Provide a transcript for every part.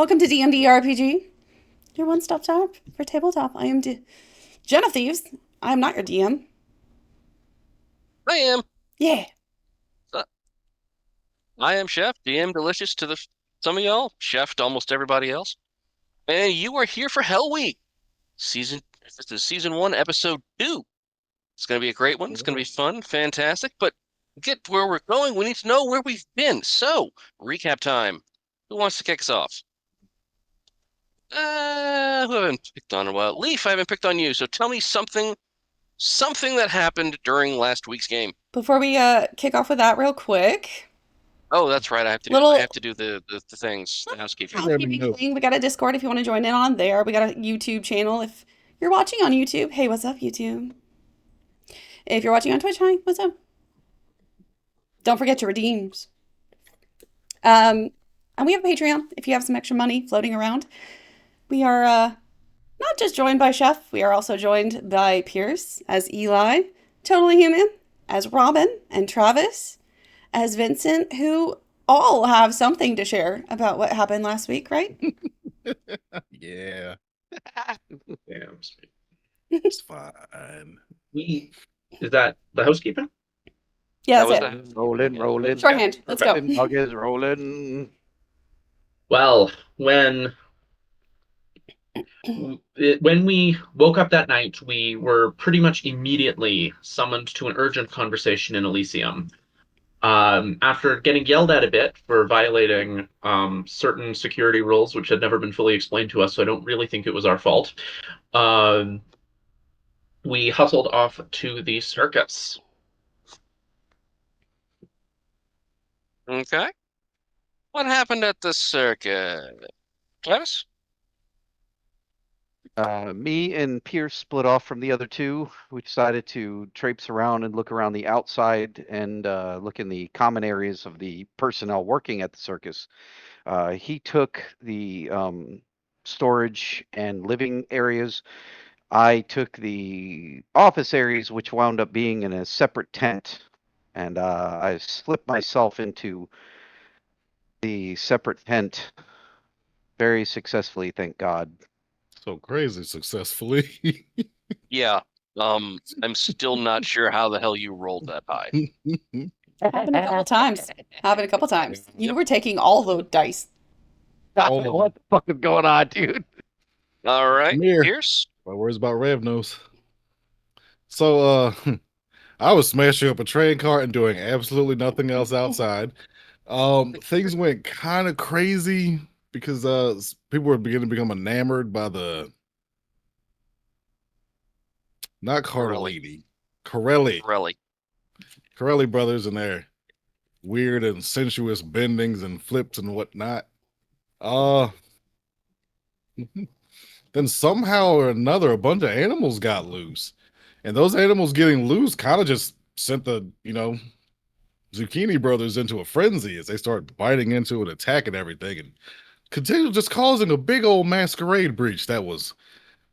Welcome to D&D RPG, your one-stop shop for tabletop. I am JenOfThieves. I am not your DM. I am. Yeah. Uh, I am Chef, DM Delicious to some of y'all, Chef to almost everybody else. And you are here for Hell Week. This is season 1, episode 2. It's going to be a great one. It's going to be fun, fantastic. But to get where we're going, we need to know where we've been. So, recap time. Who wants to kick us off? Who haven't picked on in a while? Leaf, I haven't picked on you. So tell me something that happened during last week's game. Before we kick off with that real quick, Oh, that's right. I have little to do the things, the housekeeping. housekeeping thing. We got a Discord if you want to join in on there. We got a YouTube channel if you're watching on YouTube. Hey, what's up, YouTube? If you're watching on Twitch, hi, what's up? Don't forget your redeems. And we have a Patreon if you have some extra money floating around. We are not just joined by Chef, we are also joined by Pierce as Eli, Totally Human, as Robin and Travis, as Vincent, who all have something to share about what happened last week, right? Yeah, Damn, sweet. it's fine. Is that the housekeeping? Yeah, That was that's it. the Rolling. Shorthand. Let's go. Dog is rolling. Well, when we woke up that night, we were pretty much immediately summoned to an urgent conversation in Elysium. After getting yelled at a bit for violating certain security rules, which had never been fully explained to us, so I don't really think it was our fault. Um, we hustled off to the circus. Okay. What happened at the circus? Travis? Me and Pierce split off from the other two. We decided to traipse around and look around the outside and look in the common areas of the personnel working at the circus. He took the storage and living areas. I took the office areas, which wound up being in a separate tent, and I slipped myself into the separate tent very successfully, thank God. So crazy successfully. Yeah. I'm still not sure how the hell you rolled that high. Happened a couple times. Happened a couple times. You were taking all the dice. Oh. What the fuck is going on, dude? All right, Come here. Pierce. My worries about Rev Nose. So, I was smashing up a train cart and doing absolutely nothing else outside. Things went kind of crazy because people were beginning to become enamored by the not Cardellini, Corelli, Corelli. Corelli brothers and their weird and sensuous bendings and flips and whatnot. Uh, then somehow or another, a bunch of animals got loose. And those animals getting loose kind of just sent the, Zucchini brothers into a frenzy as they start biting into and attacking everything and continue just causing a big old masquerade breach that was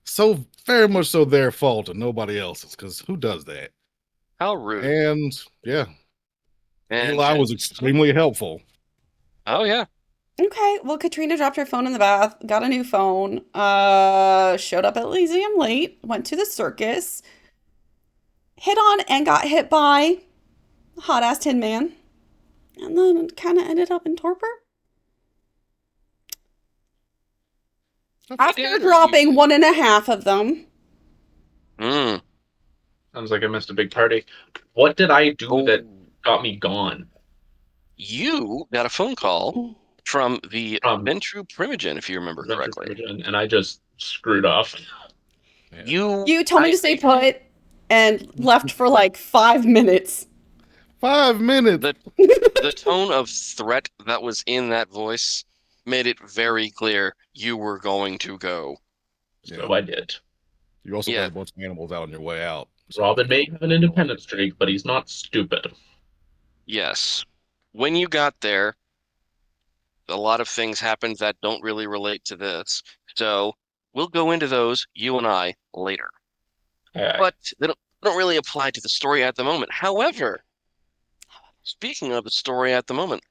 so very much so their fault and nobody else's, because who does that? How rude. And yeah, And Eli was extremely helpful. Oh yeah. Okay, well, Katrina dropped her phone in the bath, got a new phone, showed up at Elysium late, went to the circus, hit on and got hit by a hot ass Tin Man, and then kind of ended up in torpor. After dropping one and a half of them. Mm. Sounds like I missed a big party. What did I do that got me gone? You got a phone call from the Ventru Primogen, if you remember correctly. And I just screwed off. Yeah. You told me to stay put and left for like 5 minutes. 5 minutes. The tone of threat that was in that voice made it very clear you were going to go. So I did. You also got a bunch of animals out on your way out. So. Robin may have an independent streak, but he's not stupid. Yes. When you got there, a lot of things happened that don't really relate to this. So we'll go into those, you and I, later. But they don't really apply to the story at the moment. However, speaking of the story at the moment,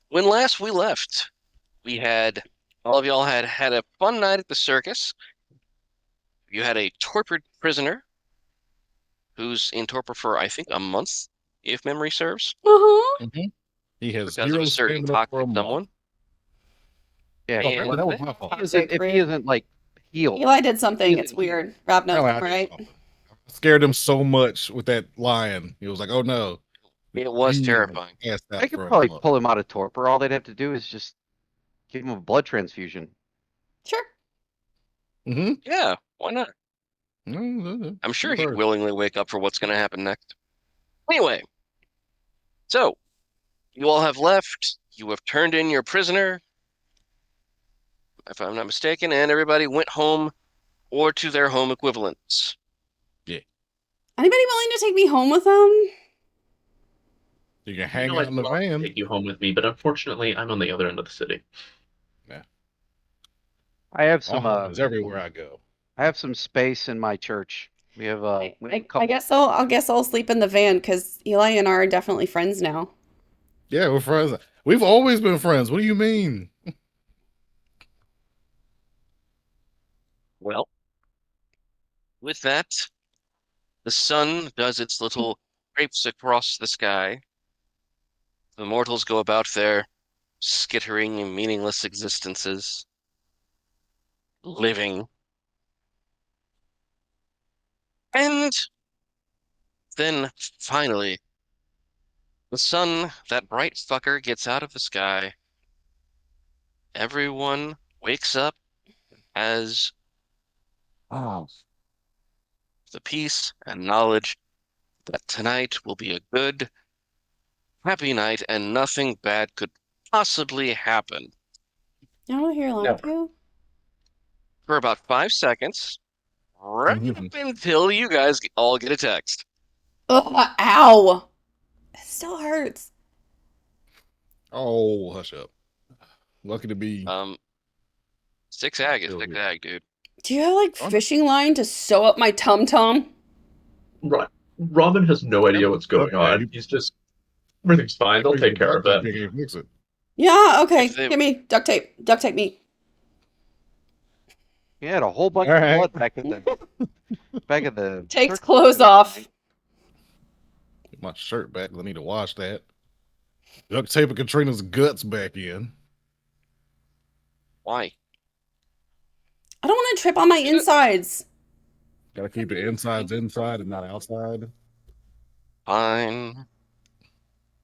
when last we left, we had All of y'all had a fun night at the circus. You had a tortured prisoner who's in torpor for, I think, a month, if memory serves, Uh-huh. He has because of a zero certain stamina for toxic a month. someone. Yeah, Oh, And that was my fault. if he isn't like healed, Eli did something. He's- It's weird. Rob knows, Apparently, I did right? something. I scared him so much with that lion. He was like, "Oh no!" it was He terrifying. passed out they could for a probably month. pull him out of torpor. All they'd have to do is just give him a blood transfusion. Sure. Mm-hmm. Yeah, why not? Mm-hmm. I'm sure he'd willingly wake up for what's going to happen next. Anyway, so you all have left. You have turned in your prisoner, if I'm not mistaken, and everybody went home or to their home equivalents. Anybody willing to take me home with them? You can hang out I'd in the love to van. take you home with me, but unfortunately, I'm on the other end of the city. I have My some home is everywhere I go. I have some space in my church. We have a I couple. guess I'll sleep in the van because Eli and I are definitely friends now. Yeah, we're friends. We've always been friends. What do you mean? Well, with that, the sun does its little scrapes across the sky. The mortals go about their skittering, meaningless existences, living. And then finally, the sun, that bright fucker, gets out of the sky. Everyone wakes up as the peace and knowledge that tonight will be a good, happy night and nothing bad could possibly happen. I don't hear long Never. you. For about 5 seconds, right Mhm. up until you guys all get a text. Ugh, ow! It still hurts. Oh, hush up. Lucky to be. Six ag is Still six here. ag, dude. Do you have like Oh. fishing line to sew up my tum tum? Right. Robin has no idea what's going on. He's just everything's fine. They'll take care of it. They can fix it. Yeah, okay. If they- Give me duct tape. Duct tape me. He had a whole bunch All of right. blood back at the Takes circus clothes the other off. night. Get my shirt back. I need to wash that. Duct taping Katrina's guts back in. Why? I don't want to trip on my insides. Gotta keep the insides inside and not outside. Fine.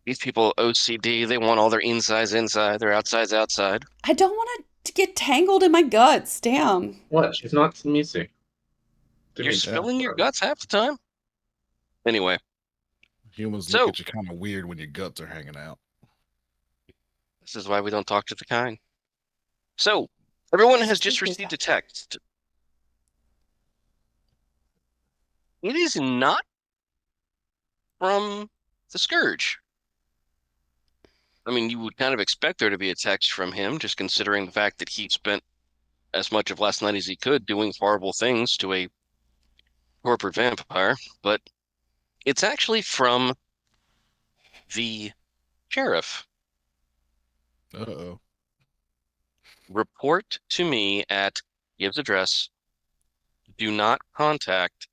These people OCD, they want all their insides inside, their outsides outside. I don't want to get tangled in my guts. Damn. What? She's not Missy. You're spilling your guts half the time. Anyway, Humans So- look at you kind of weird when your guts are hanging out. this is why we don't talk to the kind. So, everyone has just received a text. It is not from the Scourge. I mean, you would kind of expect there to be a text from him, just considering the fact that he spent as much of last night as he could doing horrible things to a corporate vampire, but it's actually from the sheriff. Uh-oh. Report to me at gives address. Do not contact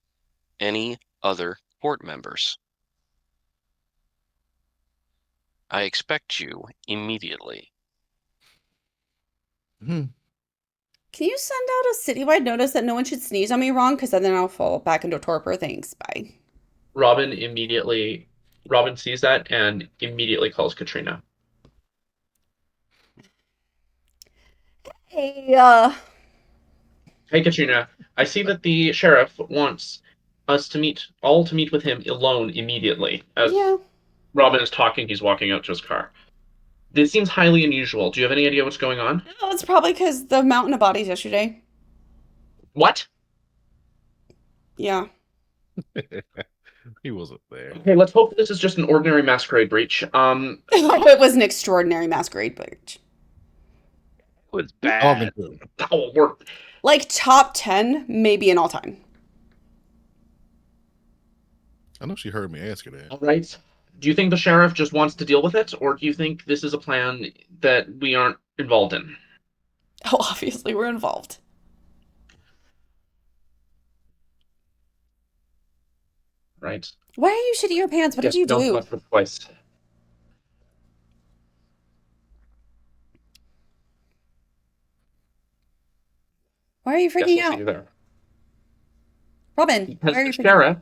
any other court members. I expect you immediately. Hmm. Can you send out a citywide notice that no one should sneeze on me wrong? Because then I'll fall back into torpor. Thanks. Bye. Robin sees that and immediately calls Katrina. Hey, Hey Katrina, I see that the sheriff wants us to meet with him alone immediately. As yeah. Robin is talking, he's walking out to his car. This seems highly unusual. Do you have any idea what's going on? No, it's probably because the mountain of bodies yesterday. What? Yeah. He wasn't there. Okay, let's hope this is just an ordinary masquerade breach. It was an extraordinary masquerade breach. It was Talking bad. to him. Oh, we're Like top 10, maybe in all time. I know she heard me ask her that. all right. Do you think the sheriff just wants to deal with it, or do you think this is a plan that we aren't involved in? Oh, obviously we're involved. Right? Why are you shitting your pants? What did Guess you we don't do? want for twice. Why are you Guess freaking we'll see out? you there. Robin, Because why are the you freaking out? sheriff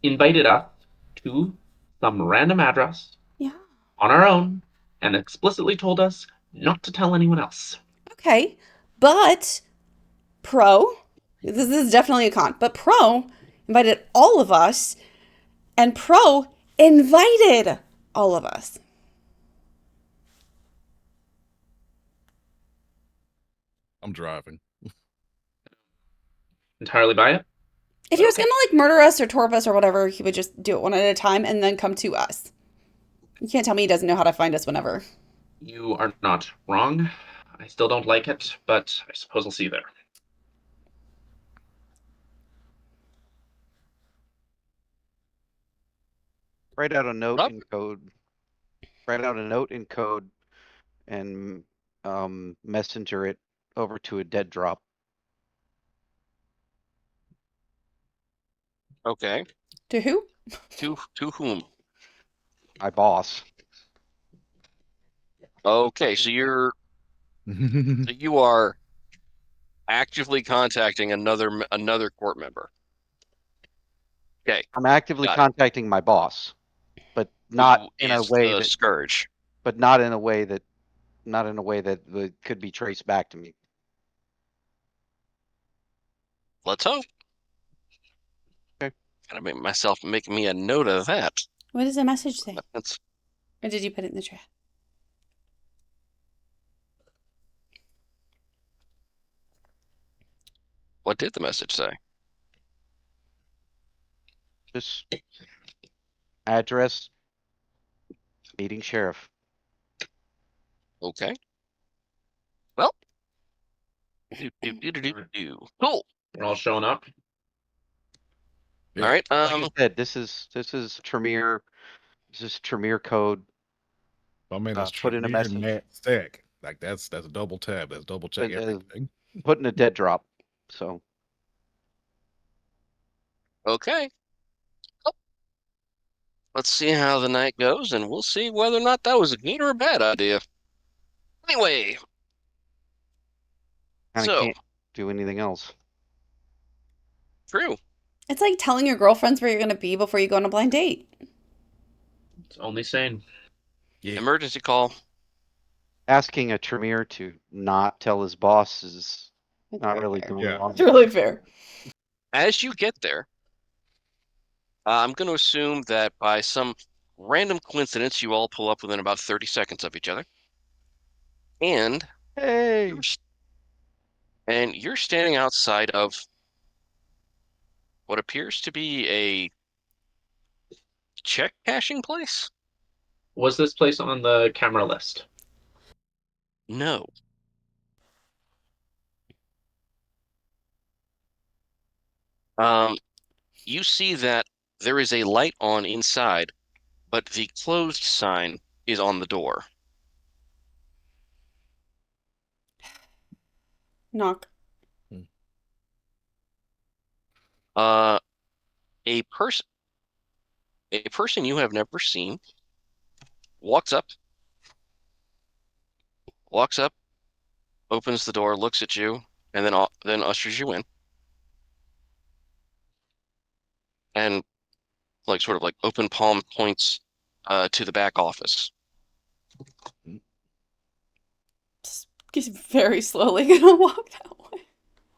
invited us to some random address Yeah. on our own and explicitly told us not to tell anyone else. Okay. But Pro, this is definitely a con, but Pro invited all of us, and Pro invited all of us. I'm driving. Entirely by it? If he was Okay. gonna like murder us or torp us or whatever, he would just do it one at a time and then come to us. You can't tell me he doesn't know how to find us whenever. You are not wrong. I still don't like it, but I suppose I'll see you there. Write out a note Rob? in code. Write out a note in code and messenger it over to a dead drop. Okay. To who? To whom? My boss. Okay, so you are actively contacting another court member. Okay, I'm actively got it. contacting my boss, but not Who in a is way the that, Scourge? but not in a way that, not in a way that could be traced back to me. Let's hope. Okay. Gotta make me a note of that. What does the message say? That's Or did you put it in the chat? what did the message say? Just address, meeting sheriff. Okay. Well, cool. We're all showing up. Yeah. All right. Like I said, this is Tremere. This is Tremere code. I mean, it's Put in a Tremere message. Nat Stack. Like that's a double tab. That's double check everything. Put in a dead drop. So Okay. Well, let's see how the night goes, and we'll see whether or not that was a good or a bad idea. Anyway, kind of so can't do anything else. true. It's like telling your girlfriends where you're gonna be before you go on a blind date. It's only sane. Yeah. Emergency call. Asking a Tremere to not tell his boss is It's not very really fair. going Yeah. on. It's really fair. As you get there, I'm going to assume that by some random coincidence, you all pull up within about 30 seconds of each other, and Hey, you're, and you're standing outside of what appears to be a check cashing place. Was this place on the camera list? No. You see that there is a light on inside, but the closed sign is on the door. Knock. Uh, a person, a person you have never seen, walks up, opens the door, looks at you, and then ushers you in, and like sort of like open palm points to the back office. Just very slowly gonna walk that way.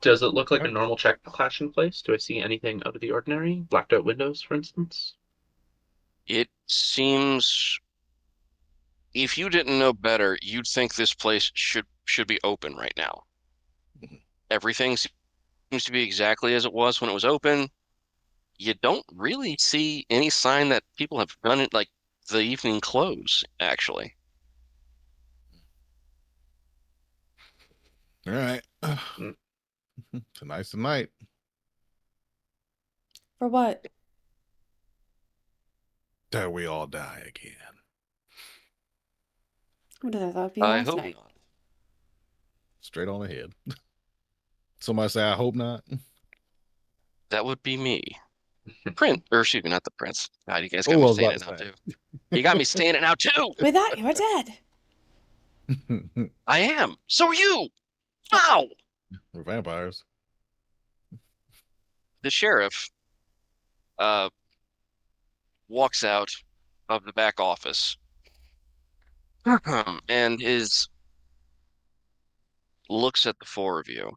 Does it look like a normal check cashing place? Do I see anything out of the ordinary? Blacked out windows, for instance? It seems, if you didn't know better, you'd think this place should be open right now. Everything seems to be exactly as it was when it was open. You don't really see any sign that people have done it like the evening close, actually. All right. Mm. Tonight's the night. For what? That we all die again. What did I thought it'd be I last hope night? not. Straight on ahead. Somebody say, I hope not. That would be me. Prince, or excuse me, not the prince. God, you guys got Oh, I me was saying about it now to too. You got me saying it now too. With that, you're dead. say. I am. So are you. Wow. We're vampires. The sheriff uh walks out of the back office and looks at the four of you.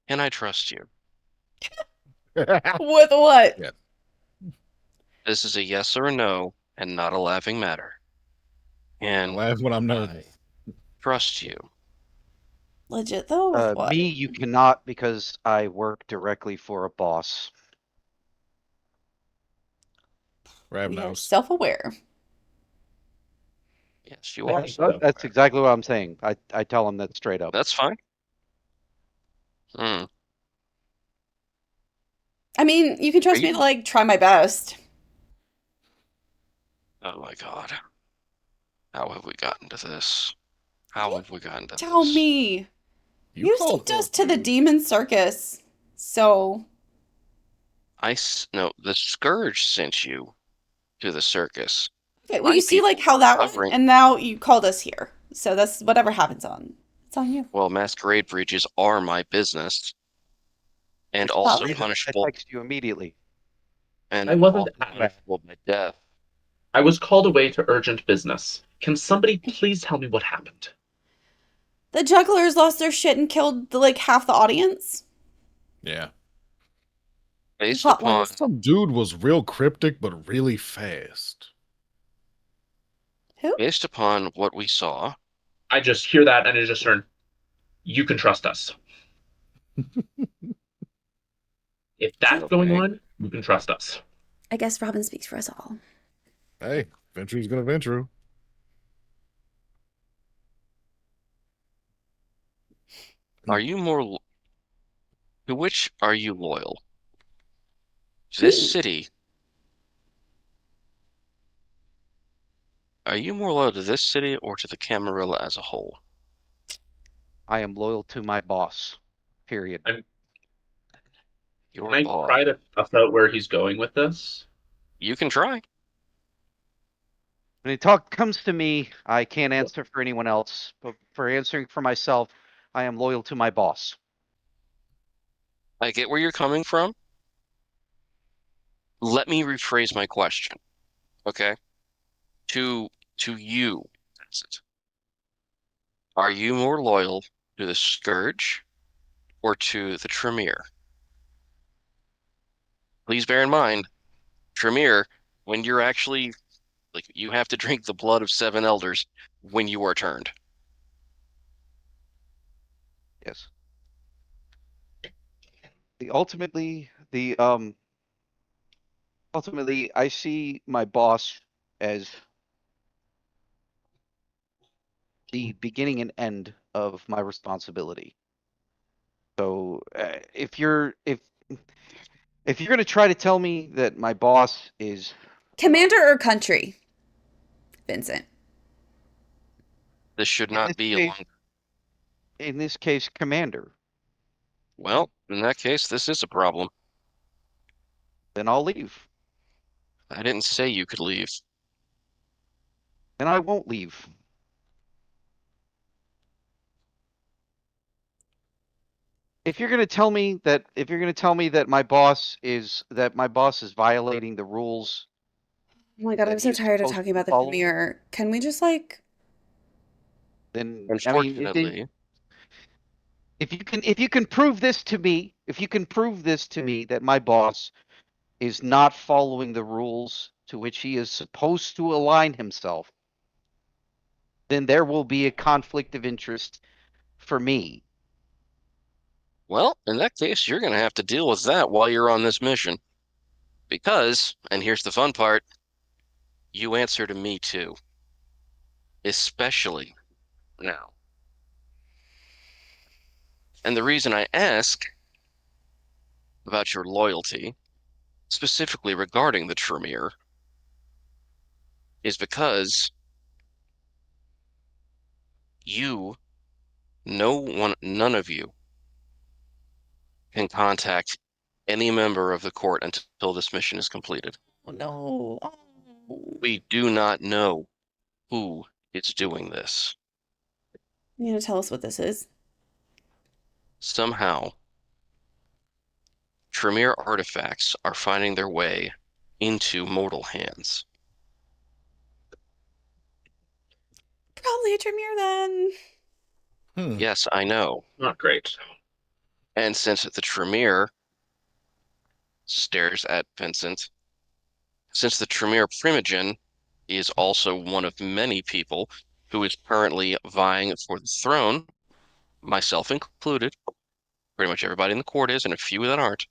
Can I trust you? With what? Yeah. This is a yes or a no, and not a laughing matter. I And laugh when I'm I nervous. trust you. Legit though, with what? Me, you cannot because I work directly for a boss. We are Ravnos. self-aware. Yes, you are. That's exactly what I'm saying. I tell him that straight up. That's fine. Hmm. I mean, you can trust Are me you- to like try my best. Oh my God. How have we gotten to this? How have we gotten to Tell this? me. You called sent us those to the dudes. demon circus. So, No, the Scourge sent you to the circus. okay, well, My you see like people how that went, covering. and now you called us here. So that's whatever happens on. It's on you. Well, masquerade breaches are my business and Which is also the reason I punishable text you immediately. I wasn't also asked. punishable by death. I was called away to urgent business. Can somebody please tell me what happened? The jugglers lost their shit and killed like half the audience. Yeah. Based Hot upon ones. Some dude was real cryptic, but really fast. Who? based upon what we saw, I just hear that and it just turned. You can trust us. If that's going okay, on, you can trust us. I guess Robin speaks for us all. Hey, Venture's gonna venture. are you to which are you loyal? To this Me. city? Are you more loyal to this city or to the Camarilla as a whole? I am loyal to my boss. Period. Your Can I boss. try to suss out where he's going with this? You can try. When it comes to me, I can't answer for anyone else, but for answering for myself, I am loyal to my boss. I get where you're coming from. Let me rephrase my question. Okay? To you, that's it. Are you more loyal to the Scourge or to the Tremere? Please bear in mind, Tremere, when you're actually like you have to drink the blood of 7 elders when you are turned. Yes. Ultimately, I see my boss as the beginning and end of my responsibility. So if you're gonna try to tell me that my boss is Commander or country? Vincent. This should in not this be a case, long. commander, Well, in that case, this is a problem. then I'll leave. I didn't say you could leave. Then I won't leave. If you're gonna tell me that my boss is violating the rules Oh my god, that I'm he so is tired of supposed talking to about the follow, premiere. Can we just like then I mean, Unfortunately, if you can prove this to me, that my boss is not following the rules to which he is supposed to align himself, then there will be a conflict of interest for me. well, in that case, you're going to have to deal with that while you're on this mission. Because, and here's the fun part, you answer to me too. Especially now. And the reason I ask about your loyalty, specifically regarding the Tremere, is because none of you can contact any member of the court until this mission is completed. Oh no. Oh. We do not know who is doing this. You gonna tell us what this is? Somehow, Tremere artifacts are finding their way into mortal hands. Probably a Tremere then. Yes, I know. Not great. And since the Tremere stares at Vincent, since the Tremere Primogen is also one of many people who is currently vying for the throne, myself included, pretty much everybody in the court is, and a few that aren't.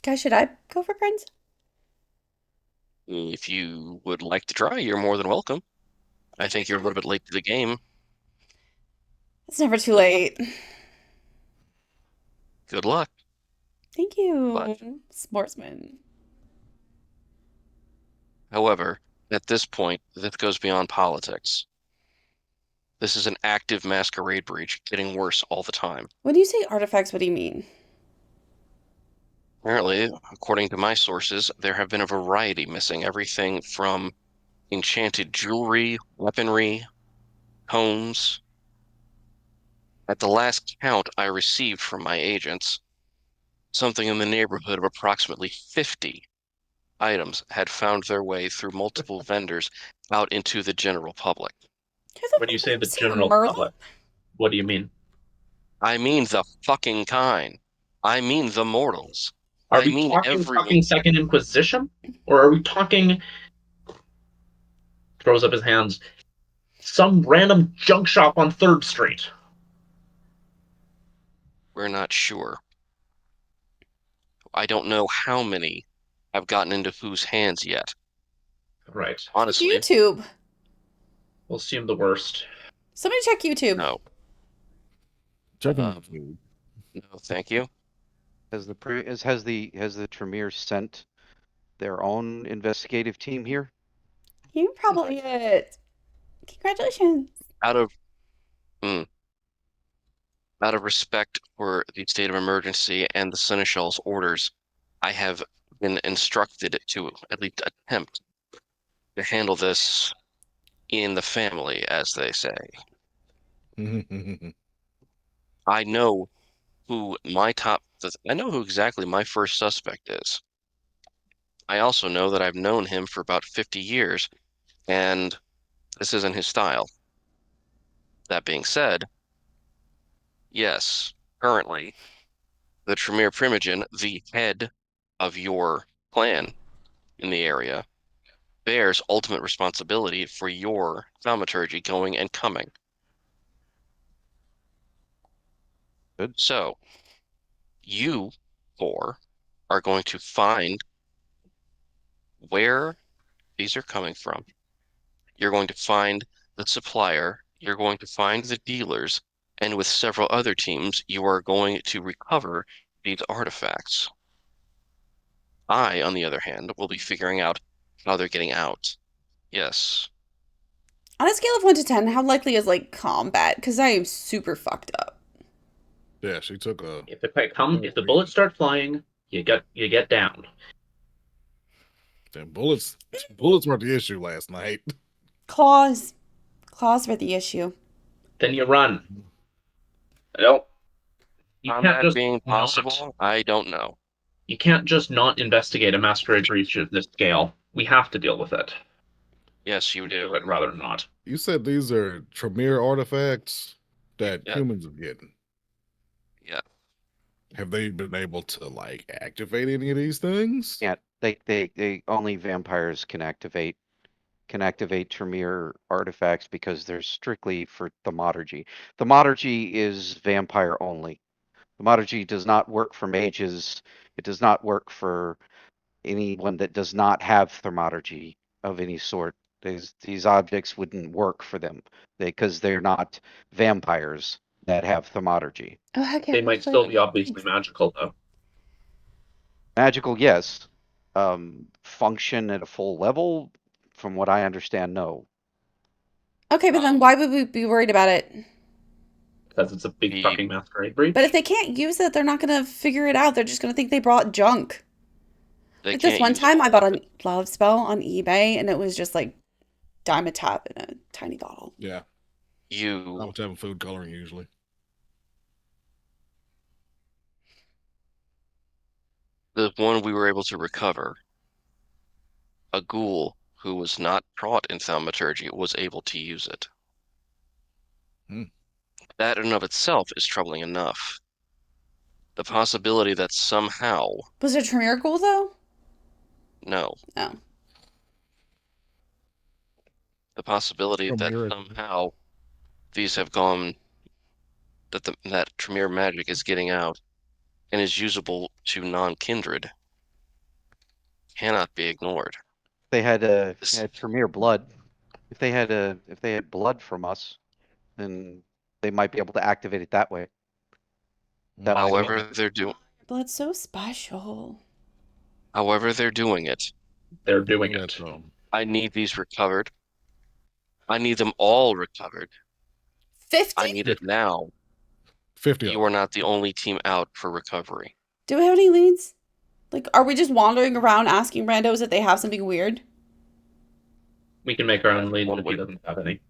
Guys, should I go for Prince? If you would like to try, you're more than welcome. I think you're a little bit late to the game. It's never too late. Good luck. Thank you, But- sportsman. However, at this point, this goes beyond politics. This is an active masquerade breach, getting worse all the time. When you say artifacts, what do you mean? Apparently, according to my sources, there have been a variety missing. Everything from enchanted jewelry, weaponry, homes. At the last count I received from my agents, something in the neighborhood of approximately 50 items had found their way through multiple vendors out into the general public. When you say the general public, what do you mean? I mean the fucking kind. I mean the mortals. Are I we mean talking everyone. fucking Second Inquisition? Or are we talking... Throws up his hands. Some random junk shop on 3rd Street. We're not sure. I don't know how many have gotten into whose hands yet. Right. Honestly, YouTube. We'll assume the worst. Somebody check YouTube. no. Checking Um, YouTube. No, thank you. Has the Tremere sent their own investigative team here? You probably it. Congratulations. Out of respect for the state of emergency and the Seneschal's orders, I have been instructed to at least attempt to handle this in the family, as they say. I know who I know who exactly my first suspect is. I also know that I've known him for about 50 years, and this isn't his style. That being said, yes, currently, the Tremere Primogen, the head of your clan in the area, bears ultimate responsibility for your thaumaturgy going and coming. Good. So, you four are going to find where these are coming from. You're going to find the supplier, you're going to find the dealers, and with several other teams, you are going to recover these artifacts. I, on the other hand, will be figuring out how they're getting out. Yes. On a scale of 1 to 10, how likely is like combat? Because I am super fucked up. Yeah, she took a. If the bullets start flying, you get down. Damn, bullets weren't the issue last night. Claws. Claws were the issue. Then you run. Nope. You can't Combat just being not. possible, I don't know. You can't just not investigate a masquerade breach of this scale. We have to deal with it. Yes, you do. I'd rather not. You said these are Tremere artifacts that Yeah. humans are getting. Yeah. Have they been able to like activate any of these things? Yeah, they only vampires can activate Tremere artifacts because they're strictly for thaumaturgy. Thaumaturgy is vampire only. Thaumaturgy does not work for mages. It does not work for anyone that does not have thaumaturgy of any sort. These objects wouldn't work for them because they're not vampires. that have thermology. Oh, heck yeah. They might still be obviously magical, though. Magical, yes. Function at a full level, from what I understand, no. Okay, but then why would we be worried about it? Because it's a big The- fucking masquerade breach. But if they can't use it, they're not going to figure it out. They're just going to think they brought junk. They Like this can't one use time, I all bought of a it. love spell on eBay, and it was just like dime a tap in a tiny bottle. Yeah. I You was having food coloring usually. the one we were able to recover, a ghoul who was not taught in thaumaturgy was able to use it. Hmm. That in and of itself is troubling enough. The possibility that somehow, Was it Tremere Ghoul, though? no, Oh. the possibility From that your- somehow these have gone, that Tremere magic is getting out and is usable to non-kindred cannot be ignored. They had This- had Premier blood. If they had blood from us, then they might be able to activate it that way. That might However be- they're doing, Blood's so special. however they're doing it, They're doing That's it. I need these recovered. I need them all recovered. 50? I need it now. 50 of You are not the only team out for recovery. Do we have any leads? Like, are we just wandering around asking randos if they have something weird? We can make our own lead One if he way. doesn't have any.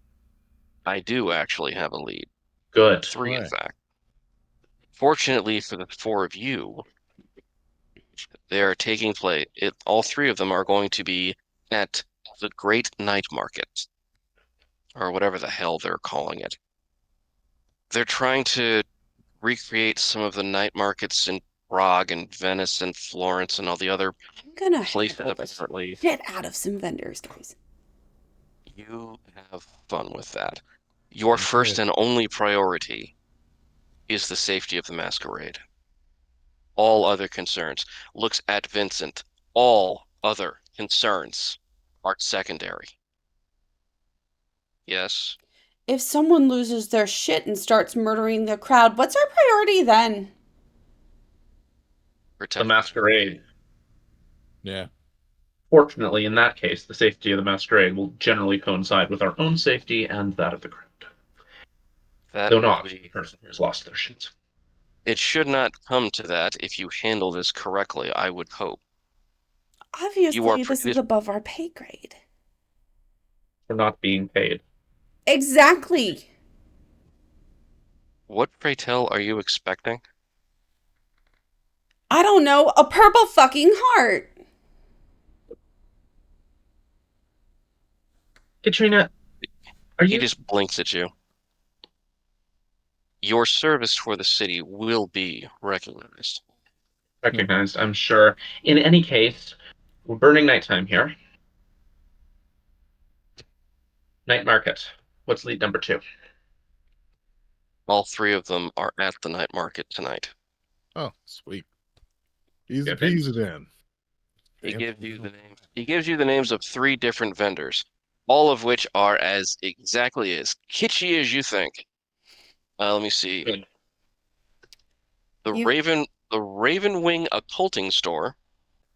I do actually have a lead. Good. 3, in Right. fact. Fortunately for the 4 of you, they are taking place. All 3 of them are going to be at the Great Night Market, or whatever the hell they're calling it. They're trying to recreate some of the night markets in Prague and Venice and Florence and all the other I'm gonna places. handle the Apparently, shit out of some vendors, guys. you have fun with that. Your first and only priority is the safety of the masquerade. All other concerns. Looks at Vincent. All other concerns are secondary. Yes? If someone loses their shit and starts murdering the crowd, what's our priority then? The Protect masquerade. Yeah. Fortunately, in that case, the safety of the masquerade will generally coincide with our own safety and that of the crowd. that. Though will not be- the person who's lost their shit. It should not come to that if you handle this correctly, I would hope. Obviously, this is above our pay grade. For not being paid. Exactly. What, pray tell, are you expecting? I don't know. A purple fucking heart. Katrina, are He you just blinks at you. Your service for the city will be recognized. recognized? I'm sure. In any case, we're burning nighttime here. Night market. What's lead number 2? All 3 of them are at the night market tonight. Oh, sweet. Easy Good things. peasy then. He Damn. gives you the names. He gives you the names of 3 different vendors, all of which are as exactly as kitschy as you think. Let me see. Good. The You- Ravenwing Occulting Store.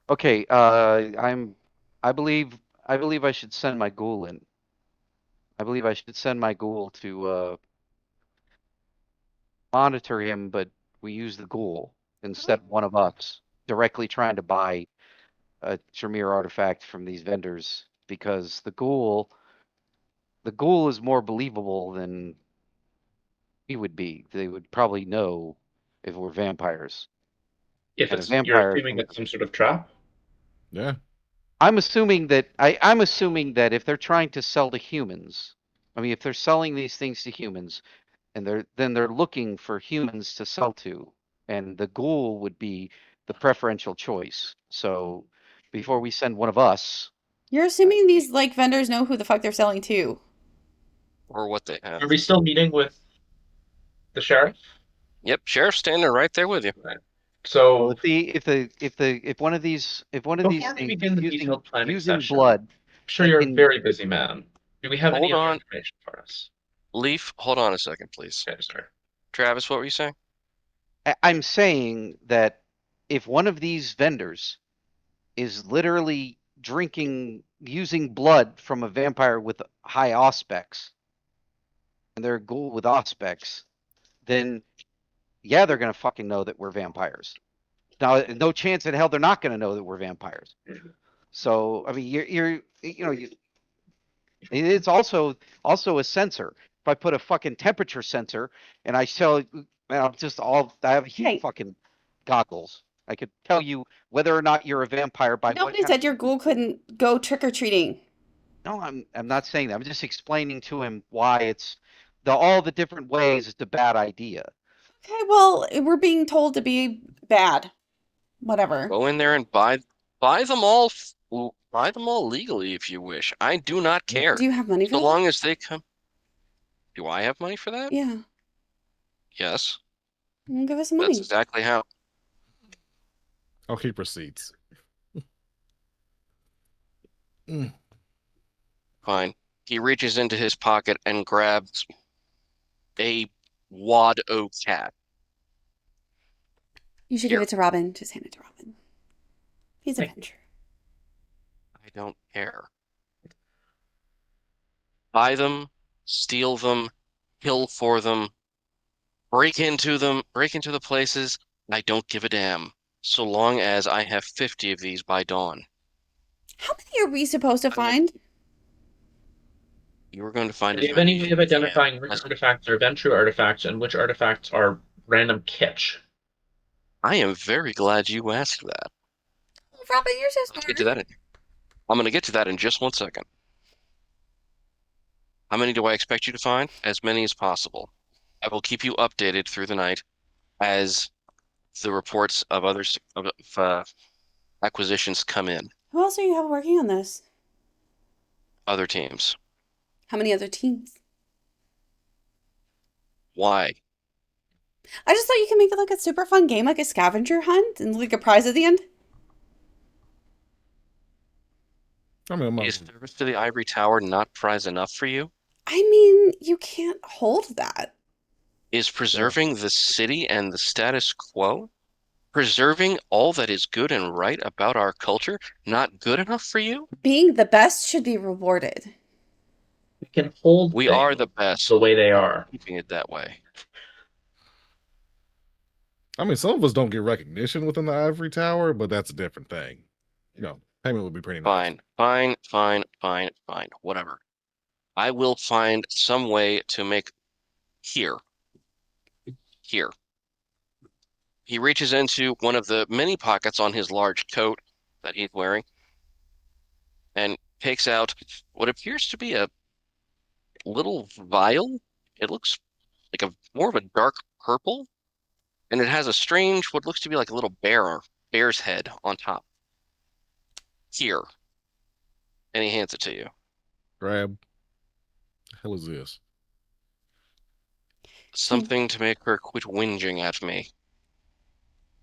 Okay, I believe I should send my ghoul in. I believe I should send my ghoul to monitor him, but we use the ghoul instead of one of us directly trying to buy a Tremere artifact from these vendors because the ghoul is more believable than we would be. They would probably know if we're vampires. If And a it's you're vampire assuming can- it's some sort of trap. Yeah. I'm assuming that if they're trying to sell to humans, I mean if they're selling these things to humans and they're looking for humans to sell to, and the ghoul would be the preferential choice. So before we send one of us, You're assuming these like vendors know who the fuck they're selling to. Or what they have. Are we still meeting with the sheriff? Yep, sheriff's standing right there with you. So if one of these before we things begin the using, detailed planning using session, blood, I'm sure I you're a can- very busy man. Do we have any Hold other on. information for us? Leaf, hold on a second, please. Okay, sorry. Travis, what were you saying? I'm saying that if one of these vendors is literally using blood from a vampire with high auspex, and they're a ghoul with auspex, then yeah, they're gonna fucking know that we're vampires. Now, no chance in hell they're not gonna know that we're vampires. So, I mean, it's also a sensor. If I put a fucking temperature sensor and I tell, man, I have heat Hey. fucking goggles. I could tell you whether or not you're a vampire by what Nobody said your ghoul couldn't go trick-or-treating. No, I'm not saying that. I'm just explaining to him why all the different ways it's a bad idea. Okay, well, we're being told to be bad. Whatever. Go in there and buy them all legally if you wish. I do not care. Do you have money for So that? long as they come. Do I have money for that? Yeah. Yes. Well, give us some That's money. exactly how. I'll keep receipts. Mm. Fine. He reaches into his pocket and grabs a OWoD cat. You should Here. give it to Robin. Just hand it to Robin. He's a Thank venture. I don't care. Buy them, steal them, kill for them, break into the places. I don't give a damn. So long as I have 50 of these by dawn. How many are we supposed to I will- find? You are going to find Do as you have many any as way you of identifying which can. artifacts are Ventrue artifacts and which artifacts are random kitsch? I am very glad you asked that. Oh, Robin, you're so Let's get to smart. that. I'm going to get to that in just 1 second. How many do I expect you to find? As many as possible. I will keep you updated through the night as the reports of others of acquisitions come in. Who else are you have working on this? Other teams. How many other teams? Why? I just thought you could make it like a super fun game, like a scavenger hunt and like a prize at the end. I mean, I'm Is service to the ivory tower not prize enough for you? I mean, you can't hold that. Is preserving the city and the status quo? Preserving all that is good and right about our culture not good enough for you? Being the best should be rewarded. We can hold We are things the best. the way they are. Keeping it that way. I mean, some of us don't get recognition within the ivory tower, but that's a different thing. Payment would be pretty nice. Fine. Whatever. I will find some way to make here. Here. He reaches into one of the many pockets on his large coat that he's wearing and takes out what appears to be a little vial. It looks like more of a dark purple, and it has a strange, what looks to be like a little bear's head on top. Here. And he hands it to you. Grab. The hell is this? Something to make her quit whinging at me.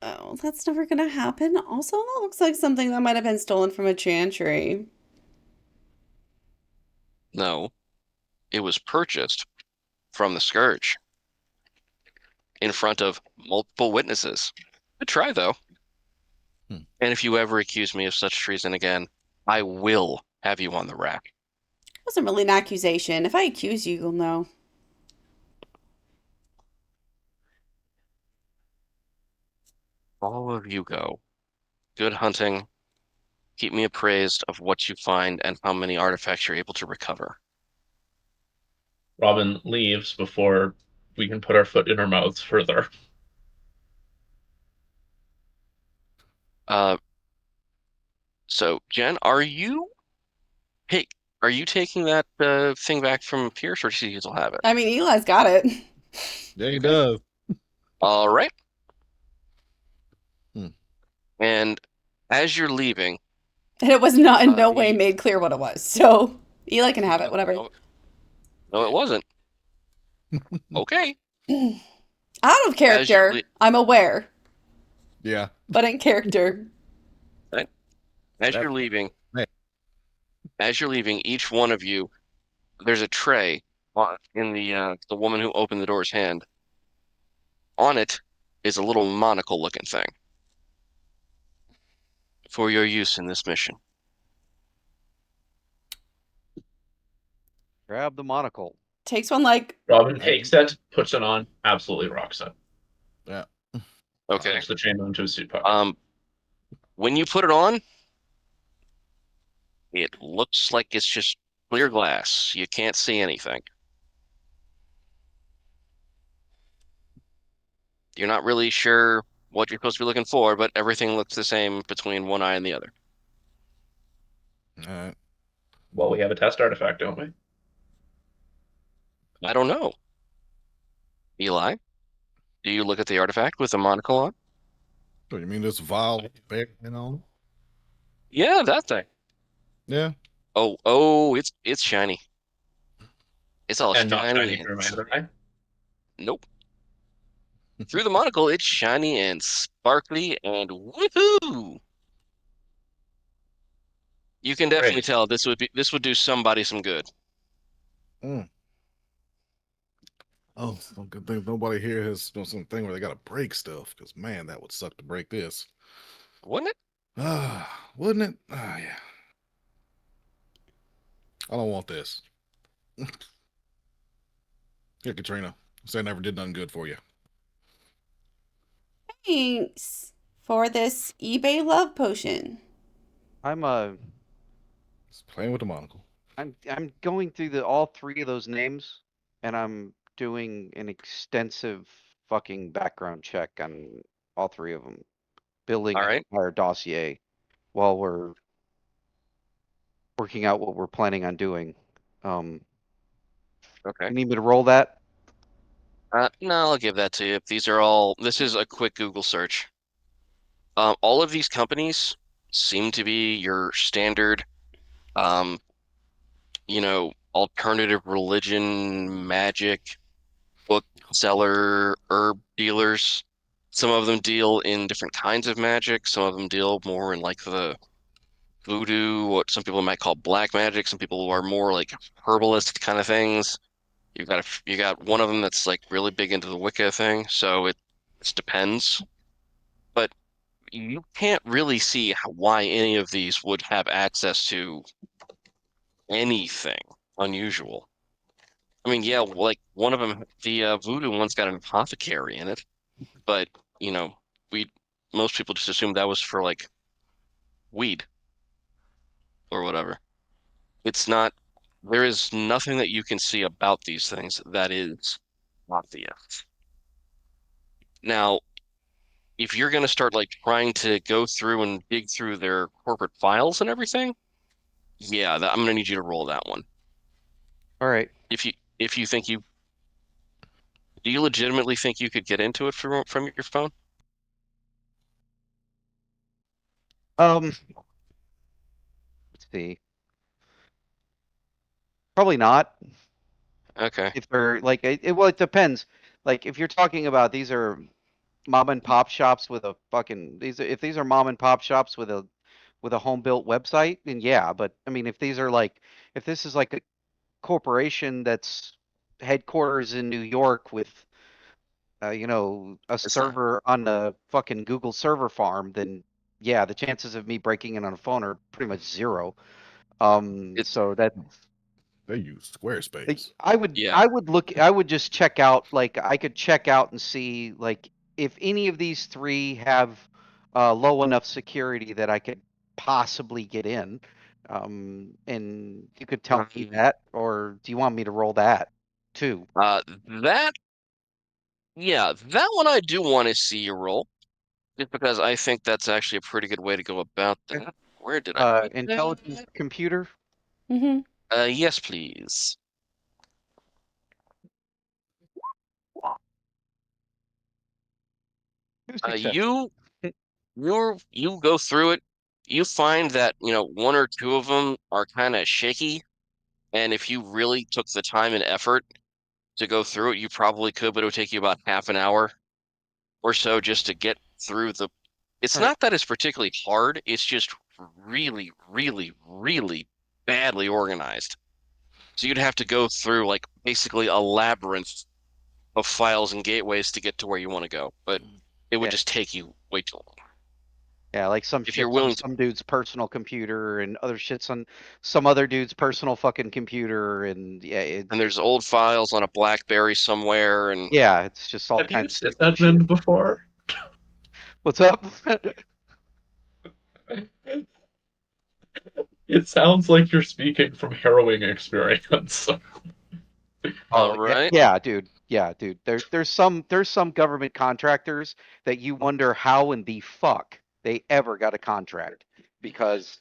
Oh, that's never gonna happen. Also, that looks like something that might have been stolen from a chantry. No, it was purchased from the Scourge in front of multiple witnesses. Good try, though. Hmm. And if you ever accuse me of such treason again, I will have you on the rack. It wasn't really an accusation. If I accuse you, you'll know. All of you go. Good hunting. Keep me appraised of what you find and how many artifacts you're able to recover. Robin leaves before we can put our foot in our mouths further. So Jen, are you taking that thing back from Pierce, or does he still have it? I mean, Eli's got it. Yeah, he does. All right. Hmm. And as you're leaving, And it was not in no way he- made clear what it was. So Eli can have it, whatever. No, it wasn't. Okay. Out of character, I'm aware. Yeah. But in character. As you're leaving, Hey. each one of you, there's a tray in the woman who opened the door's hand. on it is a little monocle-looking thing for your use in this mission. Grab the monocle. Takes one like Robin takes it, puts it on, absolutely rocks it. Yeah. Okay. Puts the chain into his suit pocket. When you put it on, it looks like it's just clear glass. You can't see anything. You're not really sure what you're supposed to be looking for, but everything looks the same between one eye and the other. All right. Well, we have a test artifact, don't we? I don't know. Eli, do you look at the artifact with the monocle on? So you mean this vial bear and all? Yeah, that thing. Yeah. Oh, it's shiny. It's all And not shiny shiny and through my other eye. nope. Through the monocle, it's shiny and sparkly and woohoo! You can definitely Great. tell this would do somebody some good. Mm. Oh, well, good thing nobody here has done something where they got to break stuff, because man, that would suck to break this. Wouldn't it? Wouldn't it? Yeah. I don't want this. Here, Katrina. Say I never did nothing good for you. thanks for this eBay love potion. Just playing with the monocle. I'm going through all three of those names, and I'm doing an extensive fucking background check on all three of them, building All an right. entire dossier while we're working out what we're planning on doing. Okay. You need me to roll that? No, I'll give that to you. This is a quick Google search. All of these companies seem to be your standard, um, alternative religion, magic, bookseller, herb dealers. Some of them deal in different kinds of magic. Some of them deal more in like the voodoo, what some people might call black magic. Some people are more like herbalist kind of things. You got one of them that's like really big into the Wicca thing. So it just depends. But you can't really see why any of these would have access to anything unusual. I mean, yeah, like one of them, the voodoo one's got an apothecary in it, but you know, we most people just assume that was for like weed or whatever. It's not, there is nothing that you can see about these things that is obvious. Now, if you're going to start like trying to go through and dig through their corporate files and everything, yeah, I'm going to need you to roll that one. All right. If you think you do you legitimately think you could get into it from your phone? Let's see. Probably not. Okay. If they're like, well, it depends. Like, if you're talking about these are mom and pop shops with a fucking if these are mom and pop shops with a home built website, then yeah. But I mean, if this is like a corporation that's headquarters in New York with a It's not. server on the fucking Google server farm, then yeah, the chances of me breaking in on a phone are pretty much zero. It's So that They use like, Squarespace. yeah. I would just check out, like, I could check out and see, like, if any of these three have low enough security that I could possibly get in. And you could tell me Um, that, or do you want me to roll that too? that that one I do want to see you roll, just because I think that's actually a pretty good way to go about Okay. that. Where did I put Intelligence that? computer. Mm-hmm. Yes, please. 2 Uh, success. you you go through it. You find that, one or two of them are kind of shaky, and if you really took the time and effort to go through it, you probably could, but it would take you about half an hour or so just to get through the. It's All right. not that it's particularly hard, it's just really, really, really badly organized. So you'd have to go through like basically a labyrinth of files and gateways to get to where you want to go, but it would Yeah. just take you way too long. Yeah, like some If you're shit's on willing to, some dude's personal computer and other shit's on some other dude's personal fucking computer, and yeah, and there's old files on a BlackBerry somewhere, and yeah, it's just all Have you kinds of stupid sysadmin shit. before? What's up? It sounds like you're speaking from harrowing experience. all Yeah, right. yeah, dude. Yeah, dude. There's some government contractors that you wonder how in the fuck they ever got a contract, because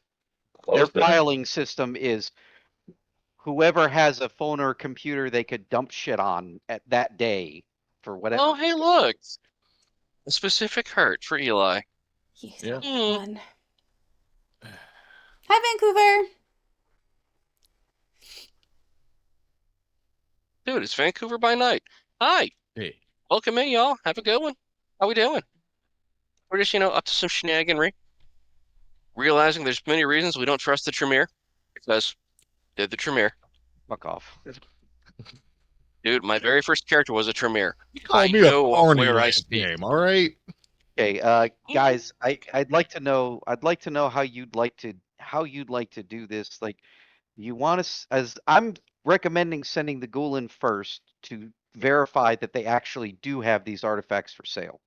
their Close it. filing system is whoever has a phone or a computer they could dump shit on at that day for whatever. Oh, hey, look, a specific hurt for Eli. He's Yeah. fun. Hi, Vancouver. Dude, it's Vancouver by night. Hi, Hey. welcome in, y'all. Have a good one. How we doing? We're just, up to some shenaniganry, realizing there's many reasons we don't trust the Tremere, because they're the Tremere. Fuck off. Dude, my very first character was a Tremere. You call I me know a of thorny where I last speak. game, all right? Okay, guys, I'd like to know how you'd like to do this. Like, you want us, as I'm recommending sending the ghoul in first to verify that they actually do have these artifacts for sale.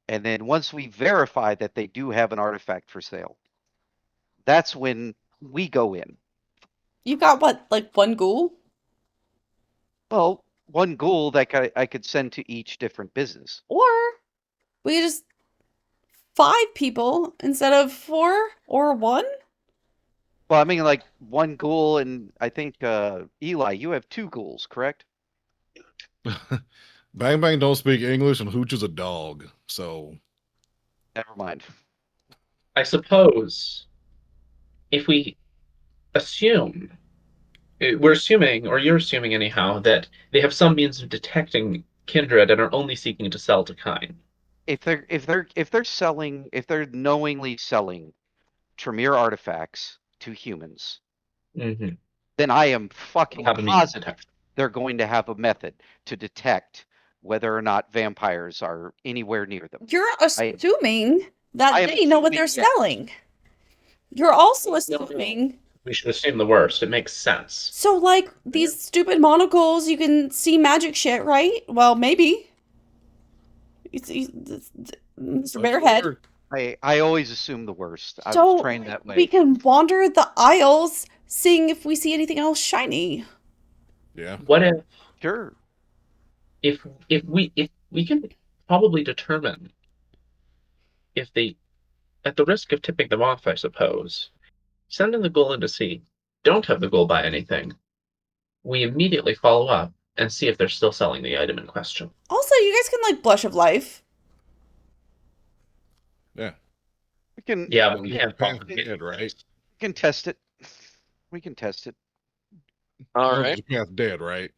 And then once we verify that they do have an artifact for sale, that's when we go in. You got what, like one ghoul? Well, one ghoul that I could send to each different business. Or we just 5 people instead of 4 or 1? Well, I mean, like one ghoul, and I think Eli, you have 2 ghouls, correct? Bang Bang don't speak English and Hooch is a dog. So Never mind. I suppose if we assume, we're assuming, or you're assuming anyhow, that they have some means of detecting kindred and are only seeking to sell to kind. If they're knowingly selling Tremere artifacts to humans, Mm-hmm. then I am fucking Have a means of positive detection. they're going to have a method to detect whether or not vampires are anywhere near them. You're assuming that I am they know what assuming, they're yes. selling. You're also assuming. We should assume the worst. It makes sense. So, like, these stupid monocles, you can see magic shit, right? Well, maybe. Mr. Bearhead. I always assume the worst. I So was trained that way. we can wander the aisles, seeing if we see anything else shiny. yeah. What if Sure. if we can probably determine if they, at the risk of tipping them off, I suppose, sending the ghoul in to see, don't have the ghoul buy anything, we immediately follow up and see if they're still selling the item in question. Also, you guys can, like, blush of life. Yeah. We can Yeah, but we Yeah, can't Pam possibly dead, right? test it. We can test it. All No, right. Japan's dead, right?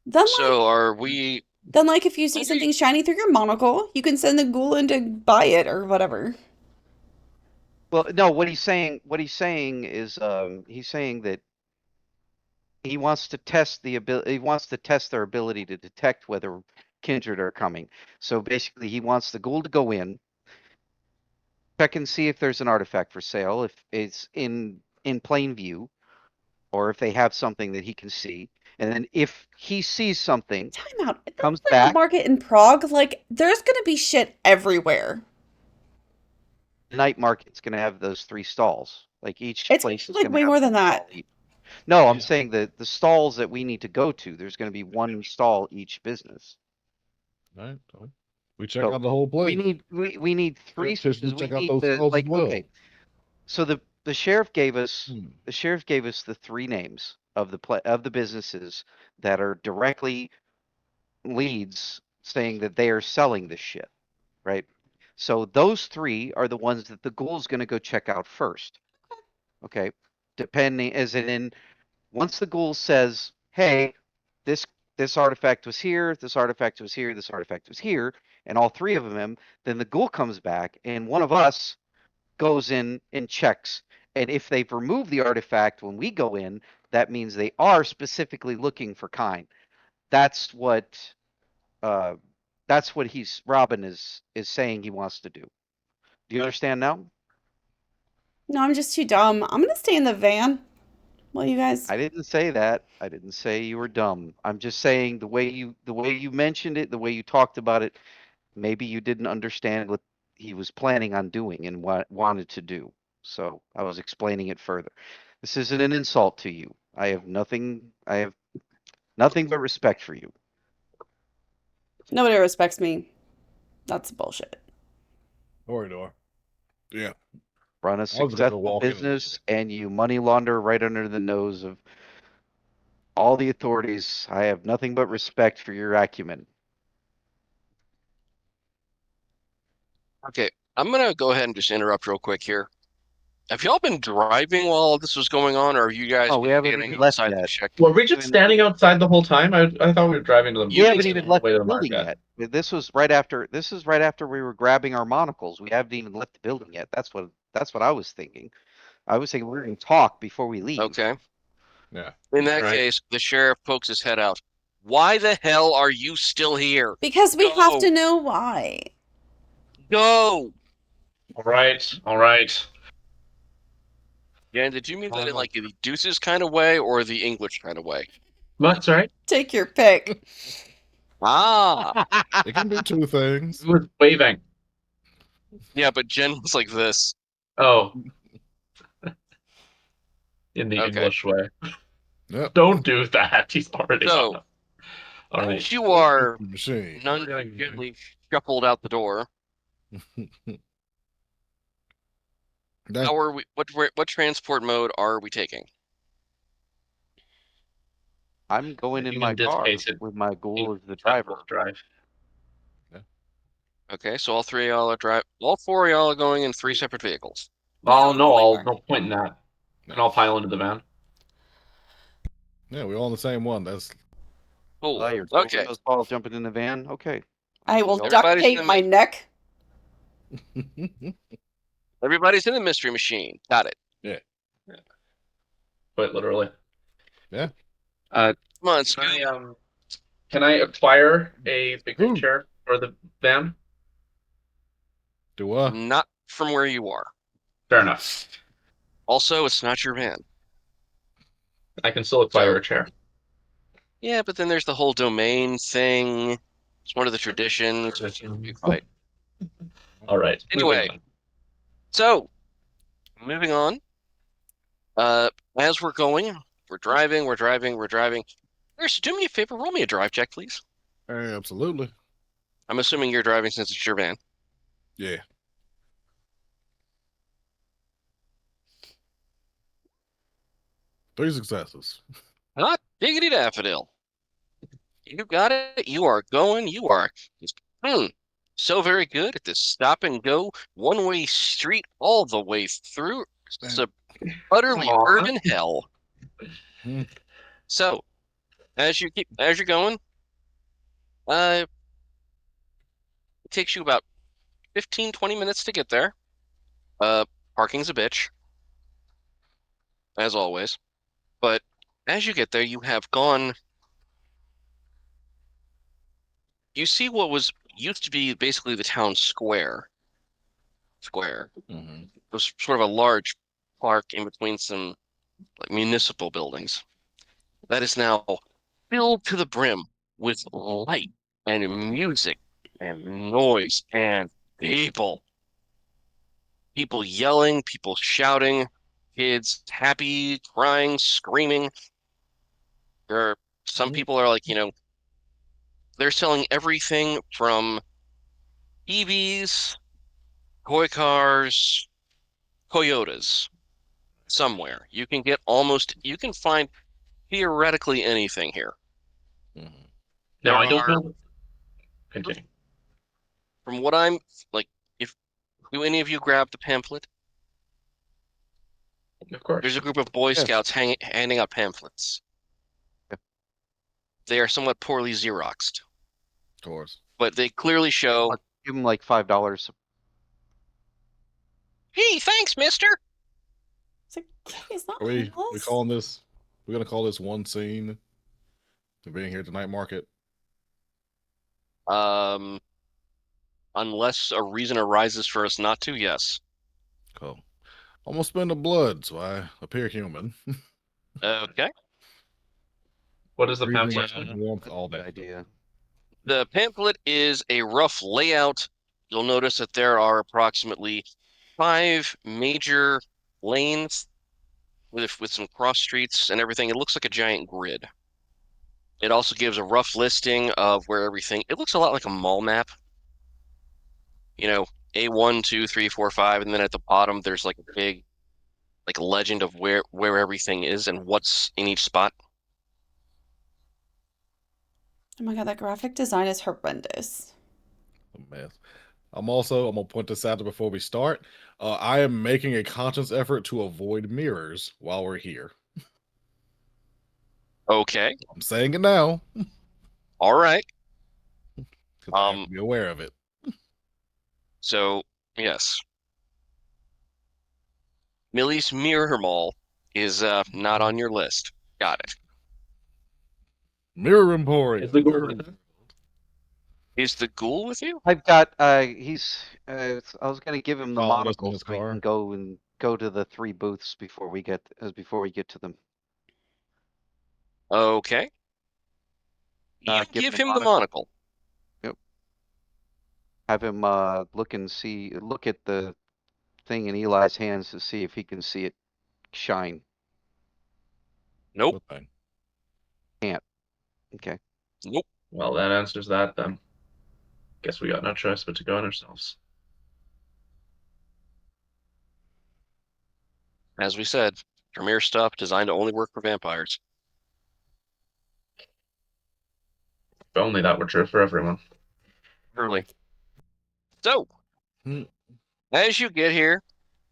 Then, So are we? if you see something shiny through your monocle, you can send the ghoul in to buy it or whatever. Well, no, what he's saying is he's saying that he wants to test their ability to detect whether kindred are coming. So basically he wants the ghoul to go in, check and see if there's an artifact for sale, if it's in plain view, or if they have something that he can see. And then if he sees something, Time out. comes That's like back, the market in Prague. Like, there's gonna be shit everywhere. the night market's gonna have those 3 stalls. Like each It's place is like gonna way have more than one that. stall each. No, I'm saying that the stalls that we need to go to, there's gonna be 1 stall each business. Right. So we check So out the whole place. we need 3 Petition, we check out need those the, stalls as like, well. okay. So the sheriff gave us Hmm. the 3 names of the businesses that are directly leads saying that they are selling this shit, right? So those 3 are the ones that the ghoul's going to go check out first. Okay? Depending as in once the ghoul says, "Hey, this artifact was here, this artifact was here, this artifact was here," and all 3 of them, then the ghoul comes back and one of us goes in and checks. And if they've removed the artifact when we go in, that means they are specifically looking for kind. that's what Robin is saying he wants to do. Do you understand now? No, I'm just too dumb. I'm gonna stay in the van. Well, you guys. I didn't say that. I didn't say you were dumb. I'm just saying the way you mentioned it, the way you talked about it, maybe you didn't understand what he was planning on doing and what wanted to do. So I was explaining it further. This isn't an insult to you. I have nothing but respect for you. Nobody respects me. That's bullshit. Corridor. Yeah. Run a I was gonna go successful walk in. business and you money launder right under the nose of all the authorities. I have nothing but respect for your acumen. Okay, I'm gonna go ahead and just interrupt real quick here. Have y'all been driving while this was going on, or are you guys Oh, we haven't getting even left outside to yet. check? Were we just standing outside the whole time? I thought we were driving to the. We haven't even left way to the the building market. yet. This is right after we were grabbing our monocles. We haven't even left the building yet. That's what I was thinking. I was thinking we're going to talk before we leave. Okay. Yeah. In that Right. case, the sheriff pokes his head out. Why the hell are you still here? Because we Go. have to know why. Go! All right, all right. Jan, did you mean that in like the deuces kind of way or the English kind of way? What? Sorry. Take your pick. Ah, It can do two things. Who was waving? yeah, but Jen was like this. Oh, in the Okay. English way. Yep. Don't do that. He's already So, on. All right. as you are Machine. nonchalantly shuffled out the door, That, how are we? What transport mode are we taking? I'm going in You my in this car case, it- with my ghoul as the driver. Drive. Okay, so all three of y'all are drive. All four of y'all are going in three separate vehicles. Well, Yeah, no, my I'll car. no point in that, and I'll pile into the van. yeah, we're all in the same one. That's Cool. Oh, you're Okay. those balls jumping in the van. Okay. I will duct Everybody's in tape the my neck. Everybody's in the mystery machine. Got it. Quite literally. yeah. Come on, Can Scoop. can I acquire a big Ooh. chair for the van? Do I? Not from where you are. Fair enough. Also, it's not your van. I can still acquire So- a chair. Yeah, but then there's the whole domain thing. It's one of the traditions. It's gonna be quite. All right. Anyway. moving on. So, moving on. As we're going, we're driving. Chris, do me a favor. Roll me a drive check, please. Absolutely. I'm assuming you're driving since it's your van. Yeah. Three successes. Hot diggity daffodil. You got it. You are going. You are just, so very good at this stop and go one-way street all the way through. It's a utterly Aw. urban hell. Hmm. So, as you're going, it takes you about 15, 20 minutes to get there. Parking's a bitch, as always. But as you get there, you have gone. You see what was used to be basically the town square. Mm-hmm. It was sort of a large park in between some like municipal buildings. That is now filled to the brim with light and music and noise and people. People yelling, people shouting, kids happy, crying, screaming. There are some people are like, they're selling everything from EVs, koi cars, Toyotas somewhere. You can find theoretically anything here. Mm-hmm. Now, I There don't are- know. Continue. From what I'm like, if do any of you grab the pamphlet? Of course. There's a group of Boy Yes. Scouts handing out pamphlets. Yeah. They are somewhat poorly Xeroxed, Of course. but they clearly show, Give them like $5. hey, thanks, mister. It's like, it's not Are we homeless. calling this? We're gonna call this one scene. for being here tonight, market? Unless a reason arises for us not to, yes. Cool. Almost spent the blood, so I appear human. Okay. What is the Breathing pamphlet? in warmth That's all a good day. idea. The pamphlet is a rough layout. You'll notice that there are approximately 5 major lanes with some cross streets and everything. It looks like a giant grid. It also gives a rough listing of where everything. It looks a lot like a mall map. You know, A1, 2, 3, 4, 5, and then at the bottom there's like a big like legend of where everything is and what's in each spot. Oh my god, that graphic design is horrendous. A mess. I'm gonna point this out before we start. I am making a conscious effort to avoid mirrors while we're here. Okay. I'm saying it now All right. because I have to be aware of it. So yes, Millie's Mirror Mall is not on your list. Got it. Mirror Emporium. Is the ghoul with him? Is the ghoul with you? I've got he's I was gonna give him the Followed us in monocle his so he car. can go to the 3 booths before we get to them. Okay. You give him the monocle. Yep. Have him look at the thing in Eli's hands to see if he can see it shine. Nope. Okay. Can't. Okay. Nope. Well, that answers that then. Guess we got no choice but to go on ourselves. As we said, premier stuff designed to only work for vampires. If only that were true for everyone. Truly. So, Hmm. as you get here,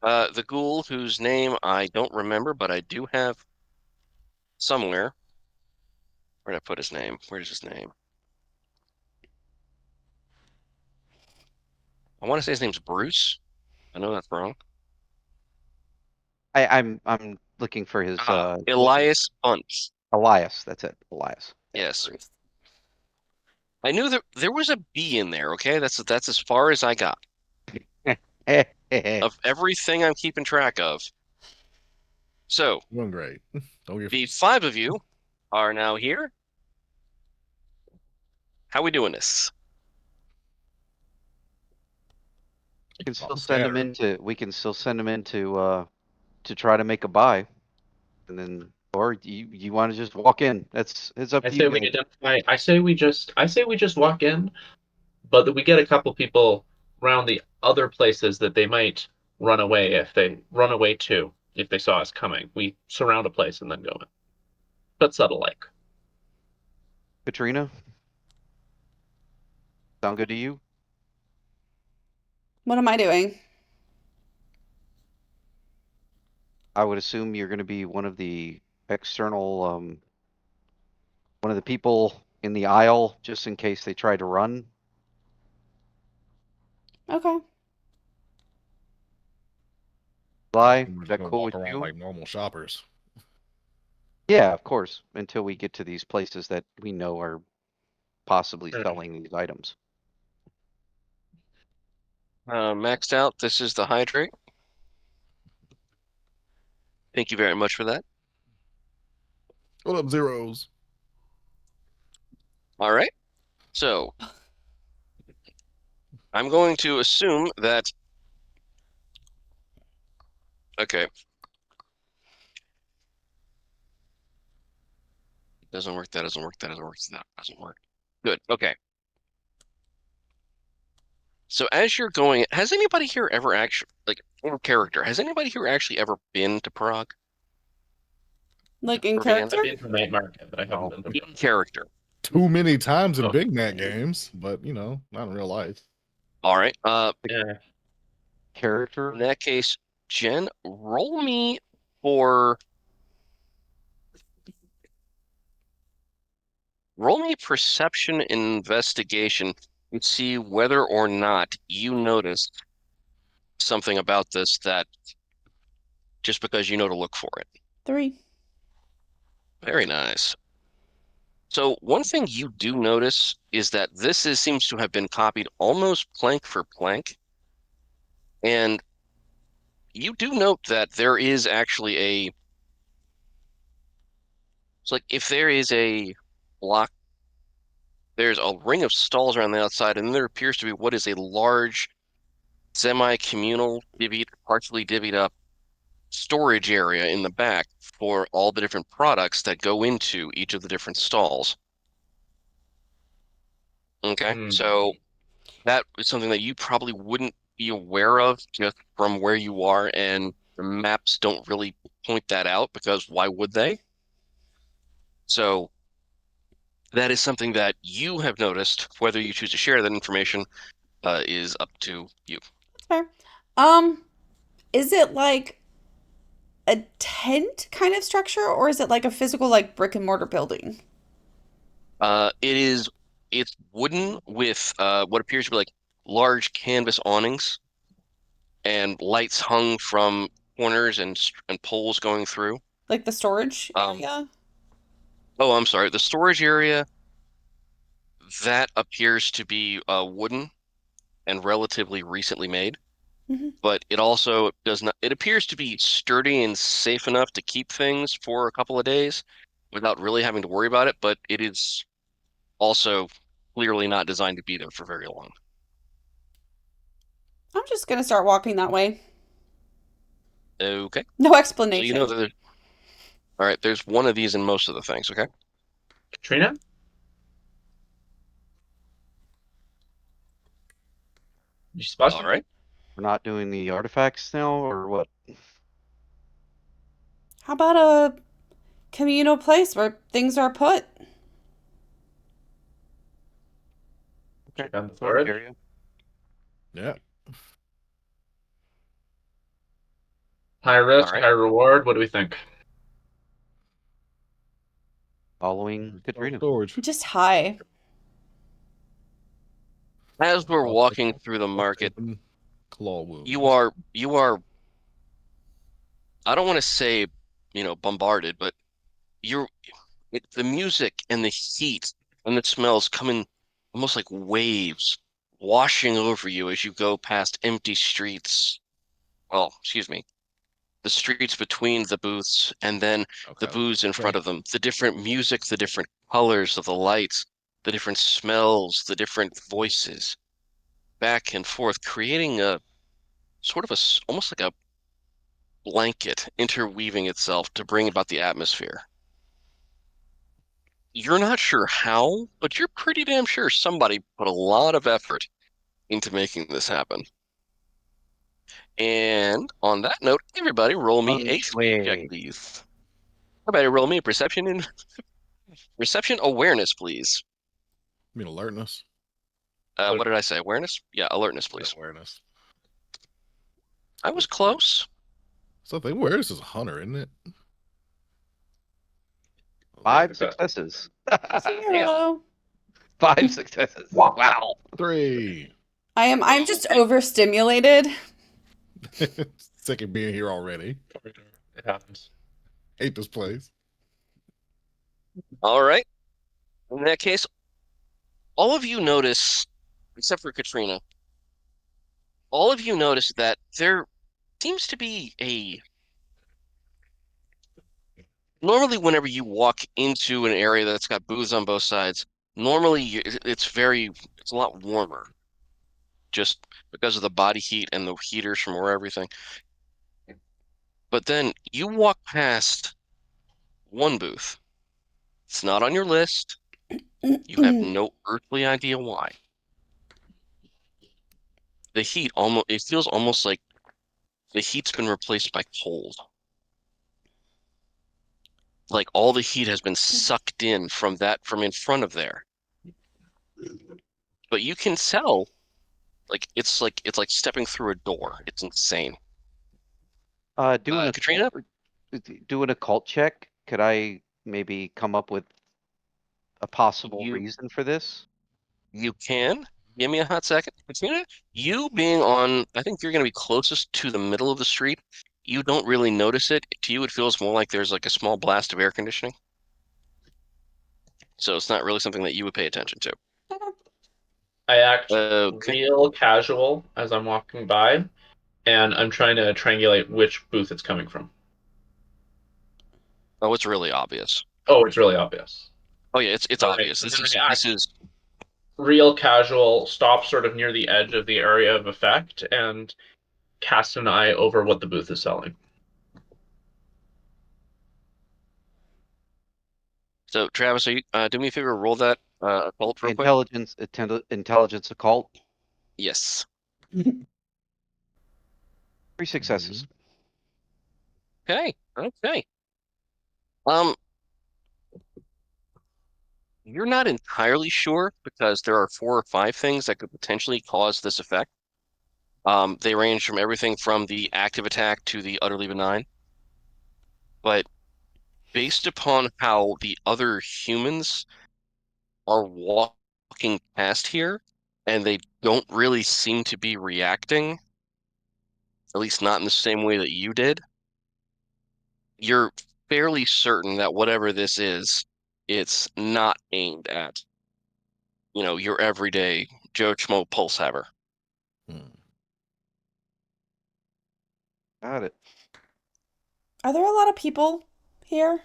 the ghoul, whose name I don't remember, but I do have somewhere. Where did I put his name? Where's his name? I want to say his name's Bruce. I know that's wrong. I'm looking for his Elias Bunt. Elias. That's it. Elias. Yes. I knew there was a B in there, okay? That's as far as I got. Of everything I'm keeping track of. So, Doing great. Don't get the 5 of you are now here. How we doing this? We can still send him into to try to make a buy. And then or you want to just walk in. It's up I to say you we guys. identify. I say we just walk in, but that we get a couple people around the other places that they might run away to if they saw us coming. We surround a place and then go in, but subtle like. Katrina? Sound good to you? What am I doing? I would assume you're going to be one of the external, one of the people in the aisle, just in case they try to run. Okay. Lie, We're is just that gonna cool walk with around you? like normal shoppers. Yeah, of course. Until we get to these places that we know are possibly Sure. selling these items. Maxed out. This is the hydrate. Thank you very much for that. What up, zeros? All right. So, I'm going to assume that. Okay. Doesn't work. That doesn't work. That doesn't work. That doesn't work. Good. Okay. So as you're going, has anybody here ever actually, like, in character, has anybody here actually ever been to Prague? Like in For Vienna? character? I've been to night market, but I haven't been to. In character. Too many times in Oh. Big Mac games, but not in real life. All right. Yeah. Character? In that case, Jen, roll me for roll me perception investigation and see whether or not you noticed something about this that just because you know to look for it. 3. Very nice. So one thing you do notice is that seems to have been copied almost plank for plank, and you do note that there is actually it's like if there is a block, there's a ring of stalls around the outside, and there appears to be what is a large semi-communal, partially divvied up storage area in the back for all the different products that go into each of the different stalls. Okay, so that is something that you probably wouldn't be aware of just from where you are, and the maps don't really point that out because why would they? So that is something that you have noticed. Whether you choose to share that information is up to you. That's fair. Um, is it like a tent kind of structure, or is it like a physical, like brick and mortar building? It's wooden with what appears to be like large canvas awnings and lights hung from corners and poles going through. Like the storage Um, area? oh, I'm sorry. The storage area that appears to be wooden and relatively recently made, Hmm. but it also does not. It appears to be sturdy and safe enough to keep things for a couple of days without really having to worry about it. But it is also clearly not designed to be there for very long. I'm just gonna start walking that way. Okay, No so you know explanation. that. All right, there's one of these in most of the things. Okay. Katrina? You spot All something? right. We're not doing the artifacts now, or what? How about a communal place where things are put? Okay. Check out the Storage storage. area. Yeah. High All risk, right. high reward. What do we think? Following Katrina. Storage. Just high. As we're I'll take walking that. through the market, Open claw you wounds. are you are I don't want to say, bombarded, but you're the music and the heat and the smells come in almost like waves washing over you as you go past empty streets. Well, excuse me, the streets between the booths and then the Okay. booths in front Okay. of them, the different music, the different colors of the lights, the different smells, the different voices back and forth, creating a sort of almost like a blanket interweaving itself to bring about the atmosphere. You're not sure how, but you're pretty damn sure somebody put a lot of effort into making this happen. And on that note, everybody roll me a Feng speed check, shui. please. Everybody roll me a perception and reception awareness, please. I mean alertness. What did I say? Awareness? Yeah, alertness, Yeah, please. awareness. I was close. So I think awareness is a hunter, isn't it? 5 success. successes. Damn. Zero. 5 successes. Wow. 3. I'm just overstimulated. Sick of being here already. It happens. Hate this place. All right. In that case, all of you notice, except for Katrina, all of you notice that there seems to be normally whenever you walk into an area that's got booths on both sides, normally it's a lot warmer just because of the body heat and the heaters from where everything. But then you walk past one booth. It's not on your list. You have no earthly idea why. The heat it feels almost like the heat's been replaced by cold. Like all the heat has been sucked in from in front of there. But you can tell like it's like stepping through a door. It's insane. Doing a Katrina, doing a cult check. Could I maybe come up with a possible you reason for this? you can give me a hot second. Katrina, you being on, I think you're going to be closest to the middle of the street. You don't really notice it. To you, it feels more like there's like a small blast of air conditioning. so it's not really something that you would pay attention to. I act Okay. real casual as I'm walking by, and I'm trying to triangulate which booth it's coming from. Oh, it's really obvious. Oh, it's really obvious. Oh yeah, it's All right, obvious. then This I this act is real casual, stop sort of near the edge of the area of effect, and cast an eye over what the booth is selling. so. Travis, are you do me a favor, roll that occult real quick. Intelligence occult. Yes. 3 successes. Okay. Okay. Um, you're not entirely sure because there are 4 or 5 things that could potentially cause this effect. They range from everything from the active attack to the utterly benign. But based upon how the other humans are walking past here, and they don't really seem to be reacting, at least not in the same way that you did, you're fairly certain that whatever this is, it's not aimed at, your everyday Joe Schmo pulse haver. Got it. Are there a lot of people here?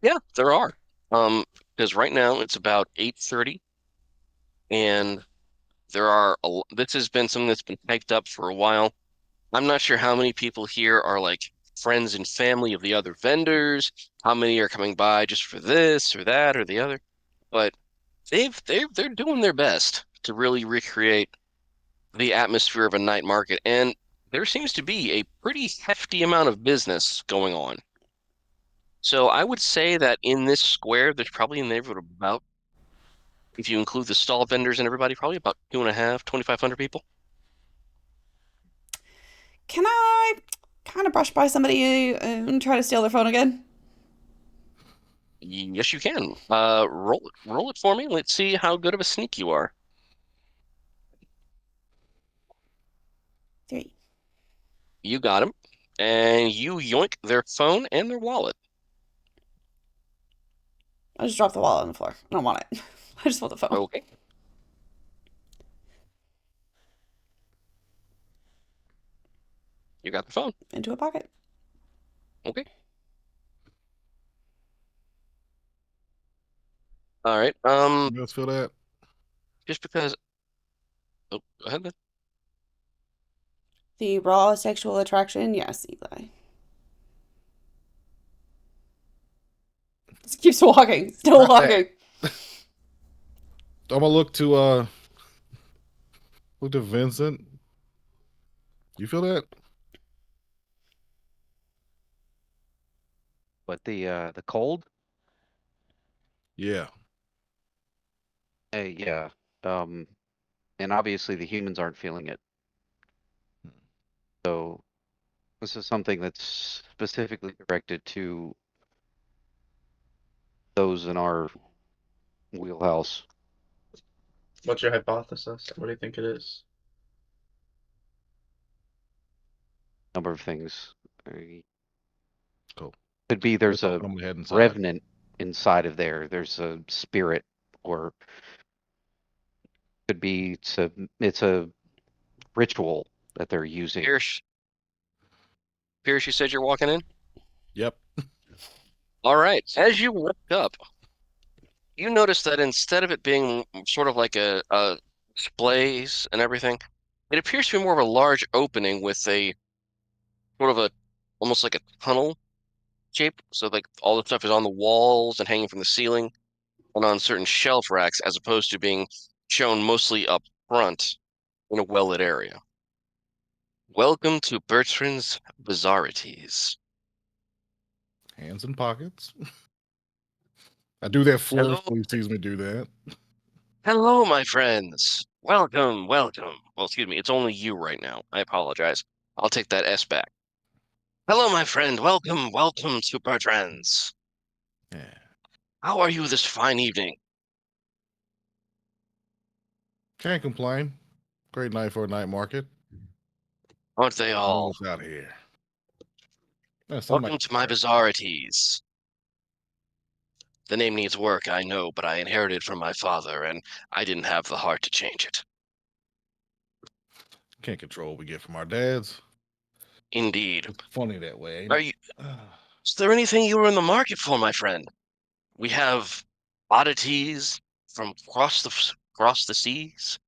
Yeah, there are. Because right now it's about 8:30, and this has been something that's been hyped up for a while. I'm not sure how many people here are like friends and family of the other vendors, how many are coming by just for this or that or the other, but they're doing their best to really recreate the atmosphere of a night market, and there seems to be a pretty hefty amount of business going on. So I would say that in this square, there's probably in the neighborhood of about, if you include the stall vendors and everybody, probably about 2,500 people. Can I kind of brush by somebody and try to steal their phone again? Yes, you can. Roll it for me. Let's see how good of a sneak you are. 3. You got him, and you yoink their phone and their wallet. I just dropped the wallet on the floor. I don't want it. I just want the phone. Okay, you got the phone. Into a pocket. Okay. All right. You guys feel that? Just because. Oh, go ahead then. The raw sexual attraction? Yes, Eli. Just keeps walking. Still Right. walking. I'm gonna look to Vincent. You feel that? But the cold? Yeah. Yeah. Um, and obviously the humans aren't feeling it. So this is something that's specifically directed to those in our wheelhouse. What's your hypothesis? What do you think it is? Number of things. Uh, Cool. Could be there's a I'm gonna head inside. revenant inside of there. There's a spirit, or could be it's a ritual that they're using. Pierce, you said you're walking in? Yep. All right. As you walk up, you notice that instead of it being sort of like a displays and everything, it appears to be more of a large opening with a sort of a almost like a tunnel shape. So like all the stuff is on the walls and hanging from the ceiling and on certain shelf racks, as opposed to being shown mostly up front in a well-lit area. Welcome to Bertrand's Bizarrities. Hands in pockets. I do that flourish Hello, when he sees me do that. hello, my friends. Welcome, welcome. Well, excuse me, it's only you right now. I apologize. I'll take that S back. Hello, my friend. Welcome, welcome to Bertrand's. Yeah. How are you this fine evening? Can't complain. Great night for a night market. Aren't they all? What's out here? Yeah, some might Welcome to my Bizarrities. The name needs work, I know, but I inherited from my father, and I didn't have the heart to change it. Can't control what we get from our dads. Indeed. It's funny that way, ain't Are it? you, is there anything you were in the market for, my friend? We have oddities from across the seas,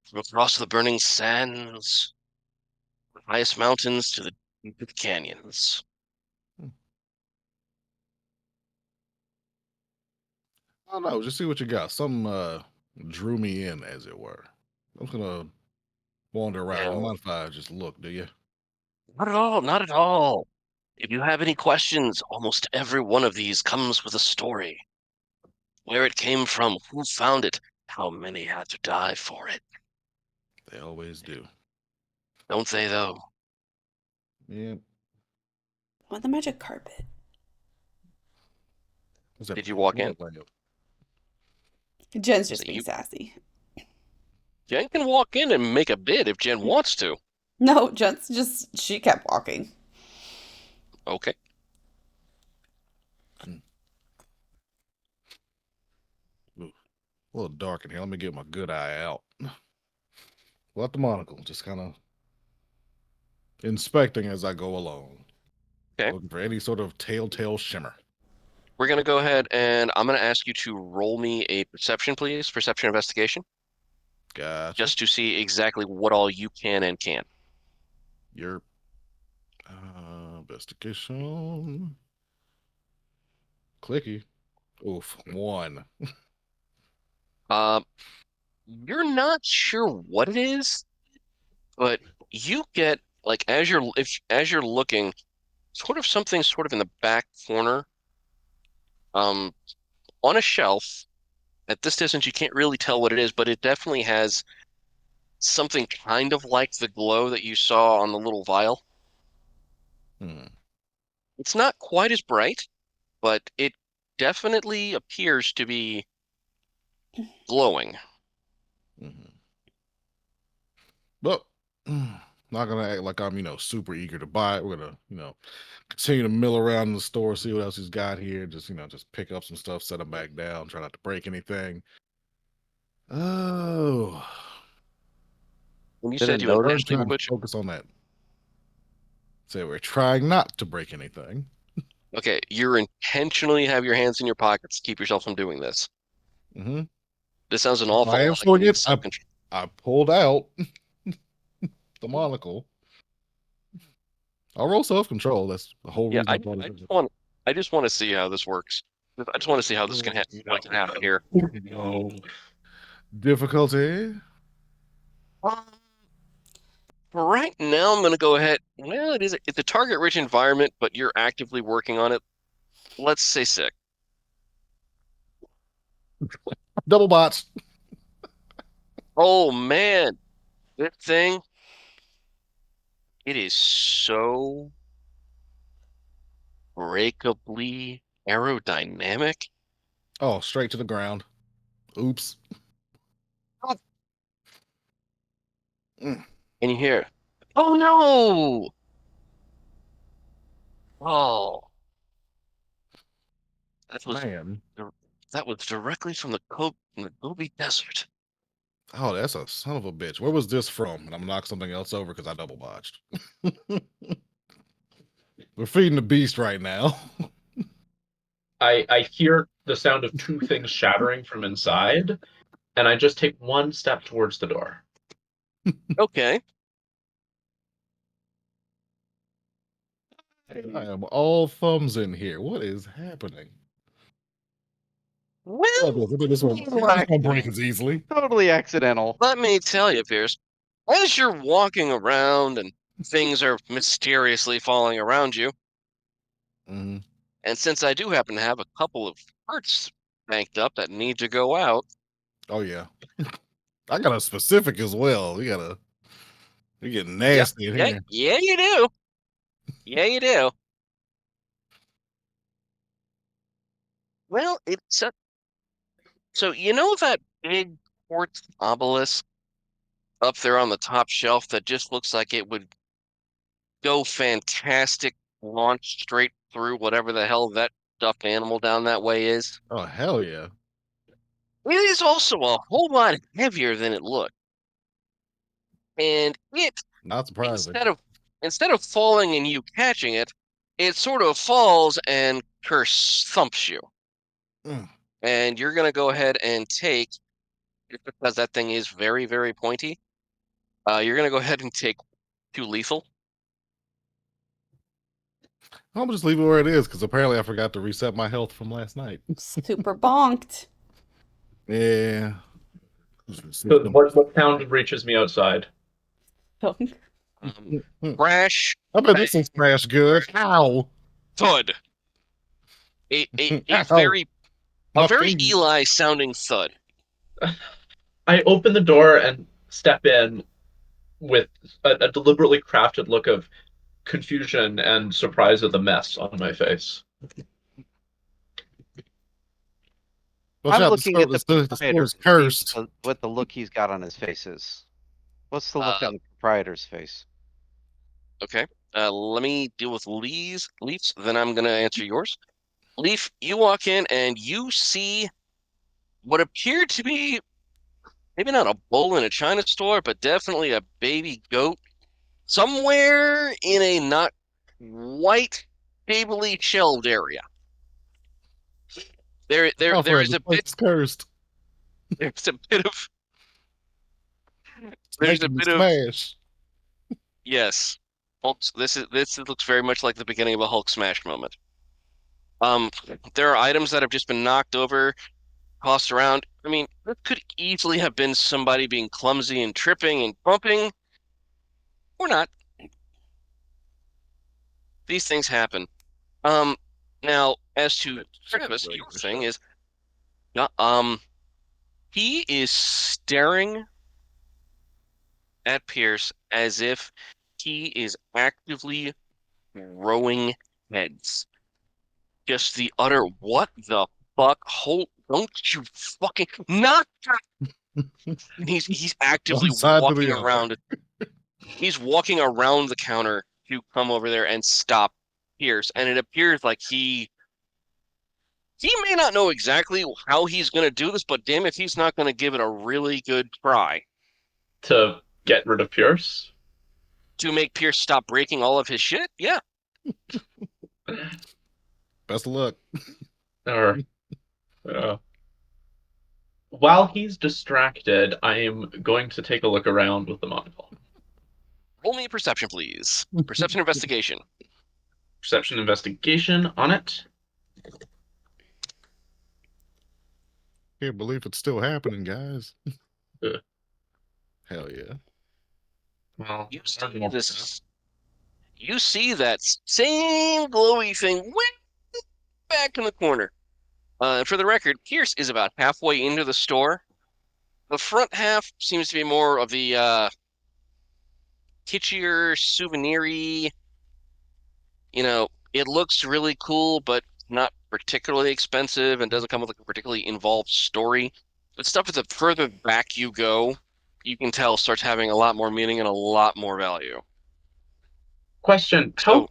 from across the burning sands, the highest mountains to the deepest canyons. I don't know. Just see what you got. Something drew me in, as it were. I'm just gonna wander around. You don't Well, mind if I just look, do you? not at all, not at all. If you have any questions, almost every one of these comes with a story. Where it came from, who found it, how many had to die for it. They always do. Don't they, though? Yeah. I want the magic carpet. What's that? Did you walk What's in? that layout? Jen's So just being you, sassy. Jen can walk in and make a bid if Jen wants to. No, Jen's just, she kept walking. Okay. Ooh, a little dark in here. Let me get my good eye out. Without the monocle, just kind of inspecting as I go along. Okay. Looking for any sort of telltale shimmer. We're going to go ahead and I'm going to ask you to roll me a perception, please. Perception investigation. Gotcha. Just to see exactly what all you can and can't. Your investigation. Clicky. Oof, 1. Um, you're not sure what it is, but you get like as you're looking, sort of something sort of in the back corner, um, on a shelf. At this distance, you can't really tell what it is, but it definitely has something kind of like the glow that you saw on the little vial. Hmm. It's not quite as bright, but it definitely appears to be glowing. Mm-hmm. But not gonna act like I'm, super eager to buy it. We're gonna, continue to mill around in the store, see what else he's got here. Just, just pick up some stuff, set them back down, try not to break anything. Oh, When you said Didn't you notice. I'm intentionally trying to put focus on that. Say we're trying not to break anything. okay, you're intentionally have your hands in your pockets to keep yourself from doing this. Mm-hmm. This sounds an If awful I am lot like you showing need it, self-control. I pulled out the monocle. I'll roll self-control. That's the whole Yeah, reason I brought it in. I just want to see how this works. I just want to see how this what can happen here. No. Difficulty. Um, for right now, I'm going to go ahead. Well, it's a target-rich environment, but you're actively working on it. Let's say 6. Double bots. Oh man, this thing, it is so breakably aerodynamic. Oh, straight to the ground. Oops. Mm, And you hear, oh no! Oh, that was man. that was directly from from the Gobi Desert. Oh, that's a son of a bitch. Where was this from? And I'm gonna knock something else over because I double botched. We're feeding the beast right now. I hear the sound of two things shattering from inside, and I just take one step towards the door. Okay, I am all thumbs in here. What is happening? Oh, well, this won't break as easily. Totally accidental. let me tell you, Pierce, as you're walking around and things are mysteriously falling around you, Hmm. and since I do happen to have a couple of parts banked up that need to go out, Oh yeah. I got a specific as well. We getting yep, nasty in yeah, here. yeah, you do. Yeah, you do. Well, it's so you know that big quartz obelisk up there on the top shelf that just looks like it would go fantastic, launch straight through whatever the hell that stuffed animal down that way is. Oh hell yeah! It is also a whole lot heavier than it looked. And it, Not surprising. instead of falling and you catching it, it sort of falls and curse thumps you. Mm. And you're gonna go ahead and take, because that thing is very, very pointy, you're gonna go ahead and take 2 lethal. I'm gonna just leave it where it is because apparently I forgot to reset my health from last night. Super bonked. Yeah. So what sound reaches me outside? Crash, I bet this will smash good. Ow! thud. A Ow. very My very finger. Eli sounding thud. I open the door and step in with a deliberately crafted look of confusion and surprise at the mess on my face. Watch I'm out, looking at the the proprietor store's to see cursed. what the look he's got on his face is. What's the look Uh, on the proprietor's face? Okay. Let me deal with Leaf's, then I'm gonna answer yours. Leaf, you walk in and you see what appeared to be maybe not a bull in a China store, but definitely a baby goat somewhere in a not quite stably shelved area. There Alfred, is this a place bit is cursed. there's a bit of It's there's a making me bit of smash. yes. Hulk's, this looks very much like the beginning of a Hulk smash moment. Um, there are items that have just been knocked over, tossed around. I mean, this could easily have been somebody being clumsy and tripping and bumping, or not. These things happen. Um, Now as to Travis, your thing is, yeah, he is staring at Pierce as if he is actively throwing heads. Just the utter, what the fuck? Hold, don't you fucking not. And he's actively One side to walking the other. around. He's walking around the counter to come over there and stop Pierce, and it appears like he may not know exactly how he's going to do this, but damn if he's not going to give it a really good try To get rid of Pierce? to make Pierce stop breaking all of his shit. Yeah. Best of luck. Or, while he's distracted, I am going to take a look around with the monocle. Roll me a perception, please. Perception investigation. Perception investigation on it. Can't believe it's still happening, guys. Ugh. Hell yeah. Well, You see this. You see that same glowy thing way back in the corner. For the record, Pierce is about halfway into the store. The front half seems to be more of the kitschier, souvenir-y. You know, it looks really cool, but not particularly expensive and doesn't come with like a particularly involved story. But stuff at the further back you go, you can tell starts having a lot more meaning and a lot more value. Question: So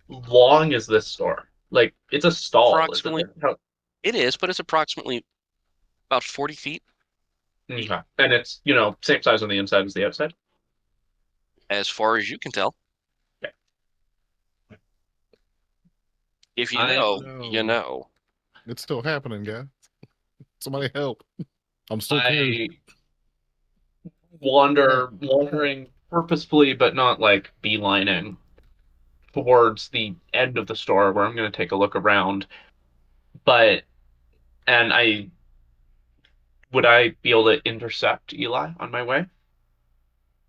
how long is this store? Like, it's a stall, isn't approximately, it? How... it is, but it's approximately about 40 feet Okay. And it's, same size on the inside as the outside? as far as you can tell. Okay. If you I know, know. you know. It's still happening, guys. Somebody help. I'm still cursed. wandering purposefully, but not like beelining towards the end of the store where I'm going to take a look around. But, and would I be able to intercept Eli on my way?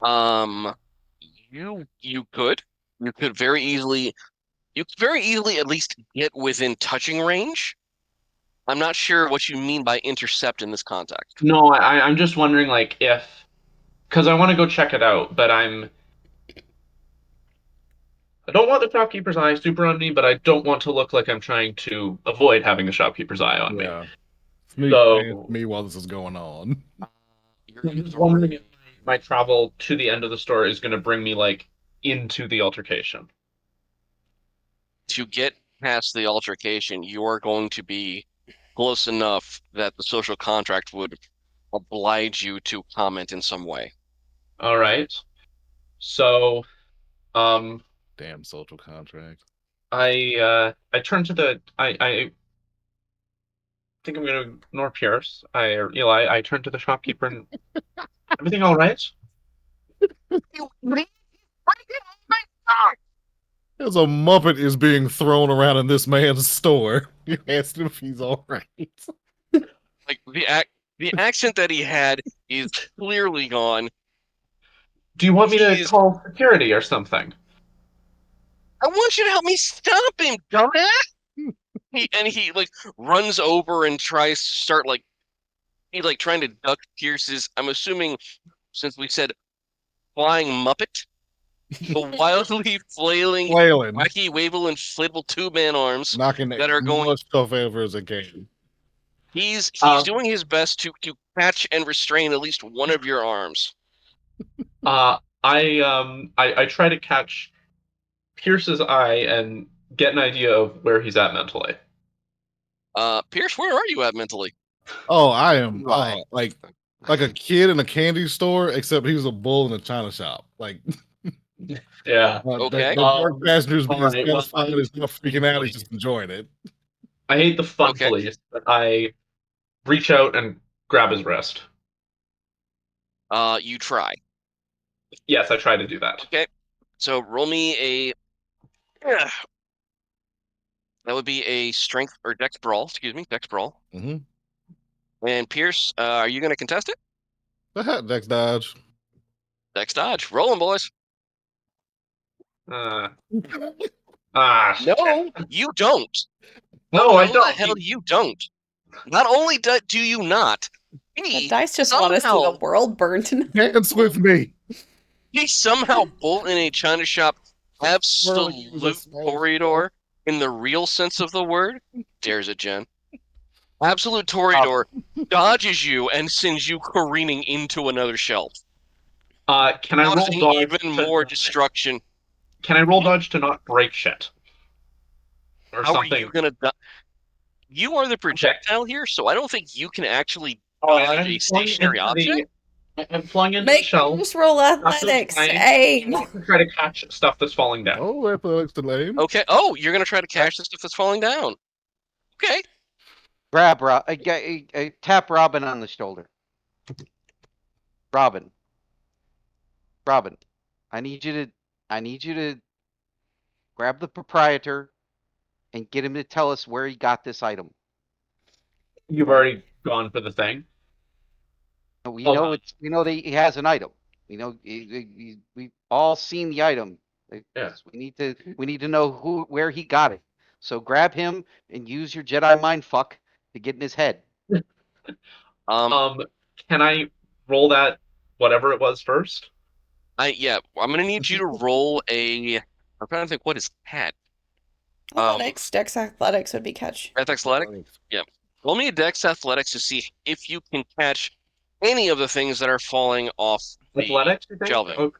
Um, you could. You could very easily at least get within touching range. I'm not sure what you mean by intercept in this context. No, I'm just wondering, like, because I want to go check it out, but I don't want the shopkeeper's eye super on me, but I don't want to look like I'm trying to avoid having the shopkeeper's eye on me. Yeah. Sneak So, past me while this is going on. I'm just wondering if my travel to the end of the store is going to bring me, like, into the altercation. To get past the altercation, you are going to be close enough that the social contract would oblige you to comment in some way. All right. So, Damn social contract. I turn to I think I'm gonna ignore Pierce. Or Eli. I turn to the shopkeeper and everything all right? As a Muppet is being thrown around in this man's store, you asked him if he's all right. Like the accent that he had is clearly gone. Do you want me to He's- call security or something? I want you to help me stop him, dumbass. He like runs over and tries to start like trying to duck Pierce's. I'm assuming since we said flying Muppet, the wildly flailing, Flailing, wacky, wavable, inflatable two-man arms knocking that are going. much stuff over as it can. He's Um, doing his best to catch and restrain at least one of your arms. I try to catch Pierce's eye and get an idea of where he's at mentally. Pierce, where are you at mentally? Oh, I am Right. like a kid in a candy store, except he's a bull in a china shop. Like Yeah. Okay. the dark passenger's being all right, well, satisfied, he's not freaking out, he's just enjoying it. I hate the fun Okay. police, but I reach out and grab his wrist. You try. Yes, I try to do that. Okay. So roll me a. That would be a strength or dex brawl. Excuse me, dex brawl. Mm-hmm. And Pierce, are you going to contest it? Dex dodge. Dex dodge. Rolling, boys. Shit. No, you don't. No, I the don't. hell you don't. Not only do you not, The he dice just want us to somehow the world burn tonight. Dance with me. he somehow bull in a china shop absolute Toreador in the real sense of the word. Dares it, Jen. Absolute Toreador dodges you and sends you careening into another shelf. Can I roll Causing dodge? even more destruction. Can I roll dodge to not break shit? Or How something? are you gonna? You are the projectile here, so I don't think you can actually Oh, dodge I'm a stationary object. I'm flying into the Make shell. us roll athletics. Aim. To try to catch stuff that's falling down. Oh, athletics to lame. Okay. Oh, you're gonna try to catch the stuff that's falling down. Okay. Grab tap Robin on the shoulder. Robin. I need you to grab the proprietor and get him to tell us where he got this item. You've already gone for the thing. We Hold know on. we know that he has an item. We know we've all seen the item. Yeah. We need to know where he got it. So grab him and use your Jedi mind fuck to get in his head. Can I roll that whatever it was first? I'm gonna need you to roll a. I'm trying to think what is cat. Athletics. Dex athletics would be catch. Dex athletic. Yeah. Roll me a dex athletics to see if you can catch any of the things that are falling off the Athletics, you think? shelving. Okay.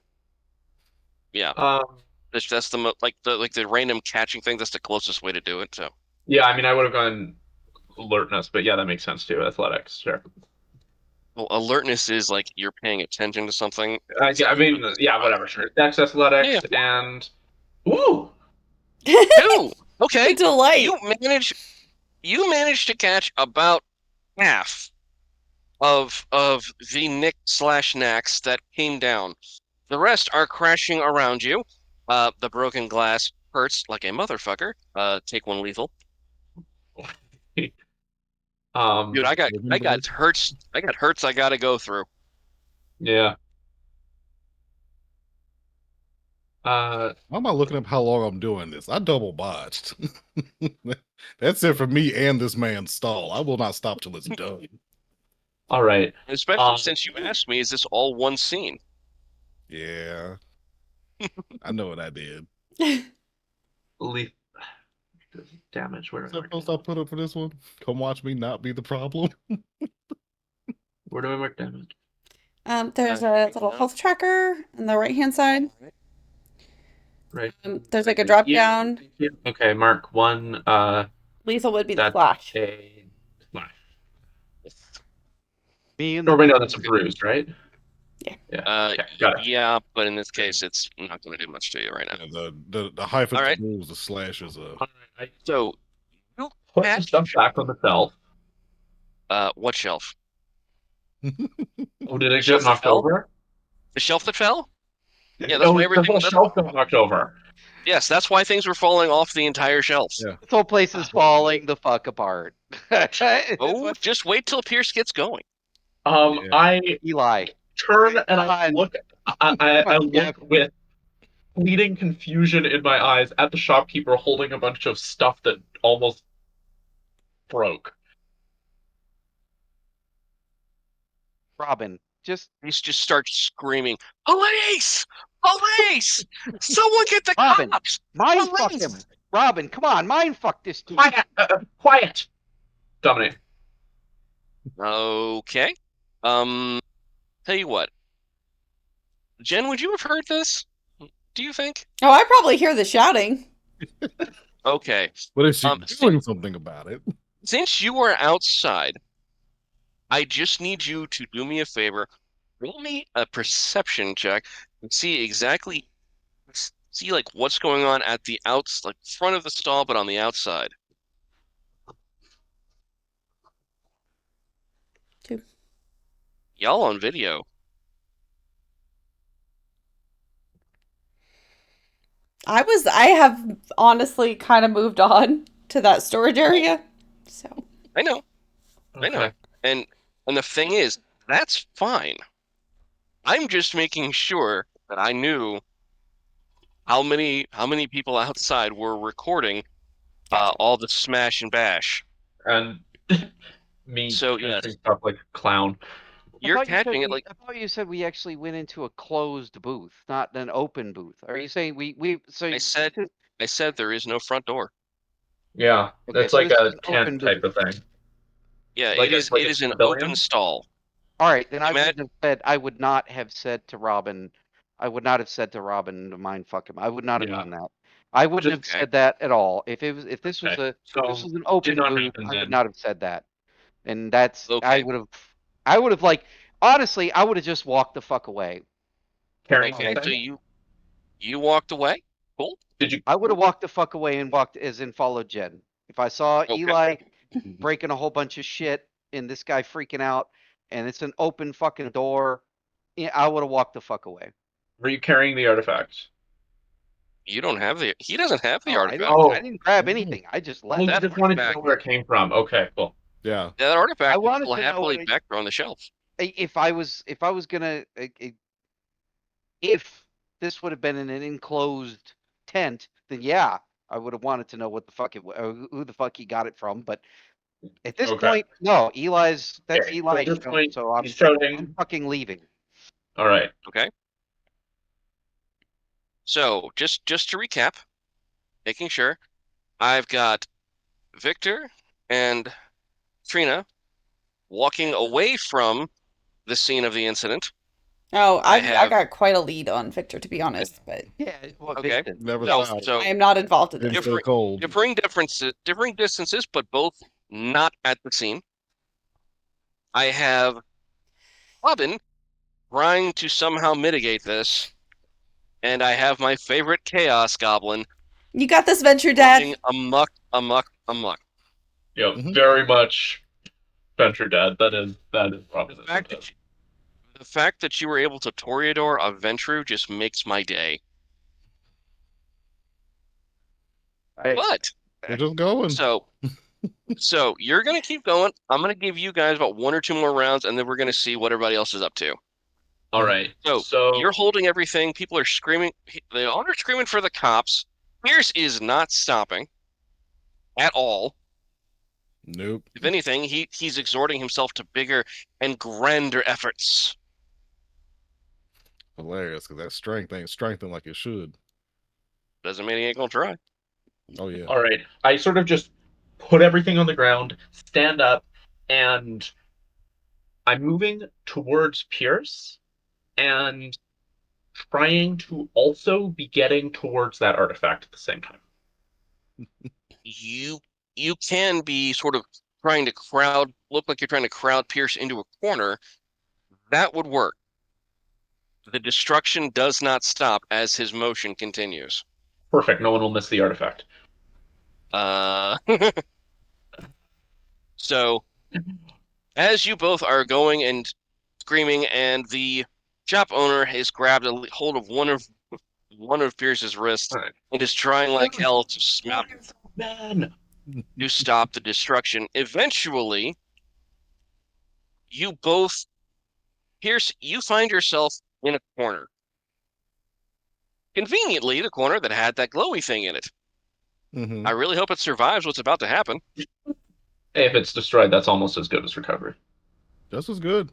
Yeah. That's the like the random catching thing. That's the closest way to do it. So. Yeah, I mean, I would have gone alertness, but yeah, that makes sense too. Athletics, sure. Well, alertness is like you're paying attention to something. I mean, yeah, whatever, sure. Dex athletics and ooh, Two. Okay. Delight. You managed to catch about half of the nick/knacks that came down. The rest are crashing around you. The broken glass hurts like a motherfucker. Take one lethal. Dude, I got hurts. I got hurts. I gotta go through. Yeah. Why am I looking up how long I'm doing this? I double botched. That's it for me and this man's stall. I will not stop till it's done. All right. Especially since you asked me, is this all one scene? Yeah. I know what I did. Damage. Where Is that supposed I put up for this one? Come watch me not be the problem. Where do I mark damage? There's a little health tracker on the right-hand side. Right. There's like a drop down. Okay, mark 1. Lethal would be the That's flash. a splash. Me and Normally, the no, that's a bruise, right? Yeah. Yeah. Okay, got it. Yeah, but in this case, it's not going to do much to you right now. Yeah, the hyphen All right. rules, the slash is a. All right, So, you put the catch stuff back on the shelf. what shelf? Oh, did it Shelf get that knocked fell? over? The shelf that fell? Yeah, that's Oh, why the everything. whole shelf got knocked over. Yes, that's why things were falling off the entire shelf. Yeah. This whole place is falling the fuck apart. Oh, just wait till Pierce gets going. Yeah. I Eli. turn and I Come on. look. I Come on, look Jeff. with fleeting confusion in my eyes at the shopkeeper holding a bunch of stuff that almost broke. Robin, just He just starts screaming, "Police! Police! Someone get the Robin, cops! mind fuck Police!" him. Robin, come on, mind fuck this dude. Quiet! Quiet! Dominic. Okay. Tell you what. Jen, would you have heard this? Do you think? Oh, I probably hear the shouting. Okay. But if she's Um, doing something about it, Since you are outside, I just need you to do me a favor. Roll me a perception check and see like what's going on at the outs, like front of the stall, but on the outside. 2. Y'all on video. I have honestly kind of moved on to that storage area. So I know. I know. Okay. And the thing is, that's fine. I'm just making sure that I knew how many people outside were recording Gotcha. all the smash and bash. And me So, yes. catching stuff like a clown. You're catching it like I thought you said we actually went into a closed booth, not an open booth. Are you saying we so I said there is no front door. Yeah, Okay, it's so like this is a an open tent type booth. of thing. Yeah, Like it like is a an pavilion? open stall. All right, then I would not have said to Robin to mind fuck him. I would not have Yeah. done that. I wouldn't have Okay. said that at all. If this was Okay. a So this was an open did not booth, happen I would then. not have said that. And that's Okay. I would have like honestly, I would have just walked the fuck away. Carrying Okay, so anything? you walked away? Cool. Did you? I would have walked the fuck away and walked as in followed Jen. If I saw Okay. Eli breaking a whole bunch of shit and this guy freaking out and it's an open fucking door, I would have walked the fuck away. Were you carrying the artifact? He doesn't have the artifact. I didn't grab anything. I just left. Oh, you That just wanted to artifact- know where it came from. Okay, cool. yeah. That artifact I is wanted still to know happily what back there on the shelf. If I was gonna if this would have been in an enclosed tent, then yeah, I would have wanted to know what the fuck who the fuck he got it from. But at this Okay. point, no, that's Okay, so Eli. at this point, so I'm he's shouting. I'm fucking leaving. All right. Okay. So just to recap, making sure, I've got Victor and Trina walking away from the scene of the incident. Oh, I I have- got quite a lead on Victor, to be honest, but Yeah. What Okay. Vincent? Never No, stopped. so I am not involved in Been this. so cold. differing distances, but both not at the scene. I have Robin trying to somehow mitigate this, and I have my favorite Chaos Goblin You got this, Venture running Dad. amok. Yep. Mhm. Very much Venture Dad. That is probably The fact that you were able to Toreador a Ventru just makes my day. But We're just going. so you're gonna keep going. I'm gonna give you guys about 1 or 2 more rounds, and then we're gonna see what everybody else is up to. All right. So you're holding everything. People are screaming. They all are screaming for the cops. Pierce is not stopping at all. Nope. If anything, he's exhorting himself to bigger and grander efforts. Hilarious, because that strength ain't strengthened like it should. Doesn't mean he ain't gonna try. Oh yeah. All right. I sort of just put everything on the ground, stand up, and I'm moving towards Pierce. And trying to also be getting towards that artifact at the same time. You you can be sort of trying to look like you're trying to crowd Pierce into a corner. That would work. The destruction does not stop as his motion continues. Perfect. No one will miss the artifact. Uh, so as you both are going and screaming, and the shop owner has grabbed a hold of one of Pierce's wrists All right. and is trying like hell to Man. stop the destruction. Eventually, you both, Pierce, you find yourself in a corner. Conveniently, the corner that had that glowy thing in it. Mhm. I really hope it survives what's about to happen. If it's destroyed, that's almost as good as recovery. Just as good.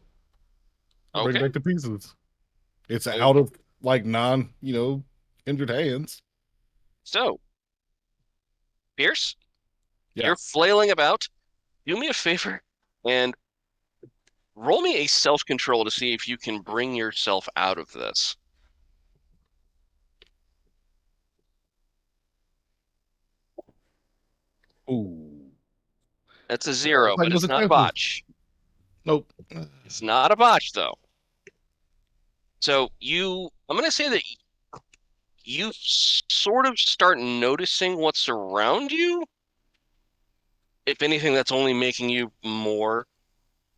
Bring it Okay. back to pieces. It's out of like injured hands. So, Pierce, Yeah. you're flailing about. Do me a favor and roll me a self-control to see if you can bring yourself out of this. Ooh. That's a 0, Like but those it's not a chances. botch. Nope. It's not a botch, though. So I'm going to say that you sort of start noticing what's around you. If anything, that's only making you more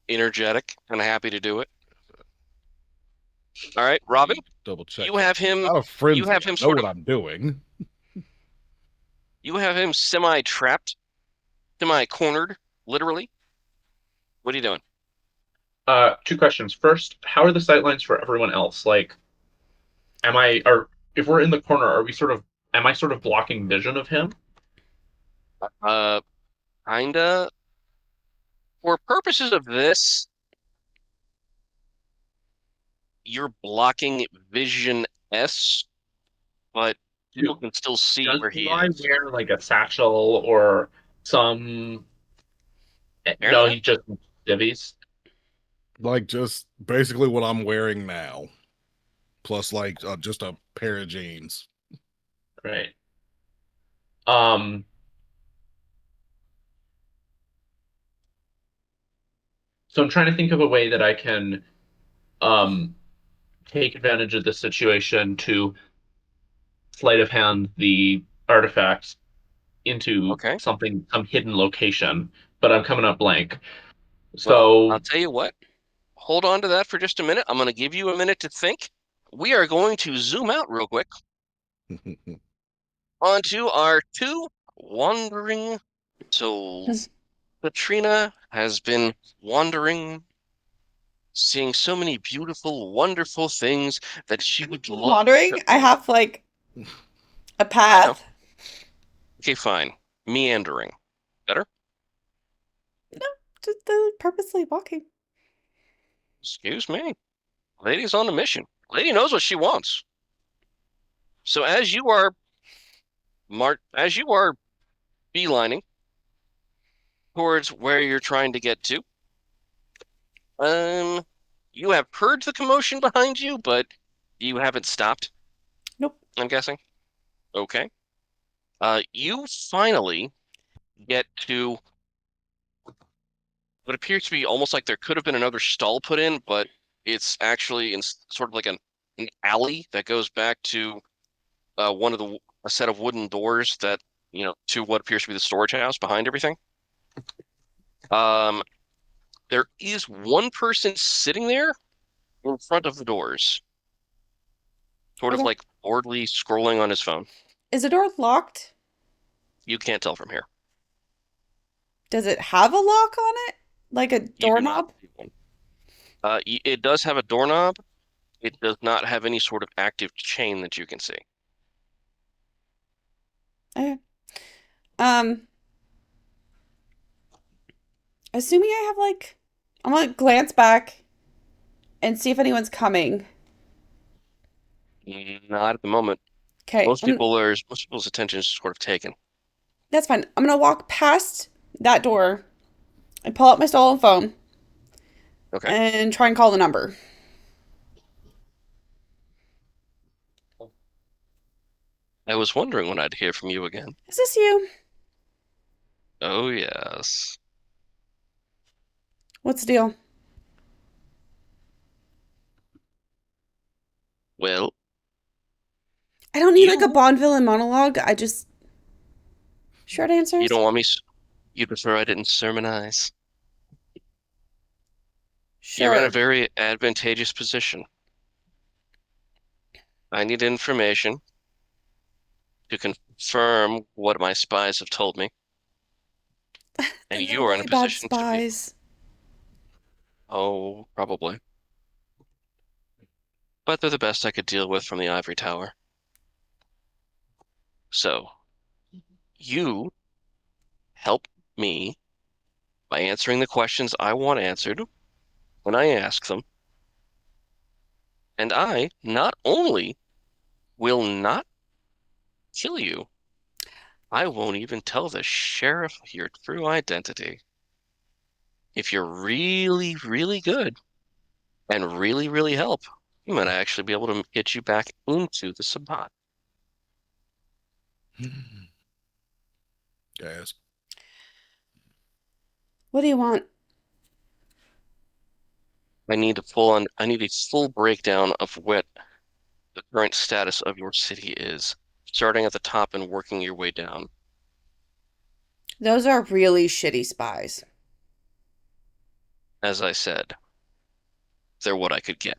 energetic and happy to do it. All right, Robin, Double check. you have him. Not a frenzy. You have him I know sort what of. I'm doing. You have him semi-trapped, semi-cornered, literally. What are you doing? Two questions. First, how are the sightlines for everyone else? Like, if we're in the corner, am I sort of blocking vision of him? Uh, kinda. For purposes of this, you're blocking vision S, but people can still see Does where he Eli is. wear like a satchel or some? No, Apparently, he just divvies. Like just basically what I'm wearing now, plus like just a pair of jeans. Right. Um. So I'm trying to think of a way that I can um take advantage of this situation to sleight of hand the artifacts into okay. some hidden location, but I'm coming up blank. Well, I'll So, tell you what. Hold on to that for just a minute. I'm going to give you a minute to think. We are going to zoom out real quick onto our two wandering souls. Katrina has been wandering, seeing so many beautiful, wonderful things that she would love Wandering? to I own. have like a I know. path. Okay, fine. Meandering. Better? No, just purposely walking. Excuse me. Lady's on a mission. Lady knows what she wants. So as you are beelining towards where you're trying to get to, um, you have heard the commotion behind you, but you haven't stopped, Nope. I'm guessing. Okay. You finally get to what appears to be almost like there could have been another stall put in, but it's actually in sort of like an alley that goes back to a set of wooden doors that, to what appears to be the storage house behind everything. Um, there is one person sitting there in front of the doors, sort of Okay. like boredly scrolling on his phone. Is the door locked? You can't tell from here. Does it have a lock on it? Like a You do not doorknob? see one. It does have a doorknob. It does not have any sort of active chain that you can see. Okay. Um, assuming I have I'm gonna glance back and see if anyone's coming. Not at the moment. Okay, Most people's attention is sort of taken. that's fine. I'm gonna walk past that door and pull out my stolen phone Okay. and try and call the number. I was wondering when I'd hear from you again. Is this you? Oh, yes. What's the deal? Well, I don't need like a you Bond villain monologue. I just short answers. don't want me. You prefer I didn't sermonize. You're in a Sure. very advantageous position. I need information to confirm what my spies have told me, and And they're you are in a really bad position to be. spies. Oh, probably. But they're the best I could deal with from the ivory tower. So, you help me by answering the questions I want answered when I ask them, and I not only will not kill you, I won't even tell the sheriff your true identity. If you're really, really good and really, really help, you might actually be able to get you back into the Sabbat. Gasp. What do you want? I need a full breakdown of what the current status of your city is, starting at the top and working your way down. Those are really shitty spies. As I said, they're what I could get.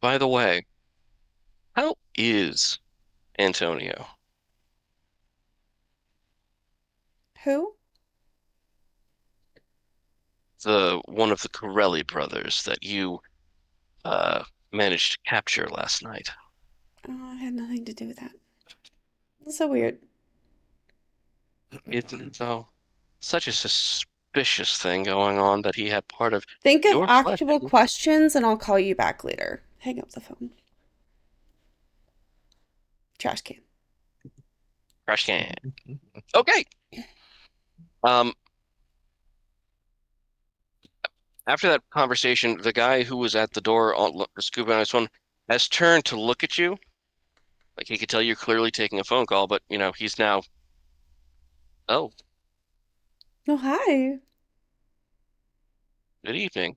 By the way, how is Antonio? Who? The one of the Corelli brothers that you managed to capture last night. Oh, I had nothing to do with that. That's so weird. Isn't it though? Such a suspicious thing going on that he had part of Think of your flesh. actual questions and I'll call you back later. Hang up the phone. Trash can. Trash can. Okay. Um, after that conversation, the guy who was at the door scooping on his phone has turned to look at you. Like he could tell you're clearly taking a phone call, but he's now, oh, Oh, hi. good evening.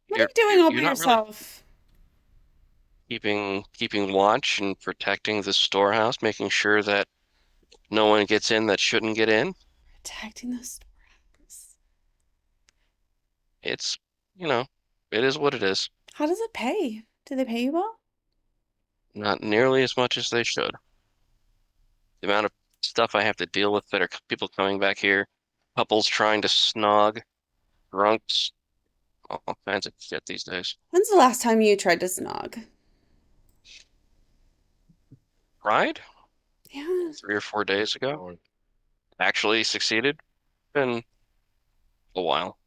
What are You're you doing all by you're not really yourself? keeping watch and protecting the storehouse, making sure that no one gets in that shouldn't get in. Protecting the storehouse. It's, it is what it is. How does it pay? Do they pay you well? Not nearly as much as they should. The amount of stuff I have to deal with that are people coming back here, couples trying to snog, drunks, all kinds of shit these days. When's the last time you tried to snog? Tried Yeah. 3 or 4 days ago. Actually succeeded. Been a while.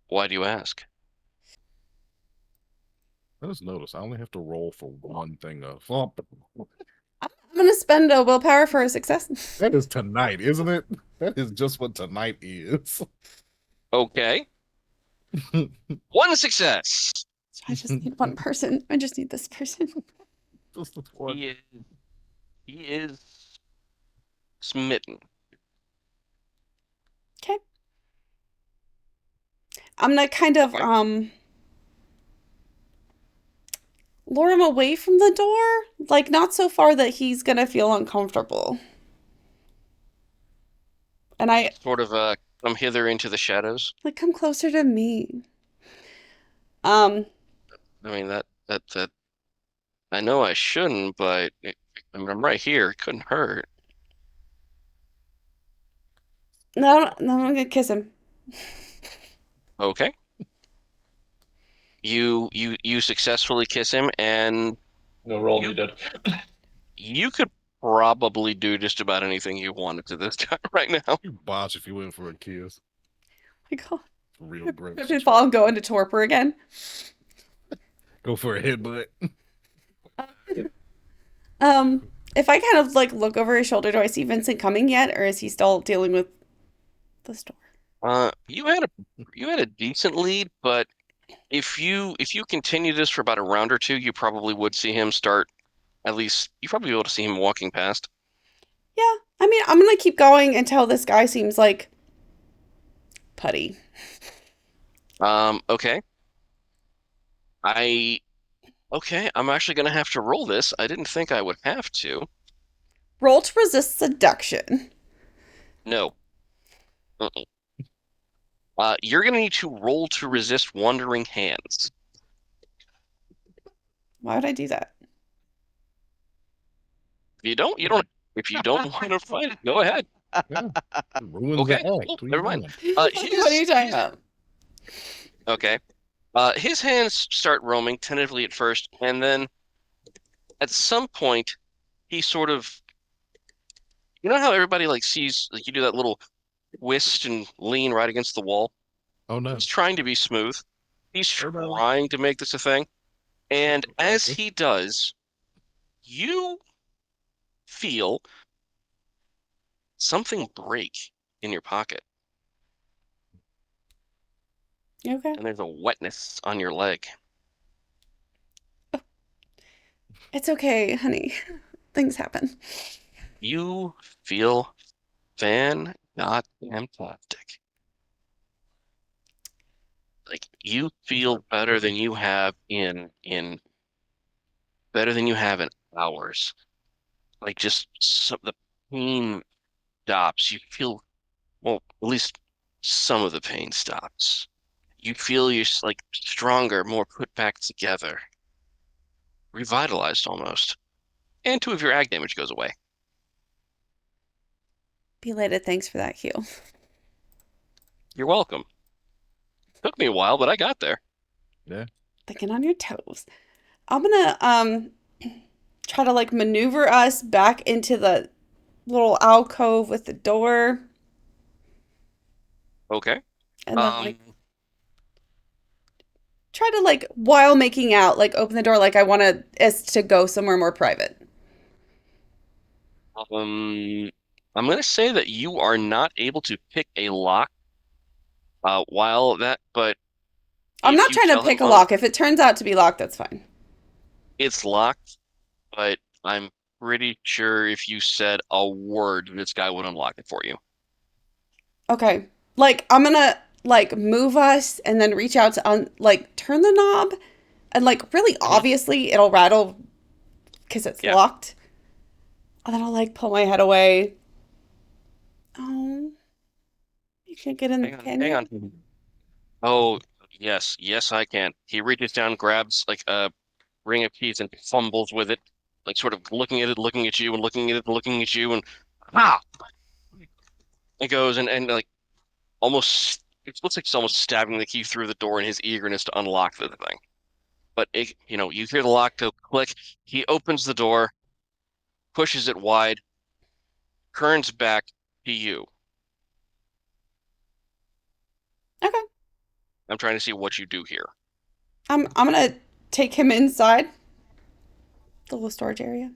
Why do you ask? I just noticed I only have to roll for one thing of flop. I'm gonna spend a willpower for a success. That is tonight, isn't it? That is just what tonight is. Okay. One success. I just need one person. I just need this person. Just the one. He is smitten. Okay. I'm gonna kind of lure him away from the door, like not so far that he's gonna feel uncomfortable. And I Sort of come hither into the shadows. like come closer to me. I mean that I know I shouldn't, but I'm right here. It couldn't hurt. No, no, I'm gonna kiss him. Okay. You successfully kiss him, and No roll You- needed. you could probably do just about anything you wanted to this guy right now. You botch if you went for a kiss. Oh my God. Real gross. If I'll go into torpor again. Go for a headbutt. If I kind of like look over his shoulder, do I see Vincent coming yet, or is he still dealing with the store? You had a decent lead, but If you continue this for about a round or two, you probably would see him start. At least you probably be able to see him walking past. Yeah, I mean, I'm gonna keep going until this guy seems like putty. Okay. I okay. I'm actually gonna have to roll this. I didn't think I would have to. Roll to resist seduction. No. Uh-uh. You're gonna need to roll to resist wandering hands. Why would I do that? If you don't, you don't. If you don't want to fight it, go ahead. Yeah. It ruins the Okay, act. cool. What are you Never mind. doing? What are you talking about? Okay. His hands start roaming tentatively at first, and then at some point, he sort of, you know how everybody like sees like you do that little twist and lean right against the wall? Oh no. He's trying to be smooth. He's Oh, no. trying to make this a thing. And as he does, you feel something break in your pocket, You okay? and there's a wetness on your leg. It's okay, honey. Things happen. You feel fan-goddamn-tastic. Like you feel better than you have in better than you have in hours. Like just the pain stops. You feel well, at least some of the pain stops. You feel you're like stronger, more put back together, revitalized almost. And 2 of your ag damage goes away. Belated thanks for that heal. You're welcome. Took me a while, but I got there. Yeah. Thinking on your toes. I'm gonna try to like maneuver us back into the little alcove with the door, Okay. and then like Um, try to like while making out, like open the door like I want us to go somewhere more private. um, I'm gonna say that you are not able to pick a lock while that, but I'm if not you trying to tell him pick a lock. If it turns out to be locked, that's fine. it's locked, but I'm pretty sure if you said a word, this guy would unlock it for you. Okay. Like I'm gonna like move us and then reach out to like turn the knob and like really Mhm. obviously it'll rattle because it's Yeah. locked. And then I'll like pull my head away. Oh, you can't get in, Hang on, can hang you? on. Oh, yes, yes, I can. He reaches down, grabs like a ring of keys and fumbles with it, like sort of looking at it, looking at you, and looking at it, looking at you, and ah, it goes and like almost it looks like he's almost stabbing the key through the door in his eagerness to unlock the thing. But it, you hear the lock go click. He opens the door, pushes it wide, turns back to you. Okay. I'm trying to see what you do here. I'm gonna take him inside the little storage area.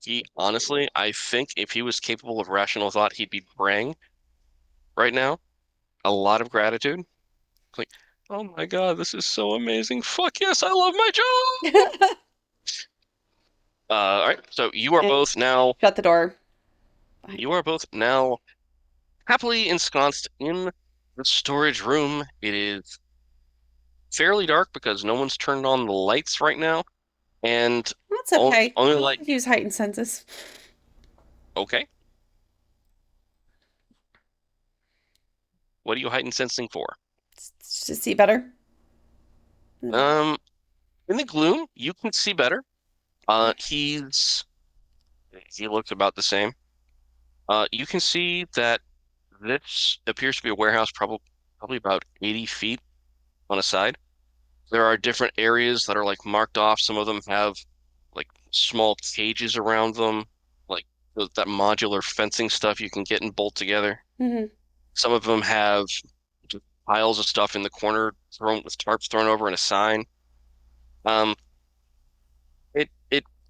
He honestly, I think if he was capable of rational thought, he'd be praying right now. A lot of gratitude. Like, oh my God, this is so amazing. Fuck yes, I love my job. All right, so And shut the door behind you me. are both now happily ensconced in the storage room. It is fairly dark because no one's turned on the lights right now, and That's okay. only I'll light. use heightened senses. Okay, what are you heightened sensing for? To see better. Um, in the gloom, you can see better. He looks about the same. You can see that this appears to be a warehouse, probably about 80 feet on a side. There are different areas that are like marked off. Some of them have like small cages around them, like that modular fencing stuff you can get and bolt together. Mm-hmm. Some of them have just piles of stuff in the corner thrown with tarps thrown over and a sign. Um,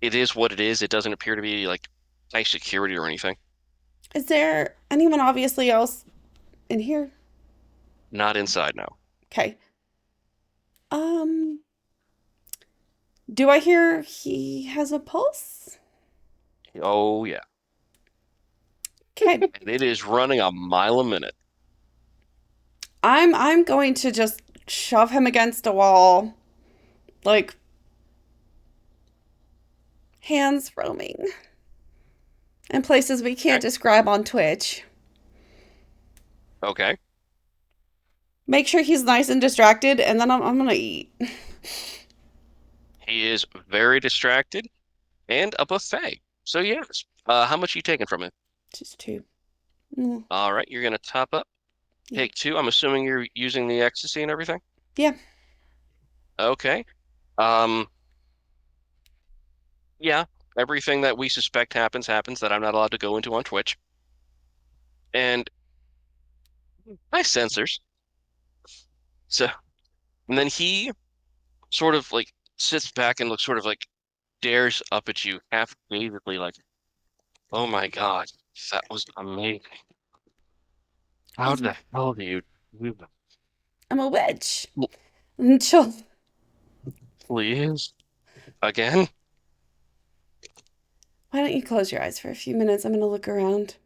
it is what it is. It doesn't appear to be like high security or anything. Is there anyone obviously else in here? Not inside now. Okay. Do I hear he has a pulse? Oh yeah, Okay. and it is running a mile a minute. I'm going to just shove him against a wall, like hands roaming in places we can't Okay. describe on Twitch. Okay. Make sure he's nice and distracted, and then I'm gonna eat. He is very distracted and a buffet. So yes. How much are you taking from him? Just two. Mm, All right, you're gonna top up. yeah. Take two. I'm assuming you're using the ecstasy and everything. Yeah. Okay. Um, yeah, everything that we suspect happens that I'm not allowed to go into on Twitch. And my sensors. So, and then he sort of like sits back and looks sort of like stares up at you half dazedly, like, "Oh my God, that was amazing. How the hell do you do that? I'm a witch. L- Chill. Please? Again? Why don't you close your eyes for a few minutes? I'm gonna look around.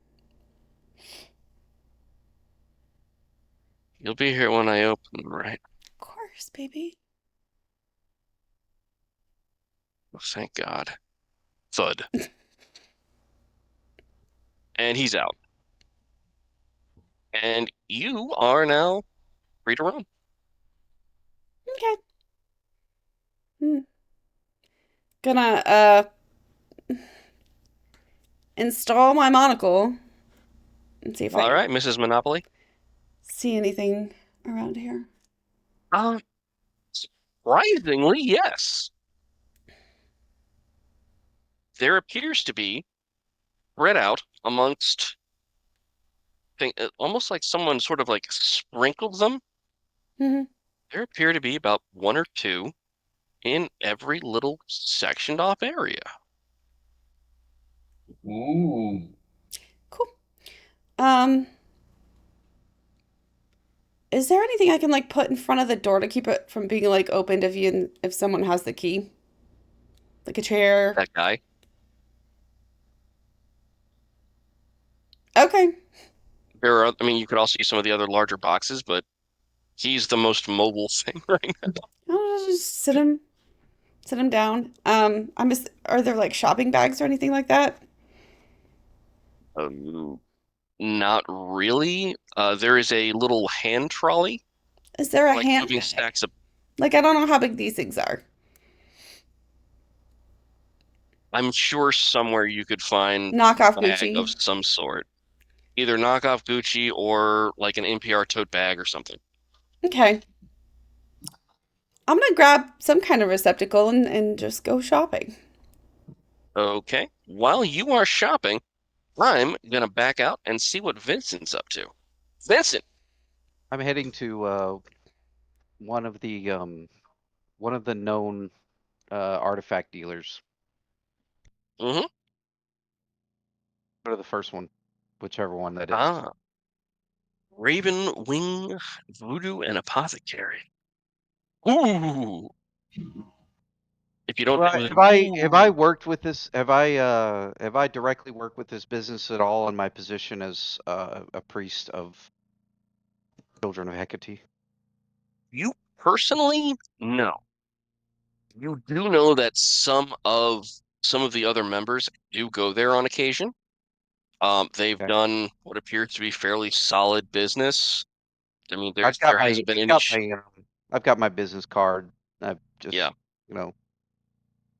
You'll be here when I open them, right? Of course, baby. Oh, thank God." Thud. And he's out. And you are now free to roam. Okay. Hmm. Gonna install my monocle and see if All I right, Mrs. Monopoly. see anything around here. Uh, Surprisingly, yes. There appears to be spread out amongst almost like someone sort of like sprinkled them. Hmm. There appear to be about one or two in every little sectioned off area. Ooh. Cool. Um, is there anything I can like put in front of the door to keep it from being like opened if someone has the key? Like a chair. That guy. Okay. I mean, you could also use some of the other larger boxes, but he's the most mobile thing right now. I'll just sit him down. Are there like shopping bags or anything like that? Um, Not really. There is a little hand trolley, Is there a like moving handbag? stacks of. Like I don't know how big these things are. I'm sure somewhere you could find Knockoff a bag of Gucci. some sort. Either knockoff Gucci or like an NPR tote bag or something. Okay. I'm gonna grab some kind of receptacle and just go shopping. Okay. While you are shopping, I'm gonna back out and see what Vincent's up to. Vincent. I'm heading to one of the known artifact dealers. Mm-hmm. Go to the first one, whichever one that is. Ah, Raven Wing Voodoo and Apothecary. Ooh. If you don't Well, know the have I ooh, worked with this? Have I directly worked with this business at all in my position as a priest of Children of Hecate? you personally, no. You do know that some of the other members do go there on occasion. They've Okay. done what appears to be fairly solid business. I mean, I've got there hasn't been any, got my I've got my business card. I've just yeah, you know.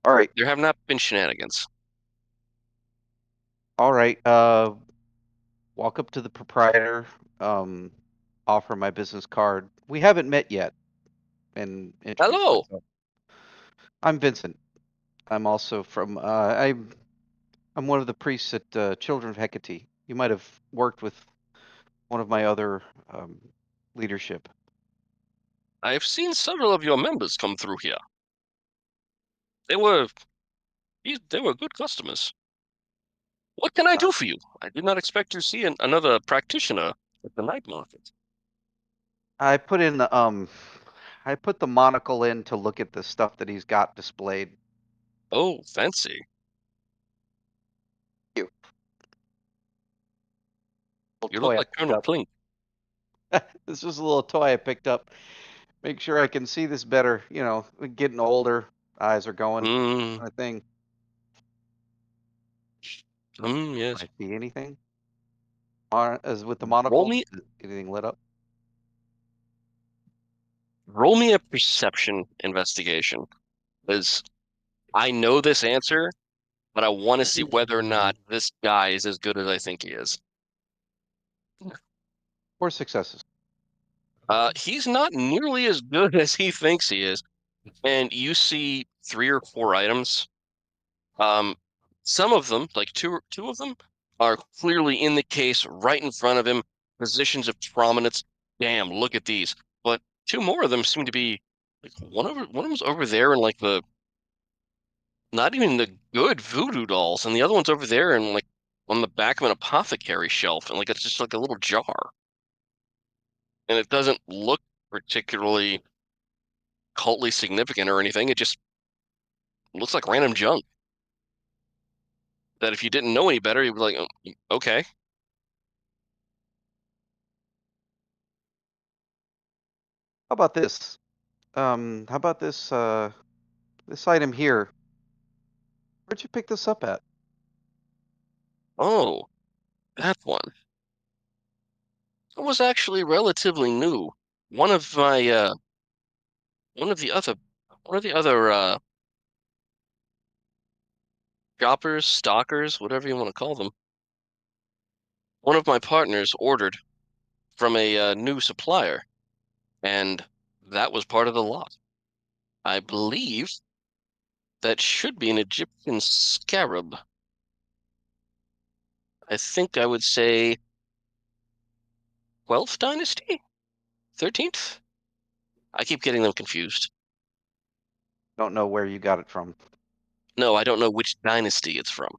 All right, there have not been shenanigans. all right. Walk up to the proprietor. Um, Offer my business card. We haven't met yet, and introduce Hello, myself. I'm Vincent. I'm also from. I'm one of the priests at Children of Hecate. You might have worked with one of my other leadership. I've seen several of your members come through here. They were they were good customers. What can I Uh, do for you? I did not expect to see another practitioner at the night market. I put in the I put the monocle in to look at the stuff that he's got displayed. Oh, fancy. You. Little You look toy I like picked Colonel up. Klink. This was a little toy I picked up. Make sure I can see this better. You know, getting older, eyes are going. Mm, Kind of thing. Can yes. I see anything? As with the Roll monocle, me is anything lit up? roll me a perception investigation. Because I know this answer, but I want to see whether or not this guy is as good as I think he is. 4 successes. He's not nearly as good as he thinks he is. And you see 3 or 4 items. Um, some of them, like two of them, are clearly in the case right in front of him, positions of prominence. Damn, look at these. But 2 more of them seem to be like one of them's over there in like the not even the good voodoo dolls, and the other one's over there and like on the back of an apothecary shelf, and like it's just like a little jar, and it doesn't look particularly cultly significant or anything. It just looks like random junk that if you didn't know any better, you'd be like, "Oh, okay." How about this? How about this this item here? Where'd you pick this up at? Oh, that one. It was actually relatively new. One of my one of the other one of the other shoppers, stalkers, whatever you want to call them. One of my partners ordered from a new supplier, and that was part of the lot. I believe that should be an Egyptian scarab. I think I would say 12th dynasty? 13th? I keep getting them confused. Don't know where you got it from. No, I don't know which dynasty it's from.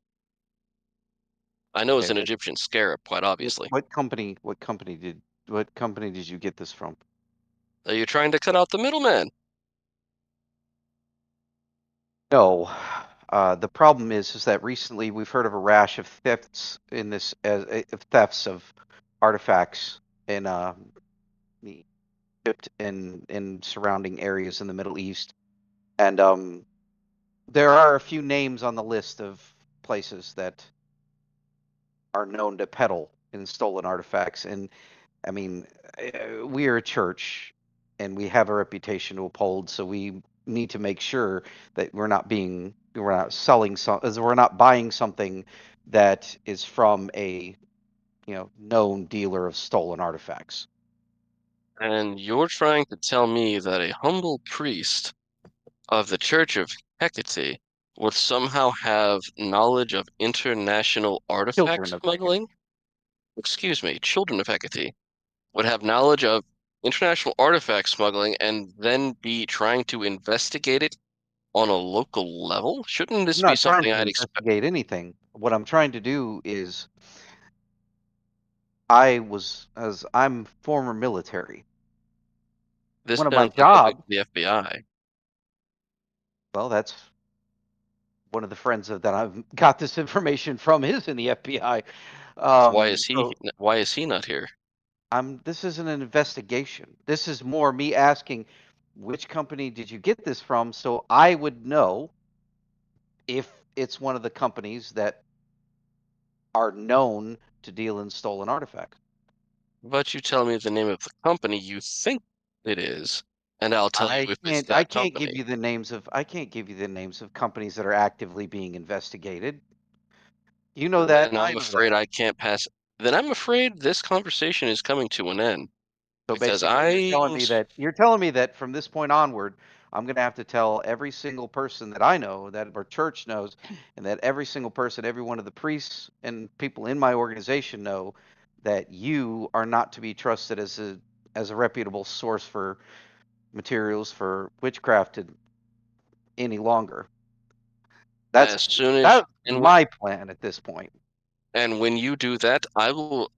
I know it's Okay, an but Egyptian scarab, quite obviously. what company? What company did you get this from? Are you trying to cut out the middleman? No. The problem is that recently we've heard of a rash of thefts in this of thefts of artifacts in the Egypt and in surrounding areas in the Middle East, and there are a few names on the list of places that are known to peddle in stolen artifacts. And I mean, we are a church, and we have a reputation to uphold, so we need to make sure that we're not selling we're not buying something that is from a known dealer of stolen artifacts. And you're trying to tell me that a humble priest of the Church of Hecate would somehow have knowledge of international artifact Children of Hecate. smuggling? Excuse me, children of Hecate would have knowledge of international artifact smuggling and then be trying to investigate it on a local level? Shouldn't I'm this be not trying something to I'd expect? investigate anything. What I'm trying to do is as I'm former military. This One of my sounds like something job, for the FBI. well, that's one of the friends that I've got this information from is in the FBI. So why is So he not here? this isn't an investigation. This is more me asking which company did you get this from so I would know if it's one of the companies that are known to deal in stolen artifacts. But you tell me the name of the company you think it is, and I'll tell you if it's I that can't give company. you the names of companies that are actively being investigated. You know that, Then I I'm know afraid that. I can't pass. Then I'm afraid this conversation is coming to an end So because basically, you're telling me that from this point onward, I'm going to have to tell every single person that I know, that our church knows, and that every single person, every one of the priests and people in my organization know that you are not to be trusted as a reputable source for materials for witchcraft any longer. That's as soon as that's and when my plan at this point. And when you do that, I will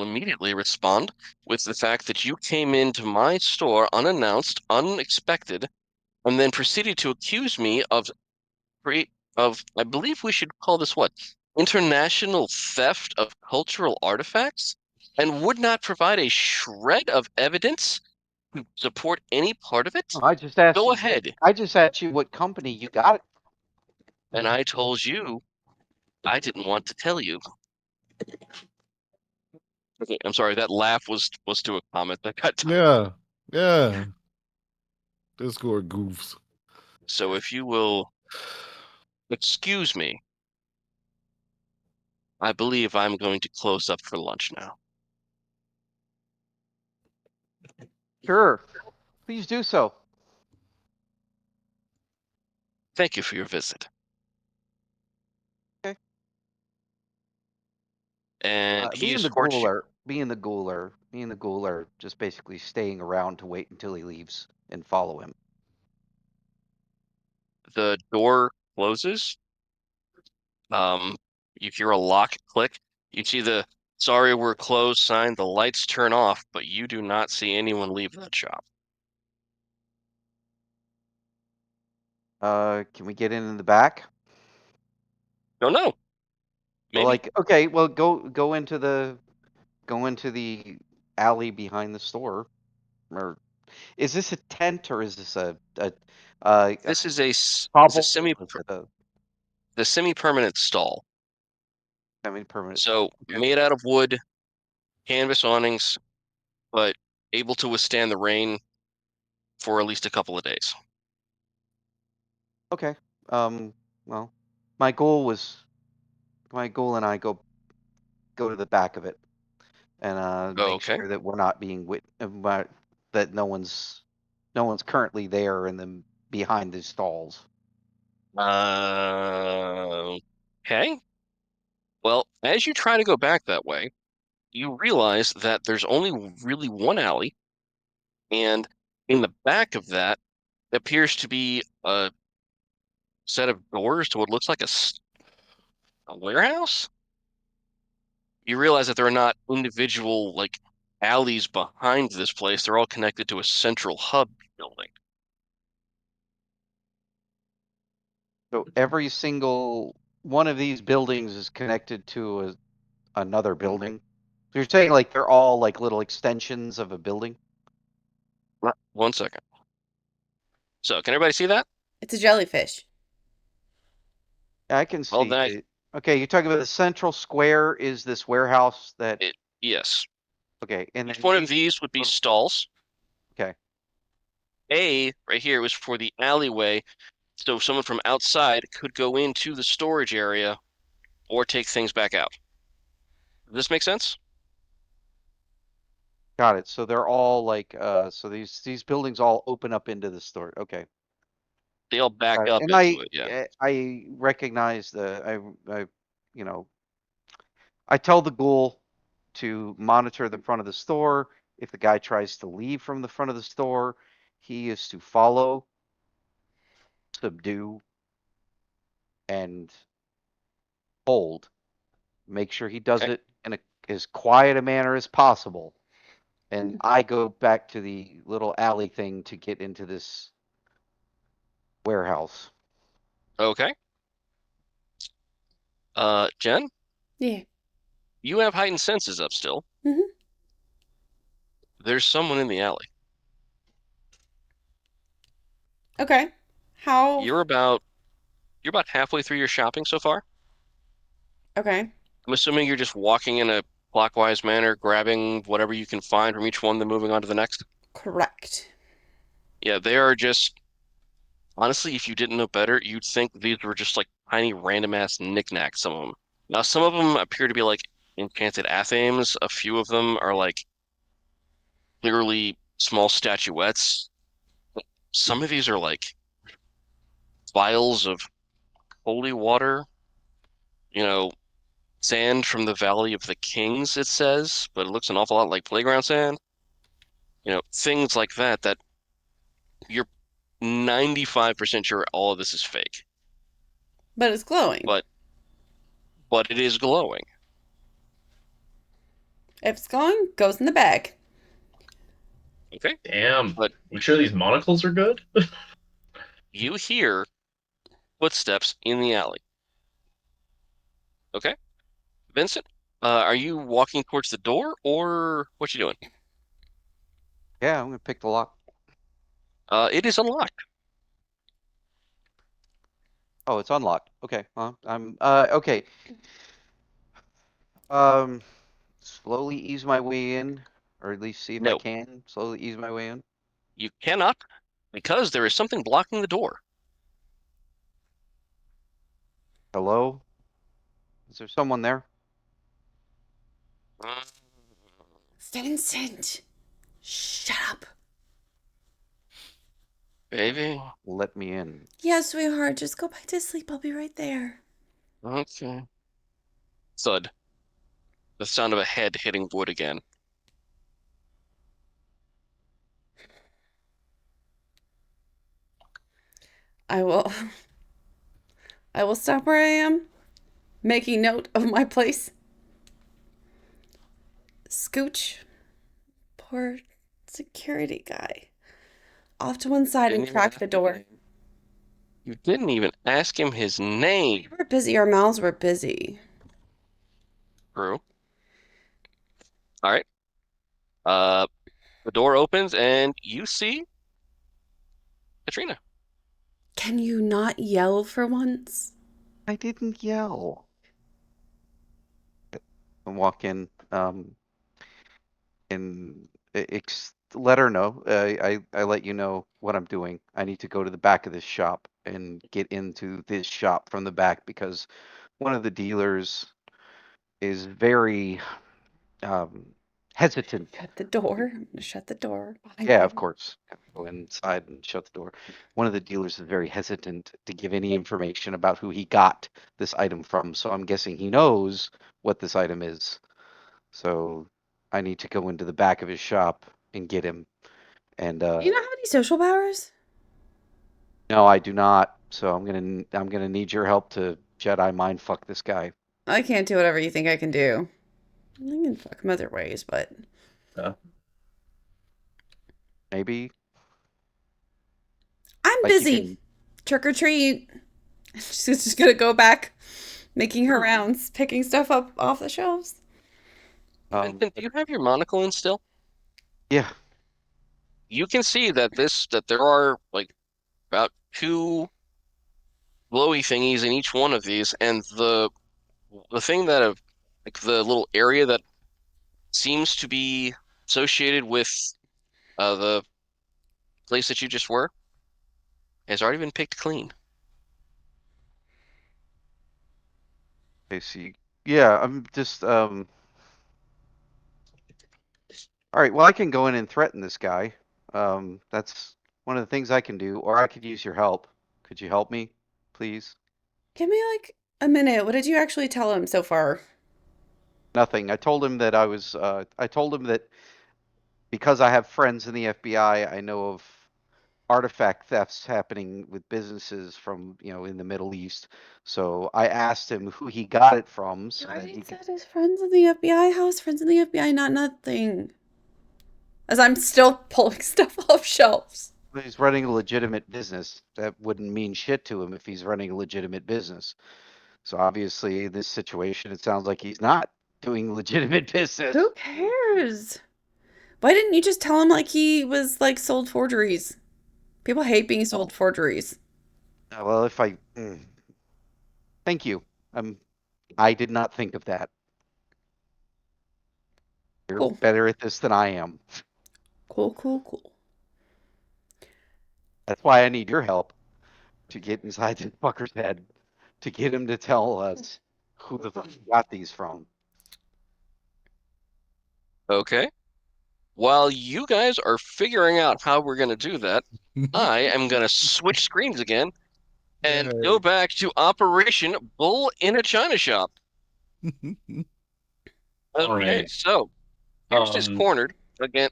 immediately respond with the fact that you came into my store unannounced, unexpected, and then proceeded to accuse me of I believe we should call this what? International theft of cultural artifacts, and would not provide a shred of evidence to support any part of it? Oh, I just asked Go you. ahead. I just asked you what company you got it. And I told you I didn't want to tell you. Okay, I'm sorry, that laugh was to a comment that got timed. Yeah, yeah. Discord goofs. So if you will excuse me, I believe I'm going to close up for lunch now. Sure. Please do so. Thank you for your visit. Okay. And he Me and the escorts ghoul you. are me and the ghoul are just basically staying around to wait until he leaves and follow him. The door closes. You hear a lock click. You see the "Sorry, we're closed" sign. The lights turn off, but you do not see anyone leave that shop. Can we get in the back? Don't know. Well, Maybe. like, okay, well, go into the alley behind the store. Or is this a tent or is this a This is a hovel? Is it a semi-permanent stall. semi-permanent So stall? Okay. made out of wood, canvas awnings, but able to withstand the rain for at least a couple of days. Okay. Well, my goal and I go to the back of it and Oh, make okay. sure that we're not being that no one's currently there and then behind the stalls. Okay. Well, as you try to go back that way, you realize that there's only really one alley, and in the back of that appears to be a set of doors to what looks like a warehouse. You realize that there are not individual like alleys behind this place. They're all connected to a central hub building. So every single one of these buildings is connected to another building. So you're saying like they're all like little extensions of a building? One second. So, can everybody see that? It's a jellyfish. I can Well, see then it. Okay, you're talking about the central square is this warehouse that yes. okay, and Each then one of each these would be little stalls. okay. A right here was for the alleyway, so someone from outside could go into the storage area or take things back out. Does this make sense? Got it. So they're all like so these buildings all open up into the store. Okay. They all back Got it. up And into it, yeah. I recognize I you know, I tell the ghoul to monitor the front of the store. If the guy tries to leave from the front of the store, he is to follow, subdue, and hold. Make sure he does Okay. it in as quiet a manner as possible. And I go back to the little alley thing to get into this warehouse. Okay. Jen, Yeah. you have heightened senses up still. Hmm. There's someone in the alley. Okay. How? You're about you're about halfway through your shopping so far. Okay. I'm assuming you're just walking in a clockwise manner, grabbing whatever you can find from each one, then moving on to the next. Correct. Yeah, they are just honestly, if you didn't know better, you'd think these were just like tiny random ass knickknacks, some of them. Now, some of them appear to be like enchanted athames. A few of them are like clearly small statuettes. Some of these are like vials of holy water, you know, sand from the Valley of the Kings, it says, but it looks an awful lot like playground sand. Things like that that you're 95% sure all of this is fake, But it's glowing. but it is glowing. If it's gone, goes in the bag. Okay. Damn. But You sure these monocles are good? you hear footsteps in the alley. Okay. Vincent, are you walking towards the door or what you doing? Yeah, I'm gonna pick the lock. It is unlocked. Oh, it's unlocked. Okay. I'm okay. Um, slowly ease my way in, or at least see if I No, can slowly ease my way in. you cannot because there is something blocking the door. Hello? Is there someone there? Uh, Vincent, shut up. Baby. Let me in. Yeah, sweetheart, just go back to sleep. I'll be right there. Okay. Thud. The sound of a head hitting wood again. I will. I will stop where I am, making note of my place. Scooch, poor security guy, off to one side Didn't and even crack ask the his door. name. You didn't even ask him his name, We were busy. Our mouths were busy. Drew. All right. Uh, the door opens and you see Katrina. Can you not yell for once? I didn't yell. And walk in. And let her know. I let you know what I'm doing. I need to go to the back of this shop and get into this shop from the back because one of the dealers is very um, hesitant. Shut the door. I'm gonna shut the door behind Yeah, of you. course. Go inside and shut the door. One of the dealers is very hesitant to give any information about who he got this item from, so I'm guessing he knows what this item is. So I need to go into the back of his shop and get him. And Do you not have any social powers? no, I do not. So I'm gonna need your help to Jedi mind fuck this guy. I can't do whatever you think I can do. I can fuck him other ways, but Uh, Maybe I'm like you busy. can. Trick or treat. She's just gonna go back, making her rounds, picking stuff up off the shelves. Vincent, do you have your monocle in still? Yeah. You can see that there are like about two glowy thingies in each one of these, and the thing that like the little area that seems to be associated with the place that you just were has already been picked clean. I see. Yeah, I'm just all right, well I can go in and threaten this guy. That's one of the things I can do, or I could use your help. Could you help me, please? Give me like a minute. What did you actually tell him so far? Nothing. I told him that I told him that because I have friends in the FBI, I know of artifact thefts happening with businesses from, in the Middle East. So I asked him who he got it from You so that already he could. said his friends in the FBI house, friends in the FBI, not nothing. As I'm still pulling stuff off shelves. He's running a legitimate business. That wouldn't mean shit to him if he's running a legitimate business. So obviously, in this situation, it sounds like he's not doing legitimate business. Who cares? Why didn't you just tell him like he was like sold forgeries? People hate being sold forgeries. Well, if I. Thank you. I did not think of that. You're Cool. better at this than I am. Cool, cool, cool. That's why I need your help to get inside this fucker's head, to get him to tell us who the fuck he got these from. Okay. While you guys are figuring out how we're going to do that, I am going to switch screens again and go Yay. back to Operation Bull in a China Shop. all Okay, right. so Pierce is Um, cornered again.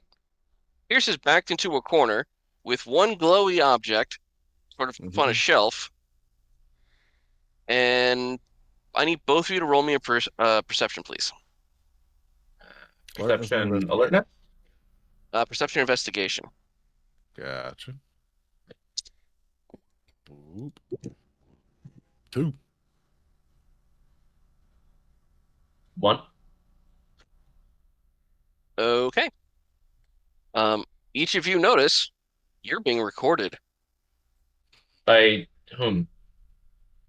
Pierce is backed into a corner with one glowy object sort of on a shelf, and I need both of you to roll me a perception, please. Perception alertness. Perception investigation. Gotcha. Boop. 2. 1. Okay. Each of you notice you're being recorded. By whom?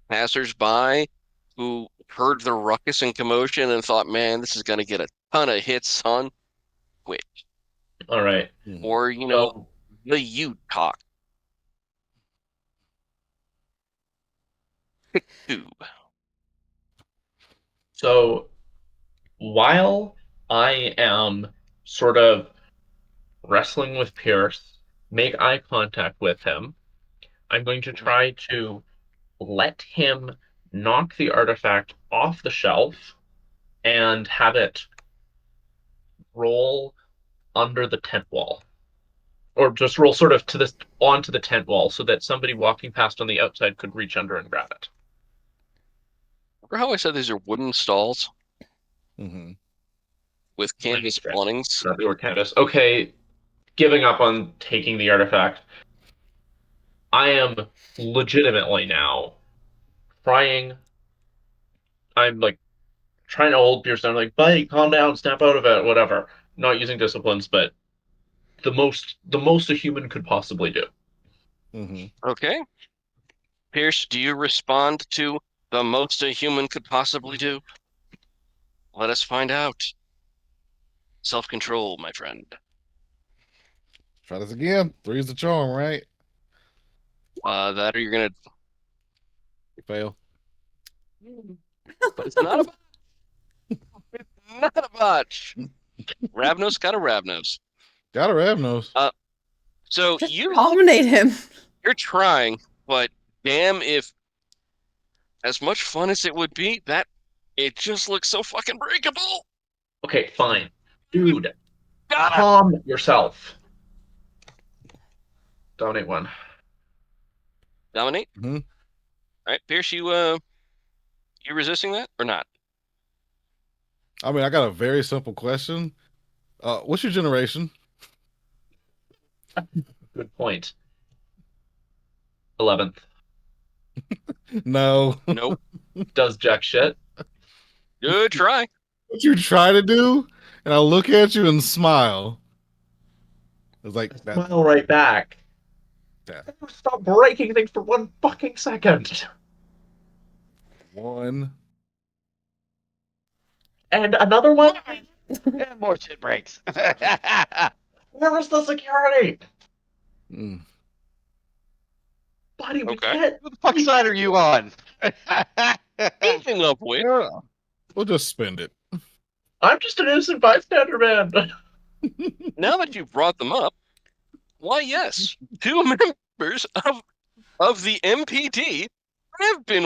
Passers-by who heard the ruckus and commotion and thought, man, this is going to get a ton of hits on Twitch. All right. Or, the you talk. Tube. So while I am sort of wrestling with Pierce, make eye contact with him, I'm going to try to let him knock the artifact off the shelf and have it roll under the tent wall. Or just roll sort of onto the tent wall so that somebody walking past on the outside could reach under and grab it. Remember how I said these are wooden stalls Mm-hmm. with canvas awnings? They were canvas. Okay, giving up on taking the artifact. I am legitimately now trying. I'm like trying to hold Pierce down, like, buddy, calm down, snap out of it, whatever. Not using disciplines, but the most a human could possibly do. Mm-hmm. Okay. Pierce, do you respond to the most a human could possibly do? Let us find out. Self-control, my friend. Try this again. 3 is the charm, right? That or you're gonna. Fail. But it's not a. It's not a botch. Ravnos got a Ravnos. Got a Ravnos. So Just dominate him. you're trying, but damn if as much fun as it would be, that it just looks so fucking breakable. Okay, fine. Dude, Got it. calm yourself. Dominate 1. Dominate. Mm-hmm. All right, Pierce, you resisting that or not? I mean, I got a very simple question. What's your generation? Good point. 11th. No. Nope. Does jack shit. Good try. What you try to do? And I look at you and smile. It's like that. Smile right back. Yeah. Stop breaking things for 1 fucking second. 1. And another one? And more shit breaks. Where is the security? Mm. Buddy, we Okay. can't. What the fuck side are you on? Speaking of which, Yeah. We'll just spend it. I'm just an innocent bystander, man. now that you've brought them up, why yes, 2 members of the MPD have been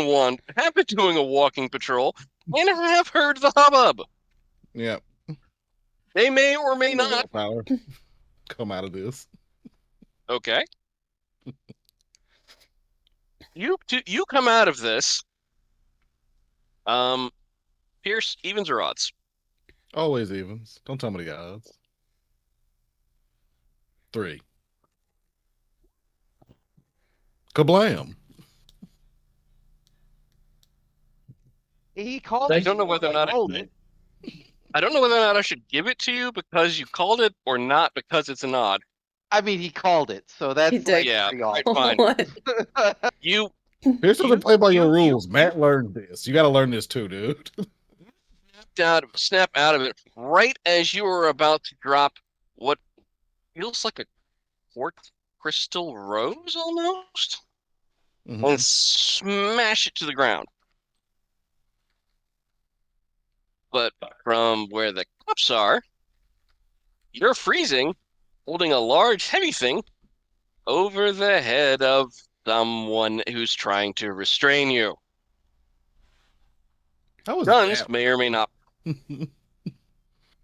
doing a walking patrol and have heard the hubbub. Yeah. They may or may not. Power come out of this. Okay. You come out of this. Pierce, evens or odds? Always evens. Don't tell me the odds. 3. Kablam. He called I it. don't know whether or not I rolled it. I don't know whether or not I should give it to you because you called it or not because it's an odd. I mean, he called it, so that's He did. Yeah, pretty odd. fine. What? You Pierce doesn't play by your you- rules. Matt learned this. You got to learn this too, dude. snap out of it right as you were about to drop what feels like a quartz crystal rose almost, Mhm. and smash it to the ground. But from where the cups are, you're freezing, holding a large, heavy thing over the head of someone who's trying to restrain you. How was Guns that? may or may not.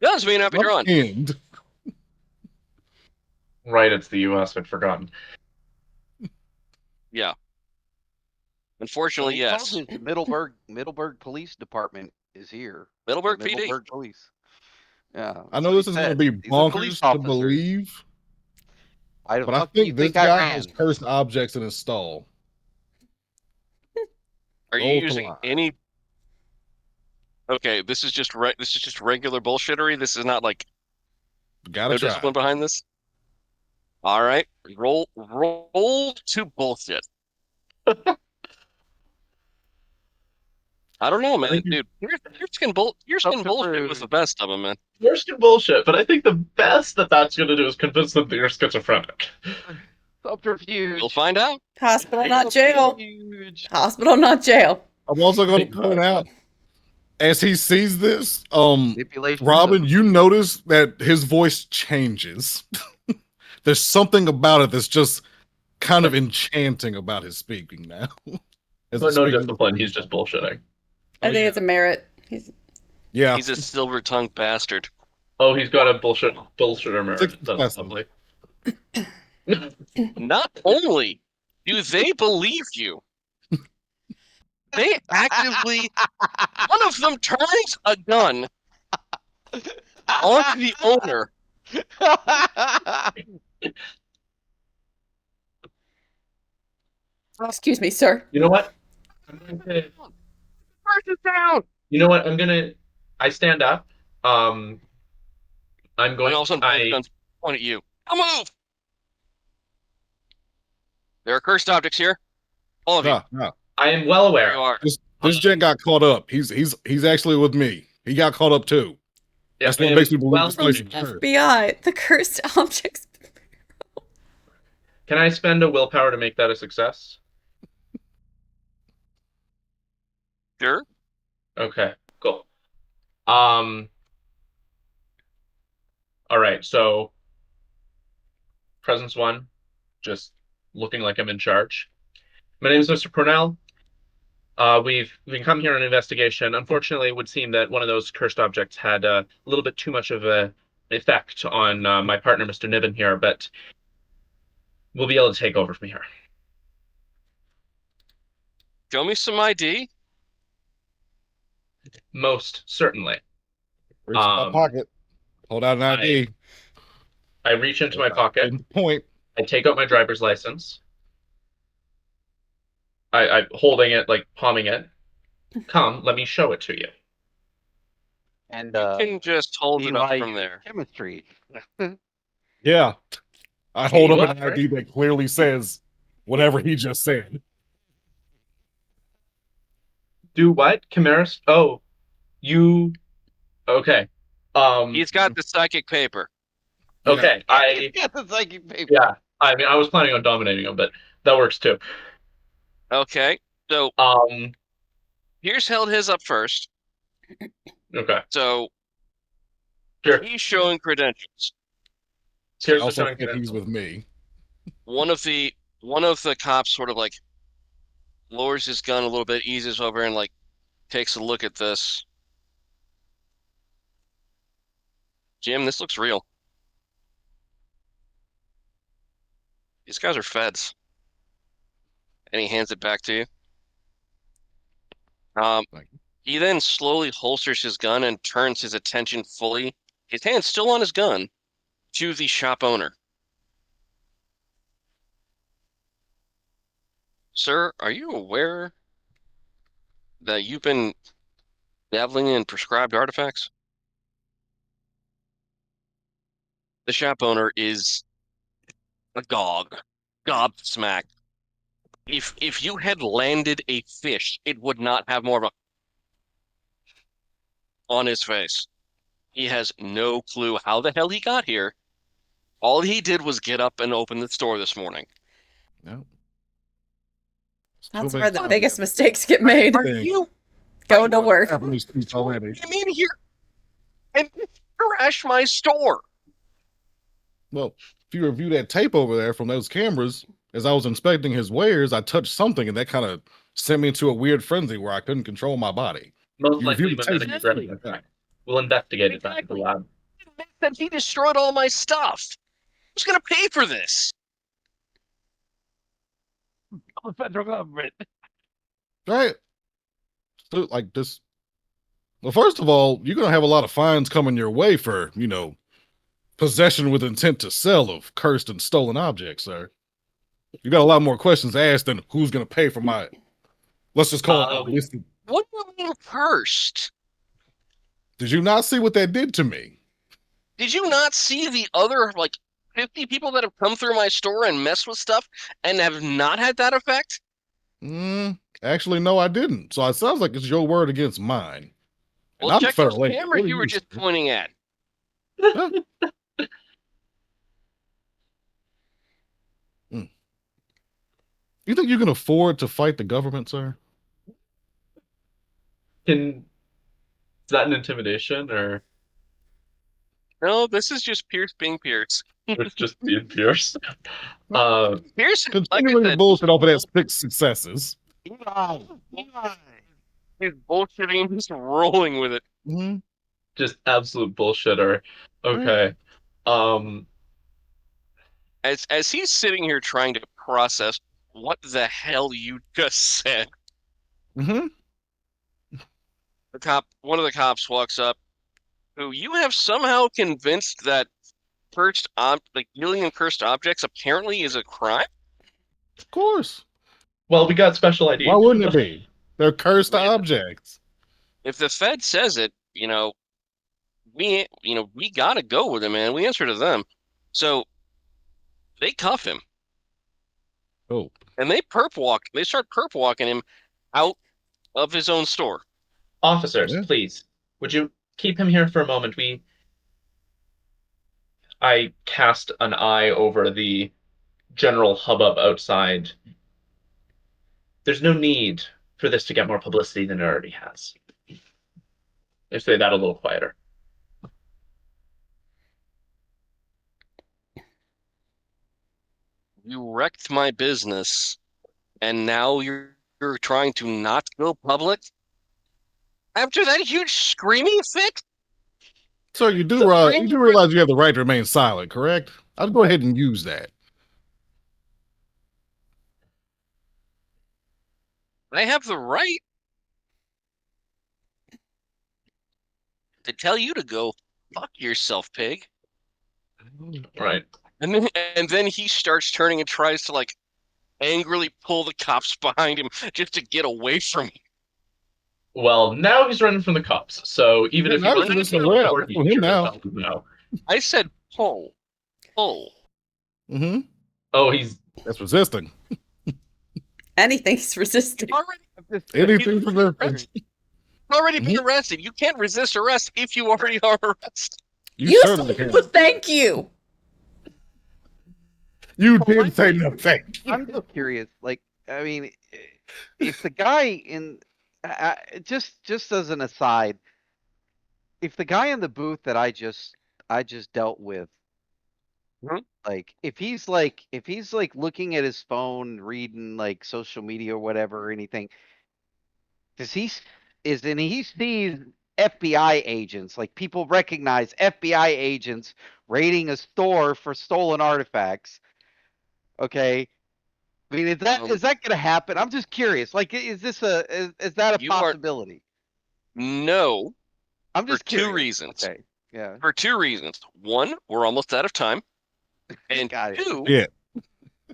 Guns may not be drawn. End. Right, it's the US. I'd forgotten. Yeah. Unfortunately, He yes. told us Middleburg Police Department is here. Middleburg The PD. Middleburg Police. Yeah. I know that's this what is he going to said. be He's a police bonkers to officer. believe, Why the but I fuck do you think this think I guy ran? has cursed objects in his stall. Are you Roll to using lie. any? Okay, this is just regular bullshittery. This is not like Gotta no try. discipline behind this. All right, roll to bullshit. I don't know, man, dude. Your skin bullshit was the best of them, man. Worse than bullshit, but I think the best that's going to do is convince them that you're schizophrenic. Subterfuge. We'll find out. Hospital, not jail. Subterfuge. Hospital, not jail. I'm also going to Big point out, as he sees this, Manipulation. Robin, you notice that his voice changes. There's something about it that's just kind of enchanting about his speaking now. As But he's no speaking discipline, with- he's just bullshitting. I think it's a merit. Yeah. He's a silver-tongued bastard. Oh, he's got a bullshitter merit. That's Successful. lovely. Not only do they believe you, they actively, one of them turns a gun onto the owner. Excuse me, sir. You know what? I'm going to. First is down. You know what? I stand up. I'm And going. all of a sudden, both guns point at you. Don't move. There are cursed objects here. All of you. No. I am well There aware. you are. This gent got caught up. He's actually with me. He got caught up too. Yeah, That's what makes me believe well, this From place the is cursed. FBI, the cursed objects. Can I spend a willpower to make that a success? Sure. Okay, cool. All right, so presence 1, just looking like I'm in charge. My name is Mr. Purnell. We've come here on an investigation. Unfortunately, it would seem that one of those cursed objects had a little bit too much of an effect on my partner, Mr. Niven here, but we'll be able to take over from here. Show me some ID. Most certainly. Reach in my pocket. Hold out an ID. I reach into my pocket. Point. I take out my driver's license. I'm holding it, like palming it. Come, let me show it to you. And You can just hold it up Eli, from there. chemistry. Yeah. I hold up What? an ID that clearly says whatever he just said. Do what? Chimeras? Oh, you. Okay. He's got the psychic paper. Okay. He's got the psychic paper. Yeah. I mean, I was planning on dominating him, but that works too. Okay. So Pierce held his up first. Okay. So Sure. he's showing credentials. Here's the Also, showing think he's credentials. with me. One of the cops sort of like lowers his gun a little bit, eases over, and like takes a look at this. Jim, this looks real. These guys are feds. And he hands it back to you. He then slowly holsters his gun and turns his attention fully, his hand still on his gun, to the shop owner. Sir, are you aware that you've been dabbling in prescribed artifacts? The shop owner is agog, gobsmacked. If you had landed a fish, it would not have more of a on his face. He has no clue how the hell he got here. All he did was get up and open the store this morning. No. That's where the biggest mistakes get made. Are you Going to work. Japanese speech already. came in here and trash my store? Well, if you review that tape over there from those cameras, as I was inspecting his wares, I touched something and that kind of sent me into a weird frenzy where I couldn't control my body. Most You likely, reviewed the tape. mimetic we'll investigate it back at the lab. That he destroyed all my stuff. Who's gonna pay for this? The federal government. Right? So, like this, Well, first of all, you're gonna have a lot of fines coming your way for, possession with intent to sell of cursed and stolen objects, sir. You got a lot more questions to ask than who's gonna pay for my, let's just call it illicit. What do you mean cursed? Did you not see what that did to me? Did you not see the other, 50 people that have come through my store and messed with stuff and have not had that effect? Actually, no, I didn't. So it sounds like it's your word against mine. And Well, I'm check the those federal agent. cameras What are you were just sir? pointing at. Huh? You think you can afford to fight the government, sir? Is that an intimidation or No, this is just Pierce being Pierce. it's just being Pierce? Pierce, like I Continuing to said, bullshit off of that six successes. Eli, Eli. he's bullshitting and just rolling with it. Mm-hmm. just absolute bullshitter. Okay. Um, As he's sitting here trying to process what the hell you just said, Mm-hmm. one of the cops walks up, who you have somehow convinced that dealing in cursed objects apparently is a crime. Of course. well, we got special Why ID. wouldn't it be? They're cursed I mean, objects. if the Fed says it, we gotta go with it, man. We answer to them. So they cuff him Oh. and they start perp walking him out of his own store. Officers, Yeah. please, would you keep him here for a moment? I cast an eye over the general hubbub outside. There's no need for this to get more publicity than it already has. I say that a little quieter. You wrecked my business, and now you're trying to not go public after that huge screaming fit. So you do realize you have the right to remain silent, correct? I'll go ahead and use that. I have the right to tell you to go fuck yourself, pig. Right. And then he starts turning and tries to angrily pull the cops behind him just to get away from you. Well, now he's running from the cops. So even if Now he he's was resisting arrest. before, That's he on him sure now. as hell no. I said pull. Pull. Mm-hmm. Oh, he's That's resisting. Anything's resisting. Anything for the Already been arrested. You can't resist arrest if you already are arrested. You certainly can. Thank you. You did say no thank you. I'm just curious. Like, I mean, if the guy in, just as an aside, if the guy in the booth that I just dealt with, Mhm. like, if he's like looking at his phone, reading like social media or whatever or anything, does and he sees FBI agents, like people recognize FBI agents raiding a store for stolen artifacts. Okay. I mean, is that going to happen? I'm just curious. Like, is that a You are possibility? no I'm for just two curious. reasons. Okay. Yeah. For two reasons. One, we're almost out of time. And Got it. two, Yeah.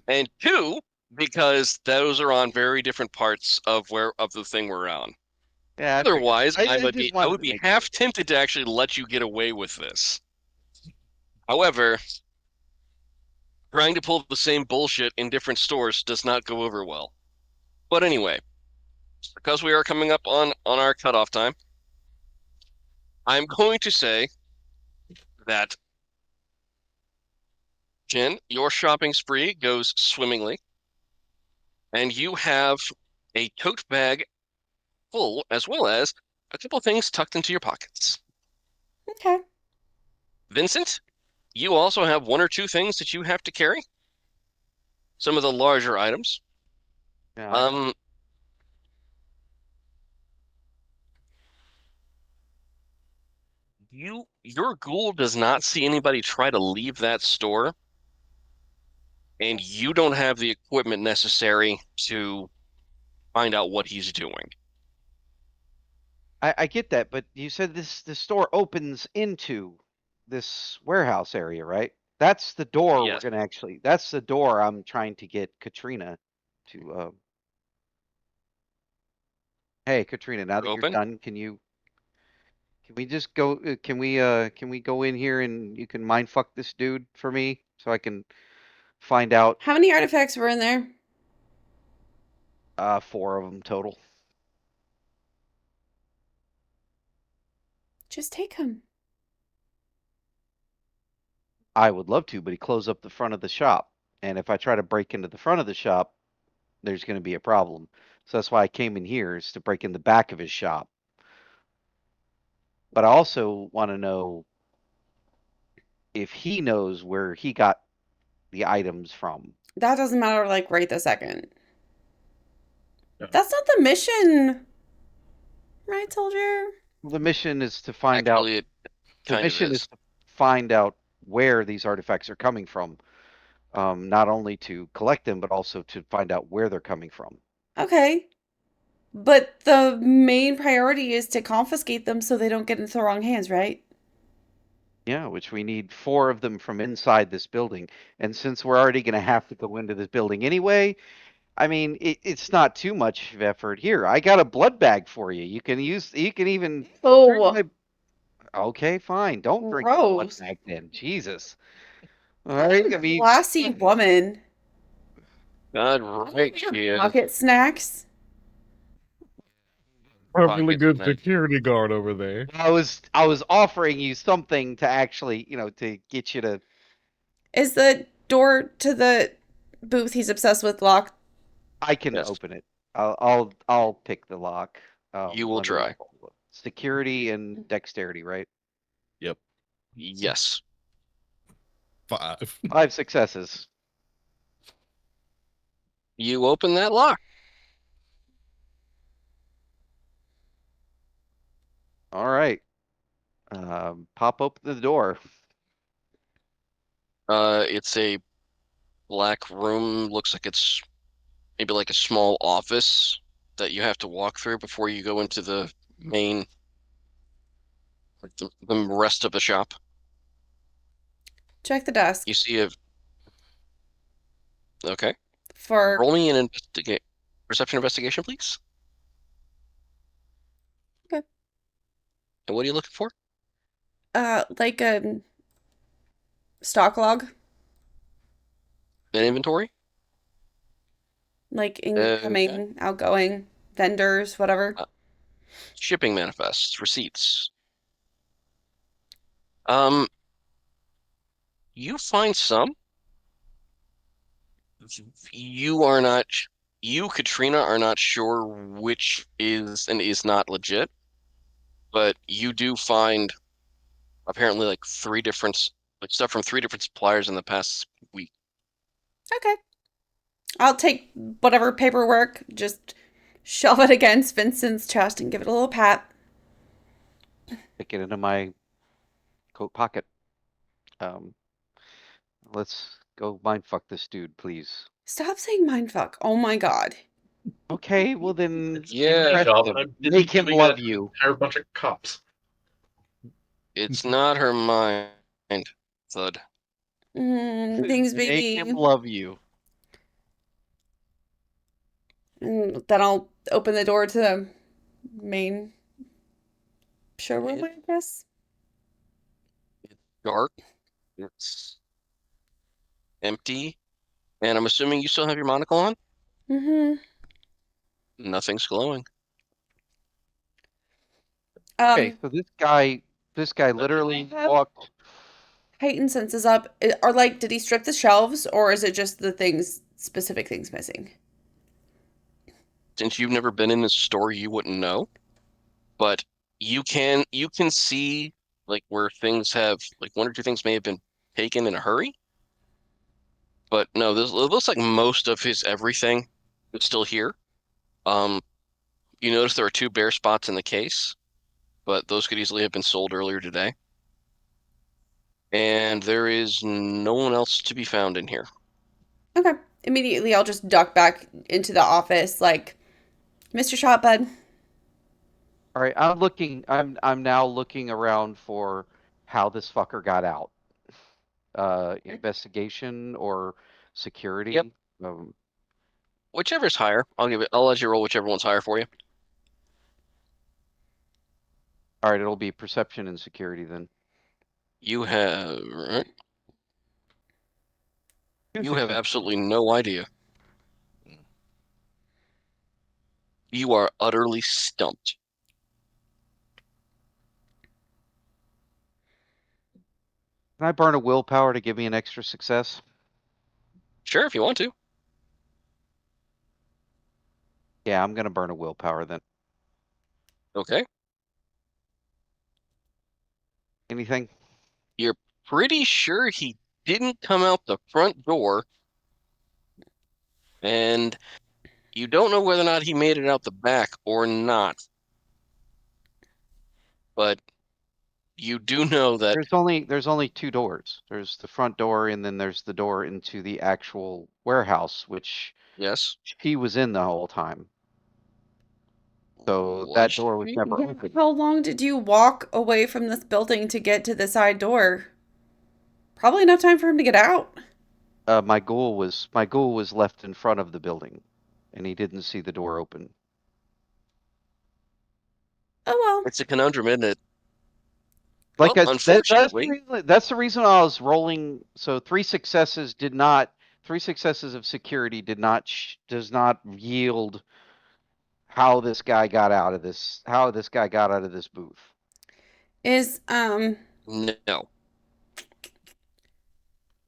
and two, because those are on very different parts of the thing we're on. Yeah. Otherwise, I would just be I wanted would to be make half sure. tempted to actually let you get away with this. However, trying to pull the same bullshit in different stores does not go over well. But anyway, because we are coming up on our cutoff time, I'm going to say that Jen, your shopping spree goes swimmingly, and you have a tote bag full as well as a couple things tucked into your pockets. Okay. Vincent, you also have one or two things that you have to carry. Some of the larger items. Yeah. Your ghoul does not see anybody try to leave that store, and you don't have the equipment necessary to find out what he's doing. I get that, but you said this store opens into this warehouse area, right? That's the door we're Yes. gonna that's the door I'm trying to get Katrina to, hey, Katrina, now that you're Open? done, can we just go, can we go in here and you can mind fuck this dude for me so I can find out, How many artifacts were in there? 4 of them total. Just take them. I would love to, but he closed up the front of the shop. And if I try to break into the front of the shop, there's going to be a problem. So that's why I came in here, is to break in the back of his shop. But I also want to know if he knows where he got the items from. That doesn't matter, like, right this second. No. That's not the mission. Right, soldier? The mission is to find out. Actually, it The kind of mission is. is to find out where these artifacts are coming from. Not only to collect them, but also to find out where they're coming from. Okay. But the main priority is to confiscate them so they don't get into the wrong hands, right? Yeah, which we need 4 of them from inside this building. And since we're already going to have to go into this building anyway, I mean, it's not too much of effort here. I got a blood bag for you. You can even drink Oh, my. Okay, fine. Don't drink the blood gross. bag then. Jesus. All right. I mean, Classy woman. God right, she is. Pocket snacks. Perfectly Pockets good nice. security guard over there. I was offering you something to actually, to get you to. Is the door to the booth he's obsessed with locked? I can Yes. open it. I'll pick the lock. You will let me- try. Security and dexterity, right? Yep. Yes. 5. 5 successes. You open that lock. All right. Pop open the door. It's a black room. Looks like it's maybe like a small office that you have to walk through before you go into the main, like the rest of the shop. Check the desk You see a, okay. for Roll me an investigate perception investigation, please. Okay. And what are you looking for? like a stock log, An inventory? like Okay. incoming, outgoing, vendors, whatever. Shipping manifests, receipts. Um, you find some. You are not, you, Katrina, are not sure which is and is not legit, but you do find apparently like 3 different, like stuff from 3 different suppliers in the past week. Okay. I'll take whatever paperwork, just shove it against Vincent's chest and give it a little pat. Stick it into my coat pocket. Um, let's go mindfuck this dude, please. Stop saying mindfuck. Oh my god. Okay, well then Yeah. impress Job. him. I'm busy Make him doing love an you. entire bunch of cops. It's not her mind, Thud. Things may Make be. him love you. And then I'll open the door to the main showroom, I guess. It's dark. It's empty. And I'm assuming you still have your monocle on? Mm-hmm. Nothing's glowing. Okay, so this guy literally have- walked. Heightened senses up. Are like, did he strip the shelves, or is it just the things, specific things missing? Since you've never been in this store, you wouldn't know. But you can see like where things have like 1 or 2 things may have been taken in a hurry. But no, this it looks like most of his everything is still here. Um, you notice there are 2 bare spots in the case, but those could easily have been sold earlier today. And there is no one else to be found in here. Okay. Immediately, I'll just duck back into the office, like, Mr. Shotbud. All right, I'm looking. I'm now looking around for how this fucker got out. Investigation or security. Yep. Whichever's higher. I'll let you roll whichever one's higher for you. All right, it'll be perception and security then. You have you have Success. absolutely no idea. You are utterly stumped. Can I burn a willpower to give me an extra success? Sure, if you want to. Yeah, I'm gonna burn a willpower then. Okay. Anything? You're pretty sure he didn't come out the front door, and you don't know whether or not he made it out the back or not. But you do know that, There's only two doors. There's the front door and then there's the door into the actual warehouse, which yes, he was in the whole time. So was that door was she? never Yeah, open. how long did you walk away from this building to get to the side door? Probably enough time for him to get out. My ghoul was left in front of the building, and he didn't see the door open. Oh well. It's a conundrum, isn't it? Like Well, unfortunately, that's the reason I was rolling. So three successes of security does not yield how this guy got out of this booth. Is no.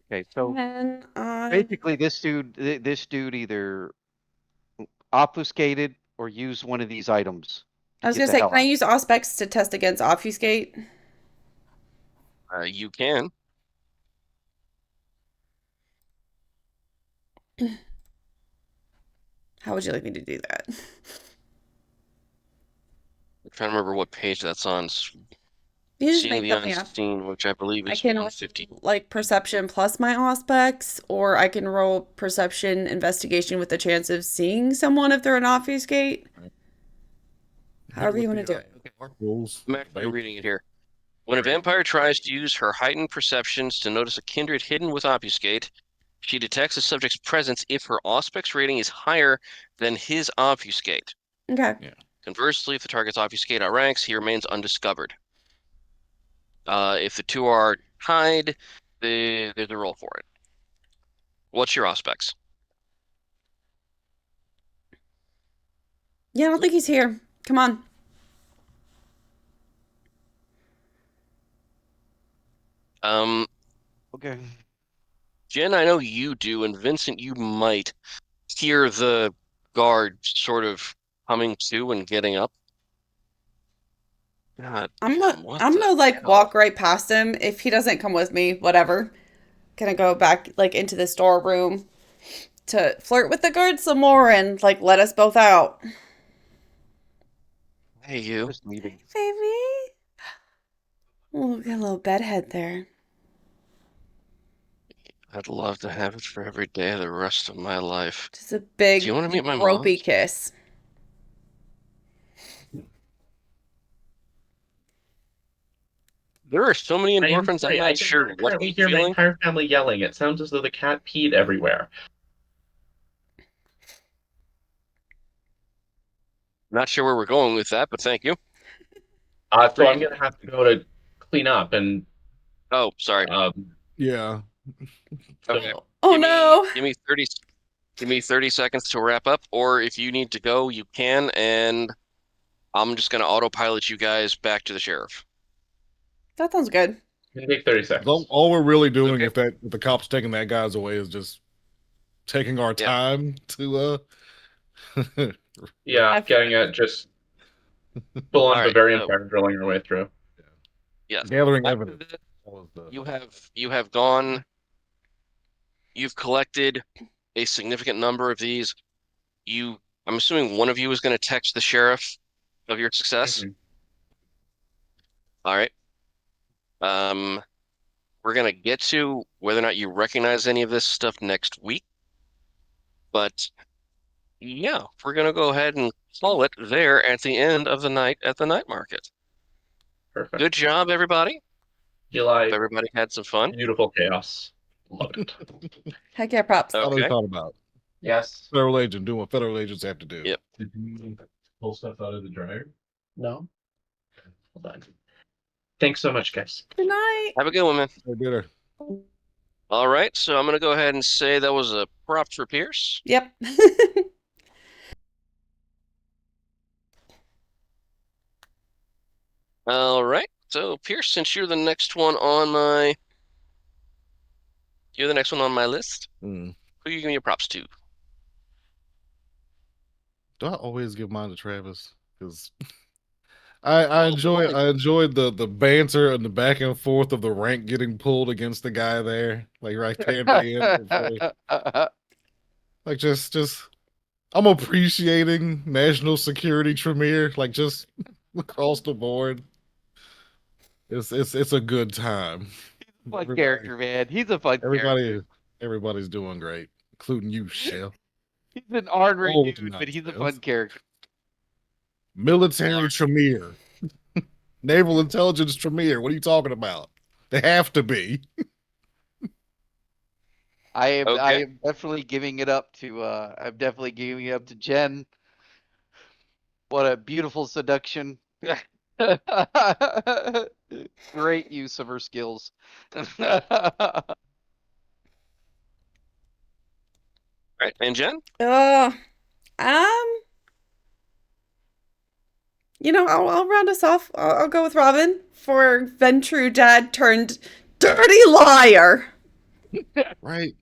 Okay, so can I basically this dude either obfuscated or used one of these items I to was get gonna the say, hell can I out. use Auspex to test against obfuscate? You can. How would you like me to do that? I'm trying to remember what page that's on. You just Seeing make the something up. Unseen, which I believe I is can roll 150. like perception plus my Auspex, or I can roll perception investigation with the chance of seeing someone if they're an obfuscate. However you want to do it. Rules. I'm actually reading it here. When a vampire tries to use her heightened perceptions to notice a kindred hidden with obfuscate, she detects the subject's presence if her Auspex rating is higher than his obfuscate. Okay. Yeah. Conversely, if the target's obfuscate outranks, he remains undiscovered. If the two are tied, there's a roll for it. What's your Auspex? Yeah, I don't think he's here. Come on. Okay. Jen, I know you do, and Vincent, you might hear the guard sort of coming to and getting up. God damn, what I'm the gonna like hell? walk right past him. If he doesn't come with me, whatever. Gonna go back like into the storeroom to flirt with the guard some more and like let us both out. Hey, you. Just leaving. Hey, baby. Oh, got a little bedhead there. I'd love to have it for every day of the rest of my life. Just a Do you big want to meet my mom? ropey kiss. There are so many I am endorphins, I'm sorry, I not can sure what currently I'm hear my feeling. entire family yelling. It sounds as though the cat peed everywhere. Not sure where we're going with that, but thank you. So I'm gonna have to go to clean up and Oh, sorry. Yeah. Okay. Oh no. Give me 30 seconds to wrap up, or if you need to go, you can, and I'm just gonna autopilot you guys back to the sheriff. That sounds good. it'll take 30 seconds. All we're really doing Okay. if the cops taking that guy's away is just taking our Yeah. time to Yeah, I've- getting it just full on All right, Bavarian so fire drilling our way through. yes. gathering After evidence. this, All of you have gone, you've collected a significant number of these. I'm assuming one of you is going to text the sheriff of your success. Mhm. All right. Um, we're going to get to whether or not you recognize any of this stuff next week, but yeah, we're gonna go ahead and call it there at the end of the night at the night market. Perfect. Good job, everybody. Eli, Everybody had some fun. beautiful chaos. Love it. Heck yeah, props. That's what I Okay. thought about. Yes. Federal agent doing what federal agents have to do. Yep. Did you pull stuff out of the dryer? No. Hold on. Thanks so much, guys. Good night. Have a good one, man. They did her. All right, so I'm gonna go ahead and say that was a prop for Pierce. Yep. All right, so Pierce, since you're the next one on my list. Mm. Who are you giving your props to? Do I always give mine to Travis? Because I enjoyed the banter and the back and forth of the rank getting pulled against the guy there, like right there at the end. Like just I'm appreciating national security Tremere, like just across the board. It's a good time. Fun character, man. He's a fun character. Everybody's doing great, including you, Chef. He's an ornery Oh, dude, but he's a nonsense. fun character. Military Tremere. Naval intelligence Tremere. What are you talking about? They have to be. I am Okay. definitely giving it up to Jen. What a beautiful seduction. Great use of her skills. All right, and Jen? I'll round us off. I'll go with Robin for Ventrue Dad turned dirty liar. Right.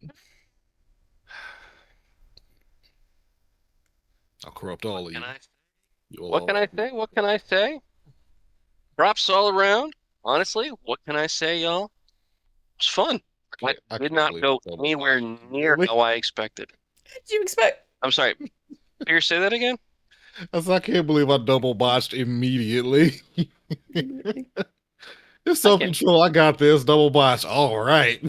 I'll corrupt all of you. What can I say? What can I say? Props all around. Honestly, what can I say, y'all? It was fun. I Did not can't go believe anywhere near Really? how I expected. What did you expect? I'm sorry. Pierce, say that again? I can't believe I double botched immediately. It's self-control. I got this. Double botch. All right.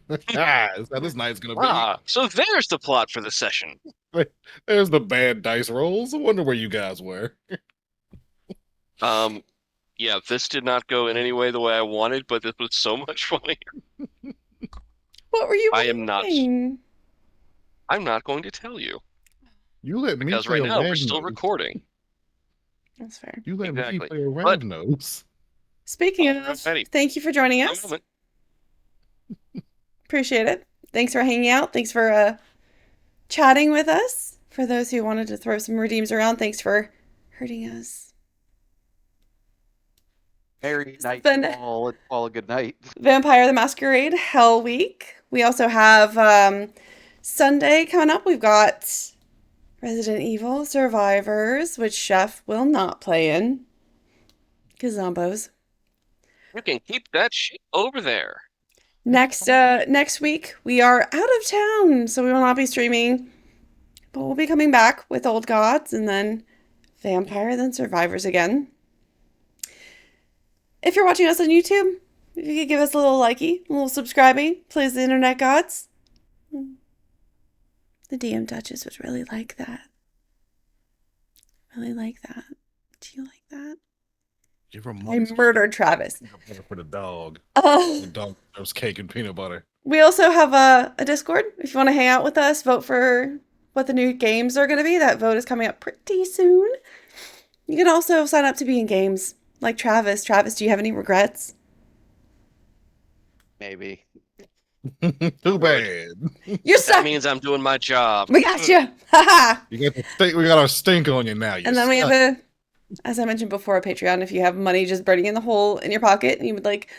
That's how this night's gonna Ah, so there's the plot for the session. be. There's the bad dice rolls. I wonder where you guys were. Yeah, this did not go in any way the way I wanted, but this was so much funnier. What were you I am not- wondering? I'm not going to tell you You let me because play right a now we're still Ravnos. recording. That's fair. You let Exactly. me play a But- Ravnos. Speaking of, Alrighty. thank you for joining One us. moment. Appreciate it. Thanks for hanging out. Thanks for chatting with us. For those who wanted to throw some redeems around, thanks for hurting us. Merry night, been- all a good night. Vampire the Masquerade Hell Week. We also have Sunday coming up. We've got Resident Evil Survivors, which Chef will not play in. Cause zombos. You can keep that shit over there. Next week we are out of town, so we will not be streaming. But we'll be coming back with Old Gods and then Vampire, then Survivors again. If you're watching us on YouTube, if you could give us a little likey, a little subscribing, please, the internet gods. The DM Duchess would really like that. Really like that. Do you like that? Give her I money murdered Travis. for the dog. Uh, The dog loves cake and peanut butter. we also have a Discord. If you want to hang out with us, vote for what the new games are going to be. That vote is coming up pretty soon. You can also sign up to be in games like Travis. Travis, do you have any regrets? Maybe. Too bad. You're That stuck. means I'm doing my job. We got you. Haha. You got the stink. We got our stink on you now. You And then we suck. have as I mentioned before, a Patreon. If you have money just burning in the hole in your pocket and you would like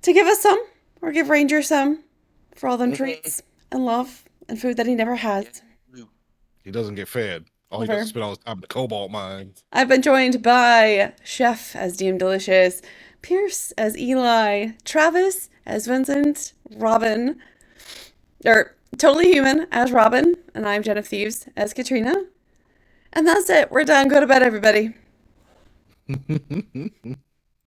to give us some or give Ranger some for all them treats and love and food that he never has. He doesn't get fed. All he Never. does is spend all his time in the cobalt mines. I've been joined by Chef as DM Delicious, Pierce as Eli, Travis as Vincent, Robin, or Totally Human as Robin, and I'm JenOfThieves as Katrina. And that's it. We're done. Go to bed, everybody.